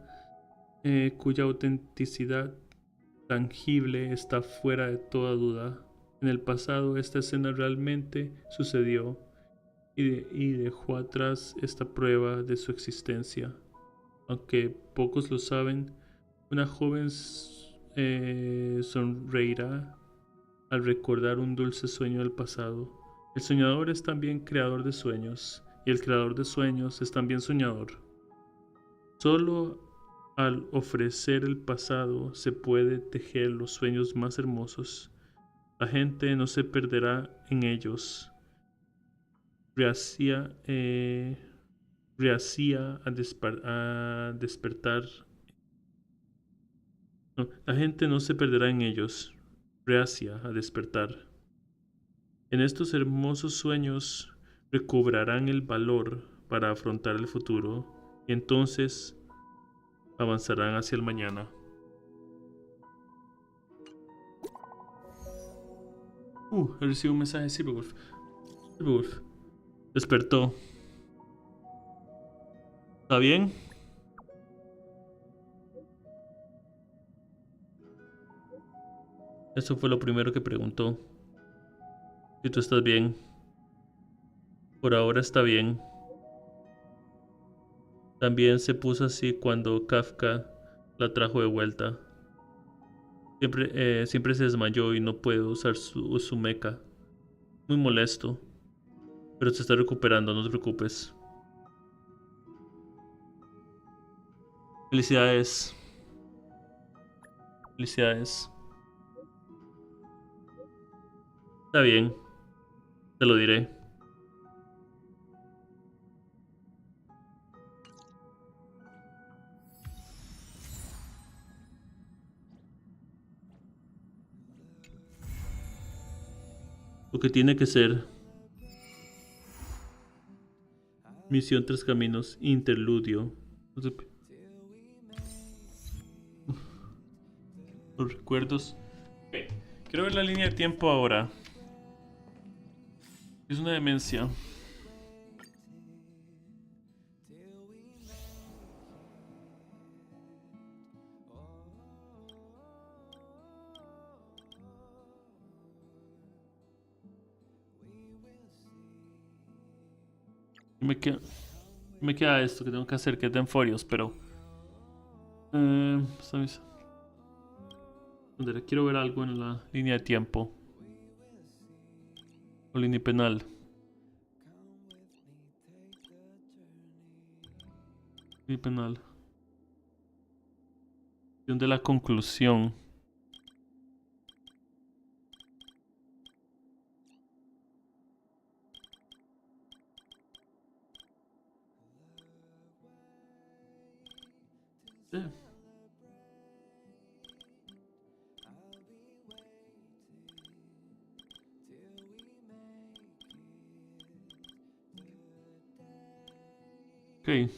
autenticidad tangible está fuera de toda duda. En el pasado, esta escena realmente sucedió y dejó atrás esta prueba de su existencia. Aunque pocos lo saben, una joven sonreirá al recordar un dulce sueño del pasado. El soñador es también creador de sueños, y el creador de sueños es también soñador. Solo al ofrecer el pasado se puede tejer los sueños más hermosos. La gente no se perderá en ellos. Rehacía a despertar. No, la gente no se perderá en ellos. Reacia a despertar. En estos hermosos sueños recobrarán el valor para afrontar el futuro y entonces avanzarán hacia el mañana. He recibido un mensaje de Silverwolf. Silverwolf despertó. ¿Está bien? Eso fue lo primero que preguntó. Si tú estás bien. Por ahora está bien. También se puso así cuando Kafka la trajo de vuelta. Siempre se desmayó y no puede usar su mecha. Muy molesto. Pero se está recuperando, no te preocupes. Felicidades. Felicidades. Está bien. Te lo diré. Lo que tiene que ser. Misión 3 caminos. Interludio. Los recuerdos. Okay. Quiero ver la línea de tiempo ahora. Es una demencia. Me queda esto que tengo que hacer, que es de Enforios, pero... quiero ver algo en la línea de tiempo. O línea penal. Línea penal. De la conclusión. Sí. Ok.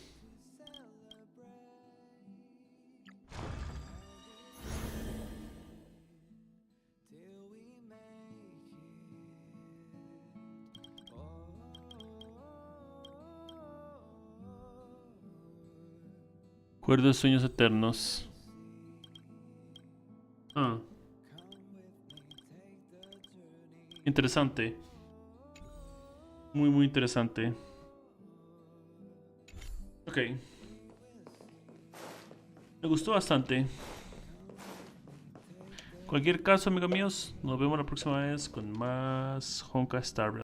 Recuerdo de sueños eternos. Interesante. Muy interesante. Ok. Me gustó bastante. Cualquier caso, amigos míos, nos vemos la próxima vez con más Honkai Star Rail.